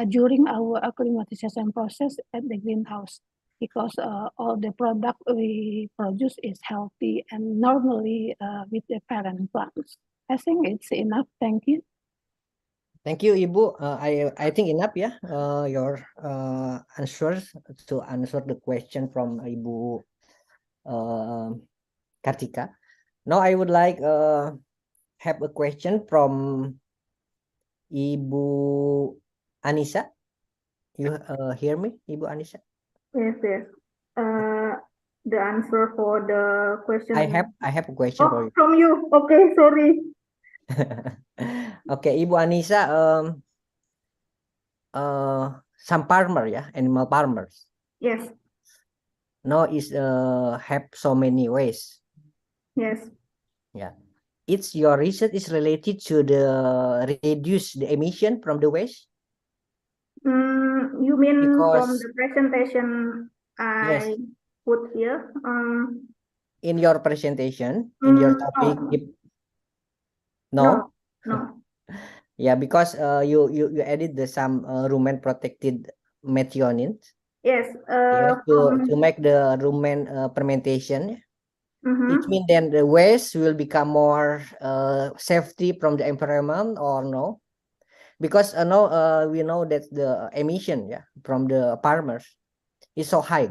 during our acclimatization process at the greenhouse, because all the product we produce is healthy and normally with the parent plants. I think it's enough. Thank you. Thank you, Ibu. I think enough, yeah. Your answers to answer the question from Ibu Kartika. Now I would like have a question from Ibu Anissa. You hear me, Ibu Anissa? Yes, yes. The answer for the question. I have a question for you. From you. Okay, sorry. Okay, Ibu Anissa, some farmer, yeah, animal farmers. Yes. Now is have so many ways. Yes. Yeah. It's your research is related to the reduce the emission from the waste? You mean from the presentation I put here? In your presentation, in your topic, no. Yeah, because you added the some rumen protected methionine. Yes. To make the rumen fermentation. It means then the waste will become more safety from the environment or no? Because now we know that the emission from the farmers is so high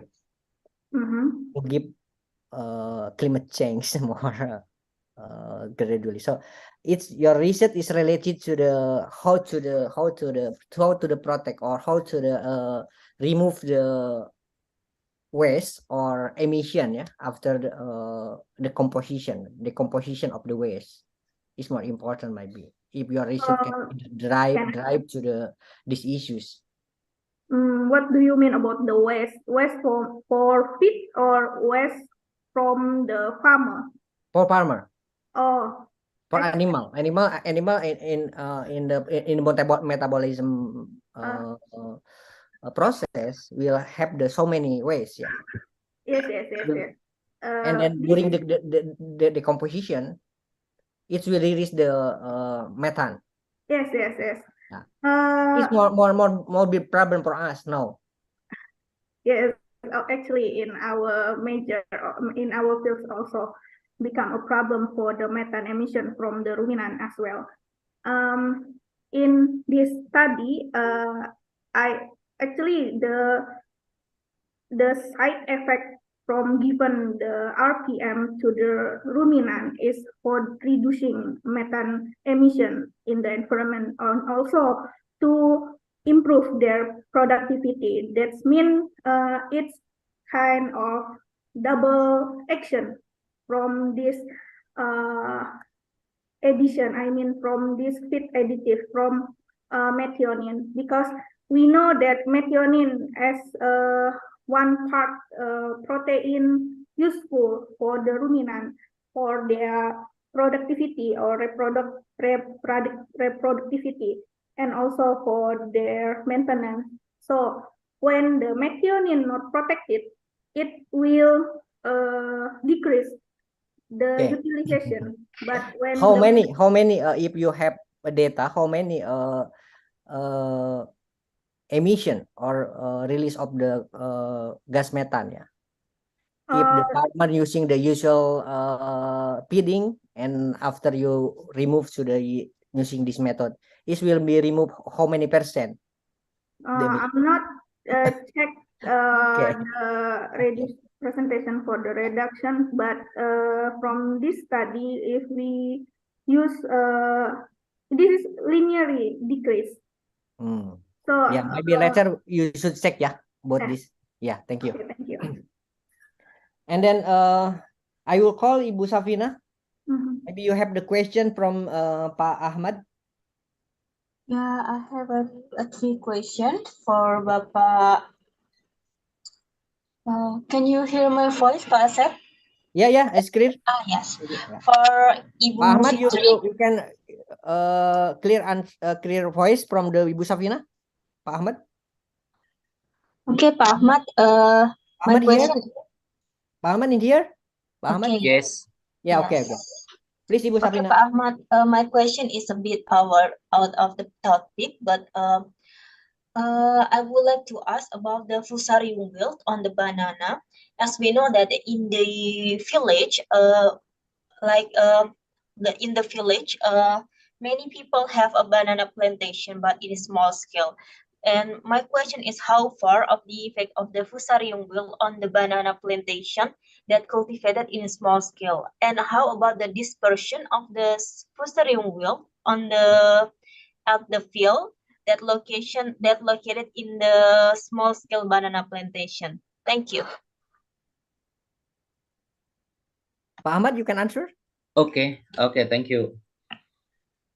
to give climate change more gradually. So it's your research is related to the how to protect or how to remove the waste or emission after the composition of the waste is more important, might be, if your research can drive to these issues. What do you mean about the waste? Waste for feed or waste from the farmer? For farmer. Oh. For animal in the metabolism process will have the so many ways. Yes. And then during the decomposition, it will release the methane. Yes. It's more big problem for us now. Yes, actually, in our fields also become a problem for the methane emission from the ruminant as well. In this study, the side effect from given the RPM to the ruminant is for reducing methane emission in the environment and also to improve their productivity. That means it's kind of double action from this addition. I mean from this feed additive from methionine, because we know that methionine as one part protein useful for the ruminant for their productivity or reproductivity, and also for their maintenance. So when the methionine not protected, it will decrease the utilization. But when how many if you have a data, how many emission or release of the gas methane, yeah? If the farmer using the usual feeding, and after you remove to the using this method, it will be removed how many percent? I'm not check the reduce presentation for the reduction, but from this study, if we use this is linearly decrease. So yeah, maybe later you should check, yeah, about this. Yeah, thank you. Okay, thank you. And then I will call Ibu Safina. Maybe you have the question from Pak Ahmad. Yeah, I have a three question for Bapak. Can you hear my voice, Pak Asep? Yeah, it's clear. Yes. Yeah. For Ibu Pak Ahmad, you Fitri. can clear voice from the Ibu Safina. Pak Ahmad. Okay, Pak Ahmad. My Ahmad question. here? Pak Ahmad in here? Pak Ahmad? Okay. Yes. Yeah, Yes. okay. Please, Ibu Okay, Safina. Pak Ahmad. My question is a bit out of the topic, but I would like to ask about the fusarium wilt on the banana, as we know that in the village, in the village, many people have a banana plantation, but in a small scale. And my question is how far of the effect of the fusarium wilt on the banana plantation that cultivated in a small scale, and how about the dispersion of the fusarium wilt on the at the field that located in the small scale banana plantation. Thank you. Pak Ahmad, you can answer. Okay, thank you.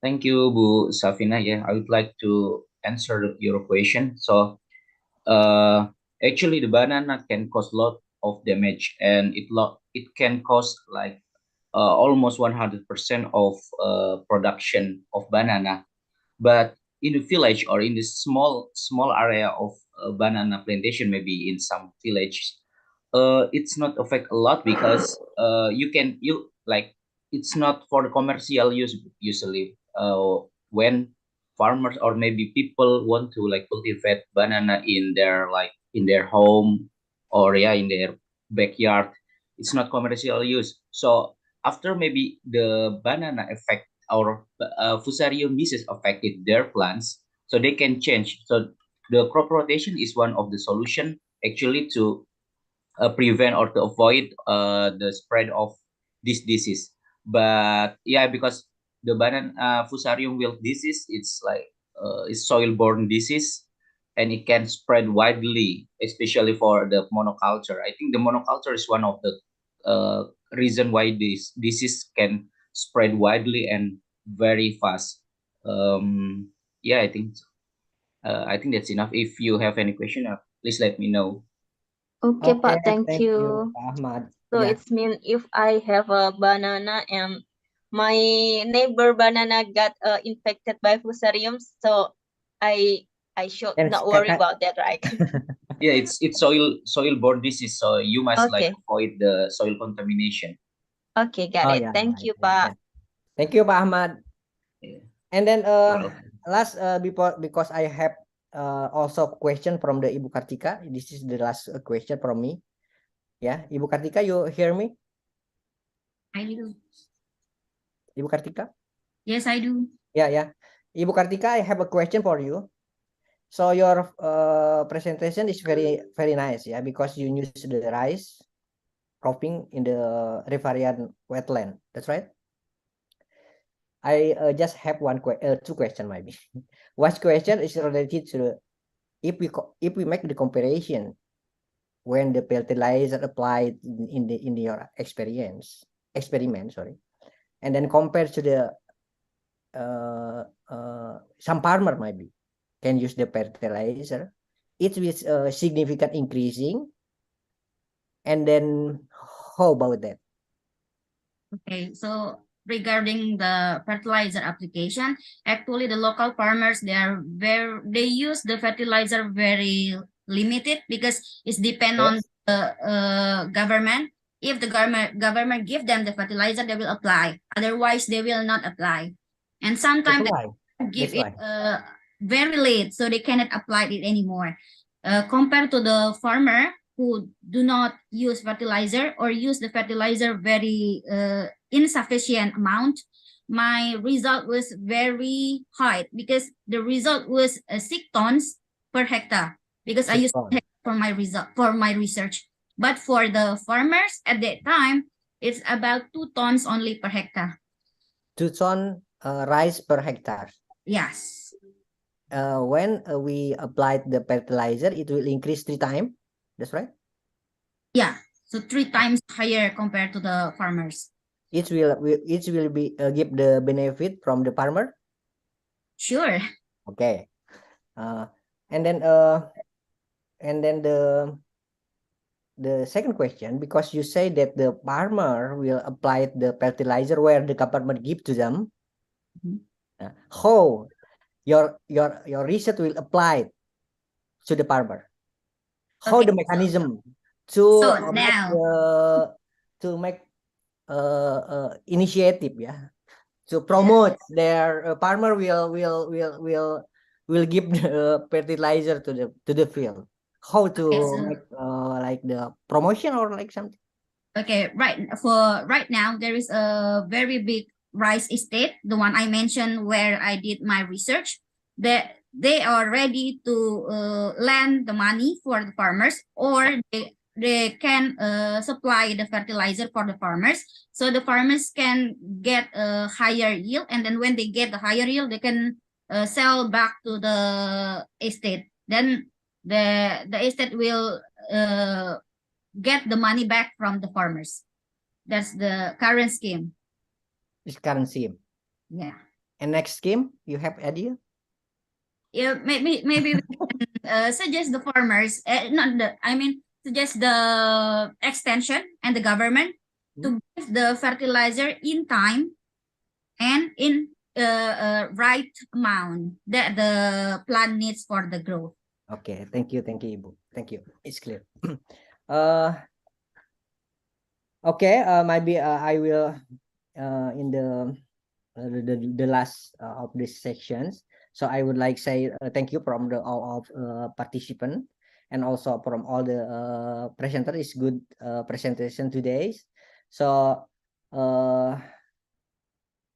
Thank you, Bu Safina. Yeah, I would like to answer your question. So, actually, the banana can cause a lot of damage, and it can cause like almost 100% of production of banana. But in the village or in the small area of banana plantation, maybe in some village, it's not affect a lot because you like it's not for the commercial use usually. When farmers or maybe people want to like cultivate banana in their home or in their backyard, it's not commercial use. So after maybe the banana effect or fusarium disease affected their plants, so they can change. So the crop rotation is one of the solution actually to prevent or to avoid the spread of this disease. But yeah, because the banana fusarium wilt disease, it's like it's soil-borne disease, and it can spread widely, especially for the monoculture. I think the monoculture is one of the reason why this disease can spread widely and very fast. Yeah, I think that's enough. If you have any question, please let me know. Okay, Pak, thank you. Pak Ahmad. So Yeah. it's mean if I have a banana and my neighbor banana got infected by fusarium, so I should not worry about that, right? Yeah, it's soil-borne disease, so you must like avoid the soil contamination. Okay, got it. Yeah, Thank you, yeah. Pak. Thank you, Pak Ahmad. Yeah. And then last because I have also question from the Ibu Kartika. This is the last question from me. Yeah, Ibu Kartika, you hear me? I do. Ibu Kartika? Yes, I do. Yeah. Ibu Kartika, I have a question for you. So your presentation is very nice, yeah, because you use the rice cropping in the riparian wetland. That's right. I just have two questions maybe. One question is related to if we make the comparison when the fertilizer applied in your experiment, and then compare to the some farmer maybe can use the fertilizer, it with significant increasing, and then How about that? Okay, so regarding the fertilizer application, actually the local farmers, they use the fertilizer very limited because it's depend on the government. If the government give them the fertilizer, they will apply. Otherwise, they will not apply. And sometimes they give it very late, so they cannot apply it anymore. Compared to the farmer who do not use fertilizer or use the fertilizer very insufficient amount, my result was very high because the result was 6 tons per hectare because I used for my result for my research. But for the farmers at that time, it's about 2 tons only per hectare. 2 tons rice per hectare. Yes. When we applied the fertilizer, it will increase 3 times. That's right. Yeah, so 3 times higher compared to the farmers. It will be give the benefit from the farmer. Sure. Okay. And then the second question, because you say that the farmer will apply the fertilizer where the government give to them. How your research will apply to the farmer? How the mechanism to make initiative, to promote their farmer will give the fertilizer to the field. How to make like the promotion or like something? Okay, right now there is a very big rice estate, the one I mentioned where I did my research. That they are ready to lend the money for the farmers, or they can supply the fertilizer for the farmers, so the farmers can get a higher yield, and then when they get the higher yield, they can sell back to the estate. Then the estate will get the money back from the farmers. That's the current scheme. This current scheme. Yeah. And next scheme, you have idea? Yeah, maybe we can suggest the farmers, suggest the extension and the government to give the fertilizer in time and in right amount that the plant needs for the growth. Okay, thank you, Ibu. Thank you. It's clear. Okay, maybe I will in the last of these sections. So I would like say thank you from the all of participant, and also from all the presenter. Is good presentation today. So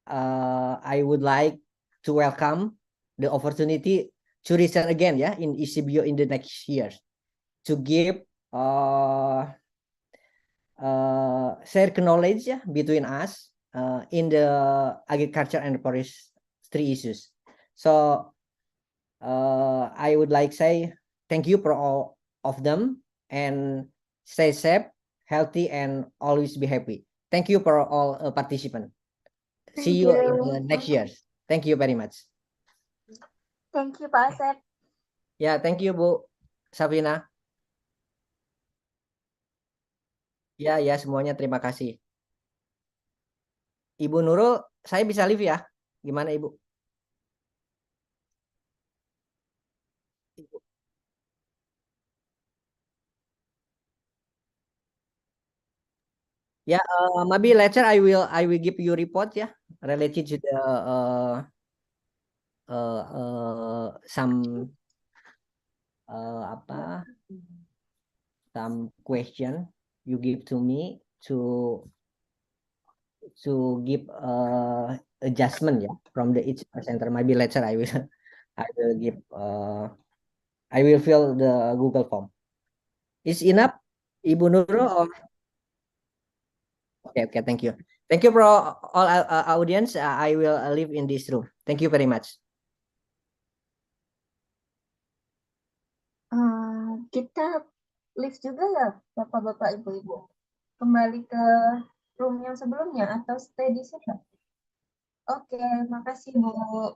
I would like to welcome the opportunity to return again, in ISIBio in the next years, to give share knowledge between us in the agriculture and forestry issues. So I would like say thank you for all of them, and stay safe, healthy, and always be happy. Thank you for all participants. See you in the next years. Thank you very much. Thank you, Pak Asep. Ya, thank you, Bu Safina. Ya, semuanya terima kasih. Ibu Nurul, saya bisa live ya? Gimana, Ibu? Ya, maybe later I will give you report related to the some some question you give to me to give adjustment from the each center. Maybe later I will give I will fill the Google form. Is enough, Ibu Nurul? Or okay, thank you for all audience. I will live in this room. Thank you very much. Kita live juga ya, Bapak-bapak, Ibu-ibu. Kembali ke room yang sebelumnya atau stay di sini? Oke, makasih Bu.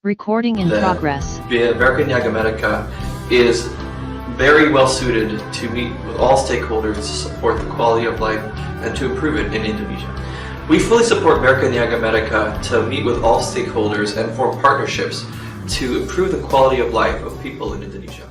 Recording in progress. Bioengineering and Biodiversity is very well suited to meet with all stakeholders to support the quality of life and to improve it in Indonesia. We fully support Bioengineering and Biodiversity to meet with all stakeholders and form partnerships to improve the quality of life of people in Indonesia.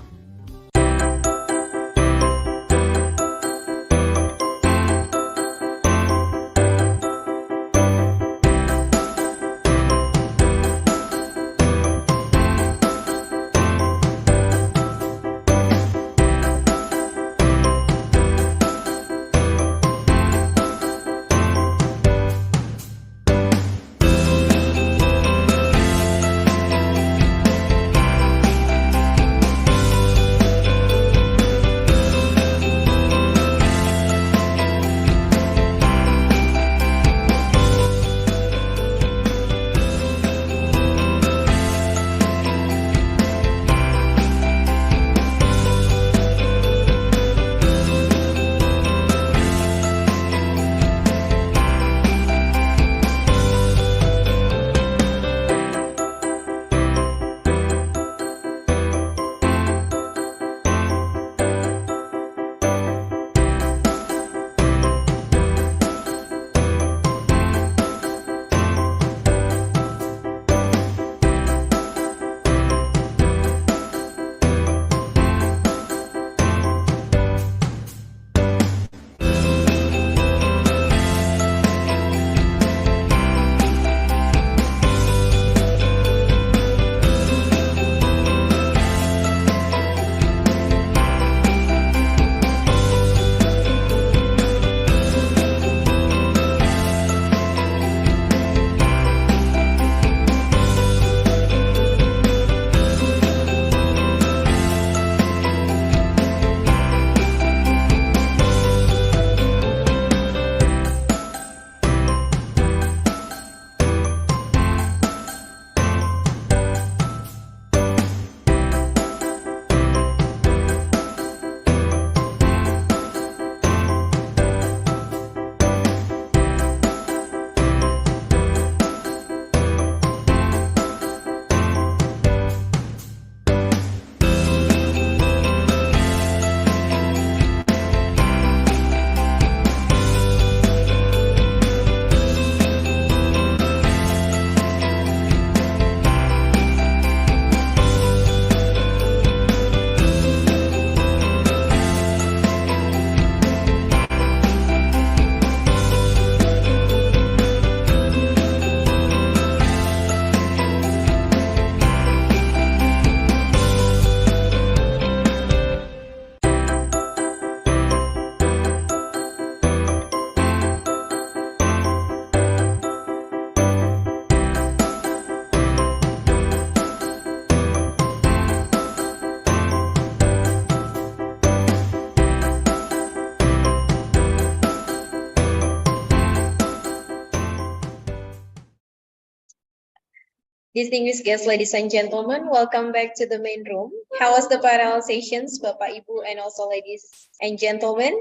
Distinguished guests, ladies and gentlemen, welcome back to the main room. How was the parallel sessions, Bapak, Ibu, and also ladies and gentlemen?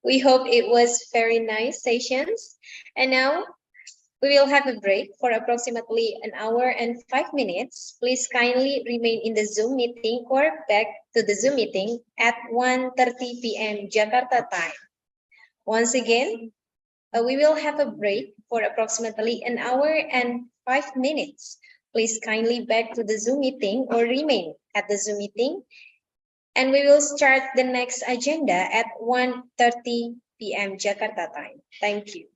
We hope it was very nice sessions. And now we will have a break for approximately 1 hour and 5 minutes. Please kindly remain in the Zoom meeting or back to the Zoom meeting at 1:30 p.m. Jakarta time. Once again, we will have a break for approximately 1 hour and 5 minutes. Please kindly back to the Zoom meeting or remain at the Zoom meeting. And we will start the next agenda at 1:30 p.m. Jakarta time. Thank you.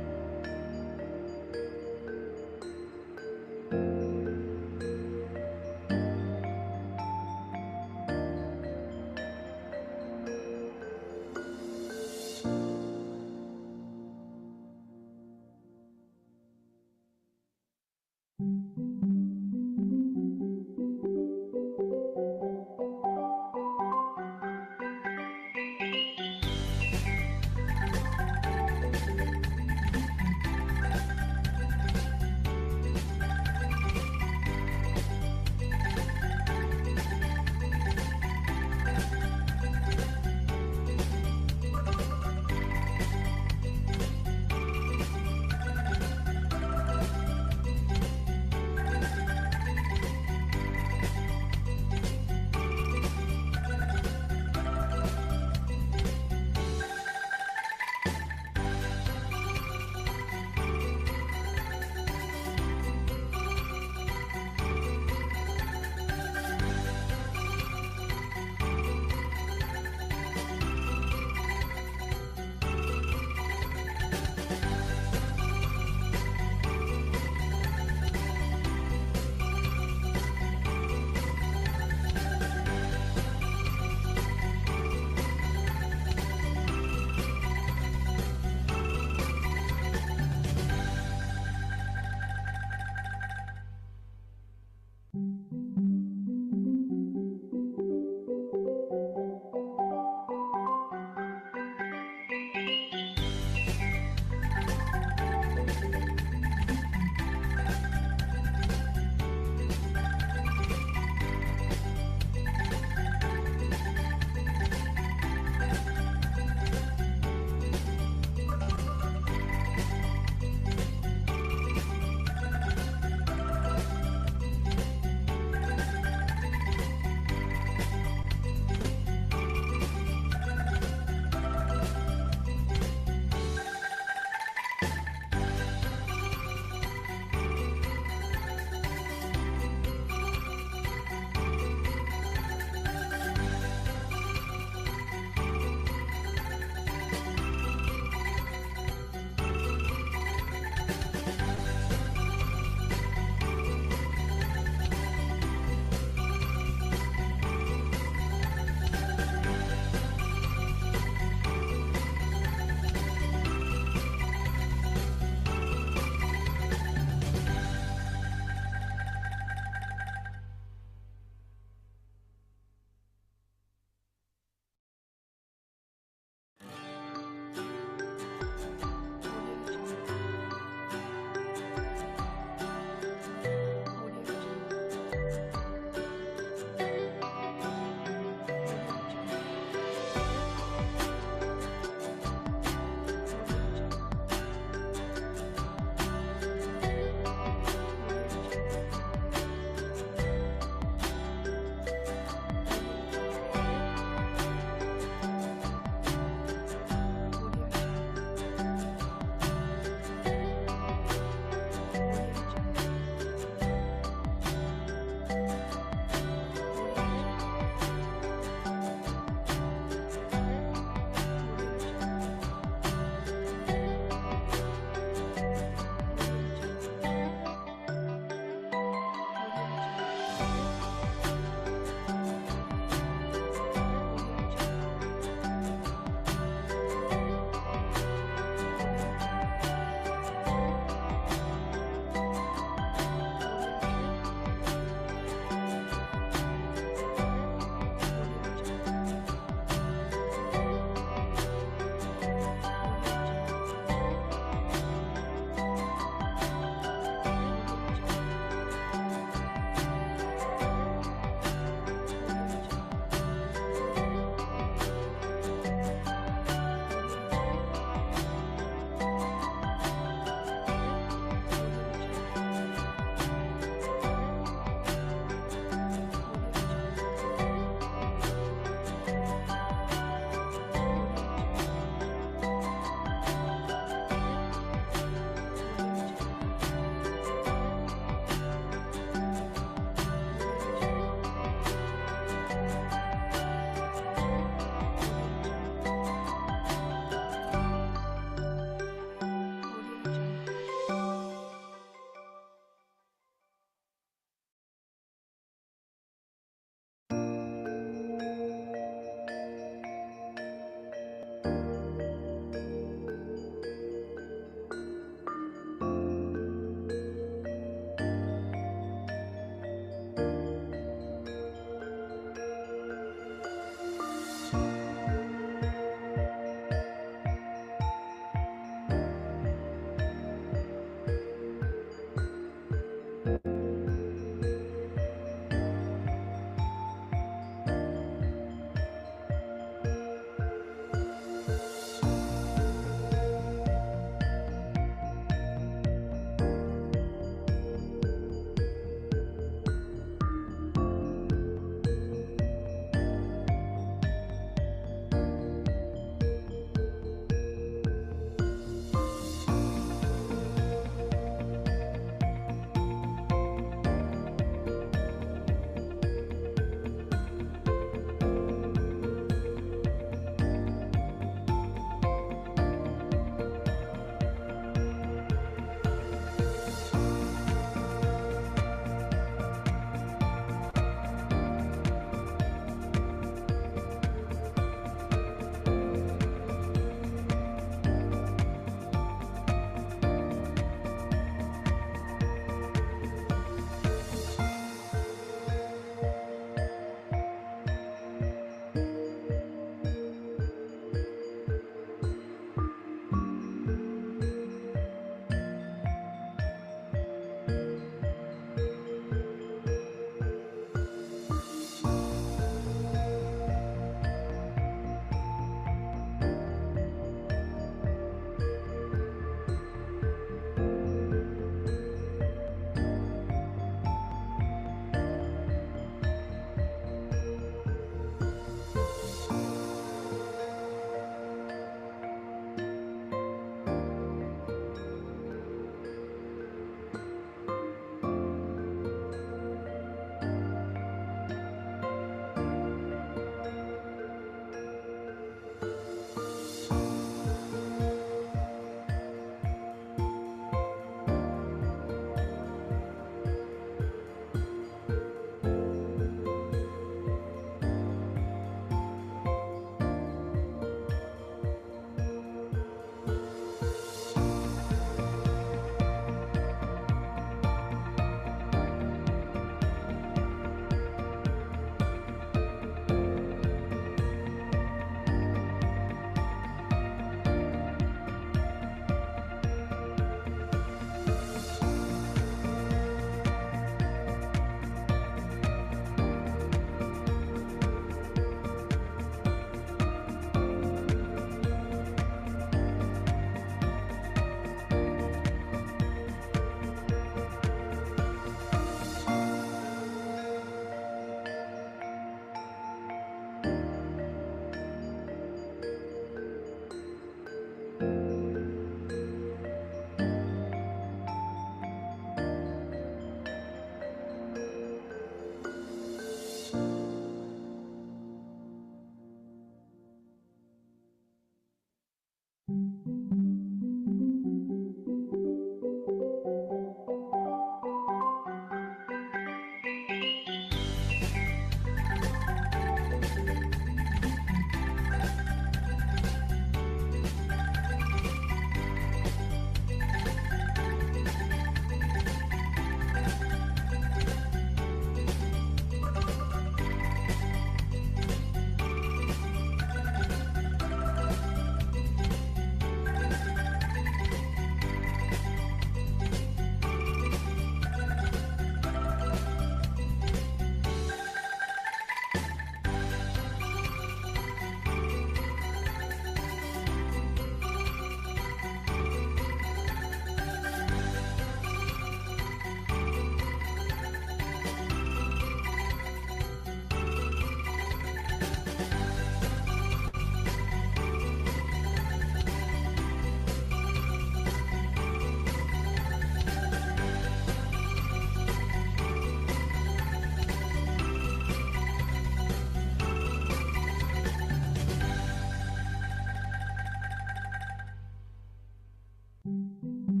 you.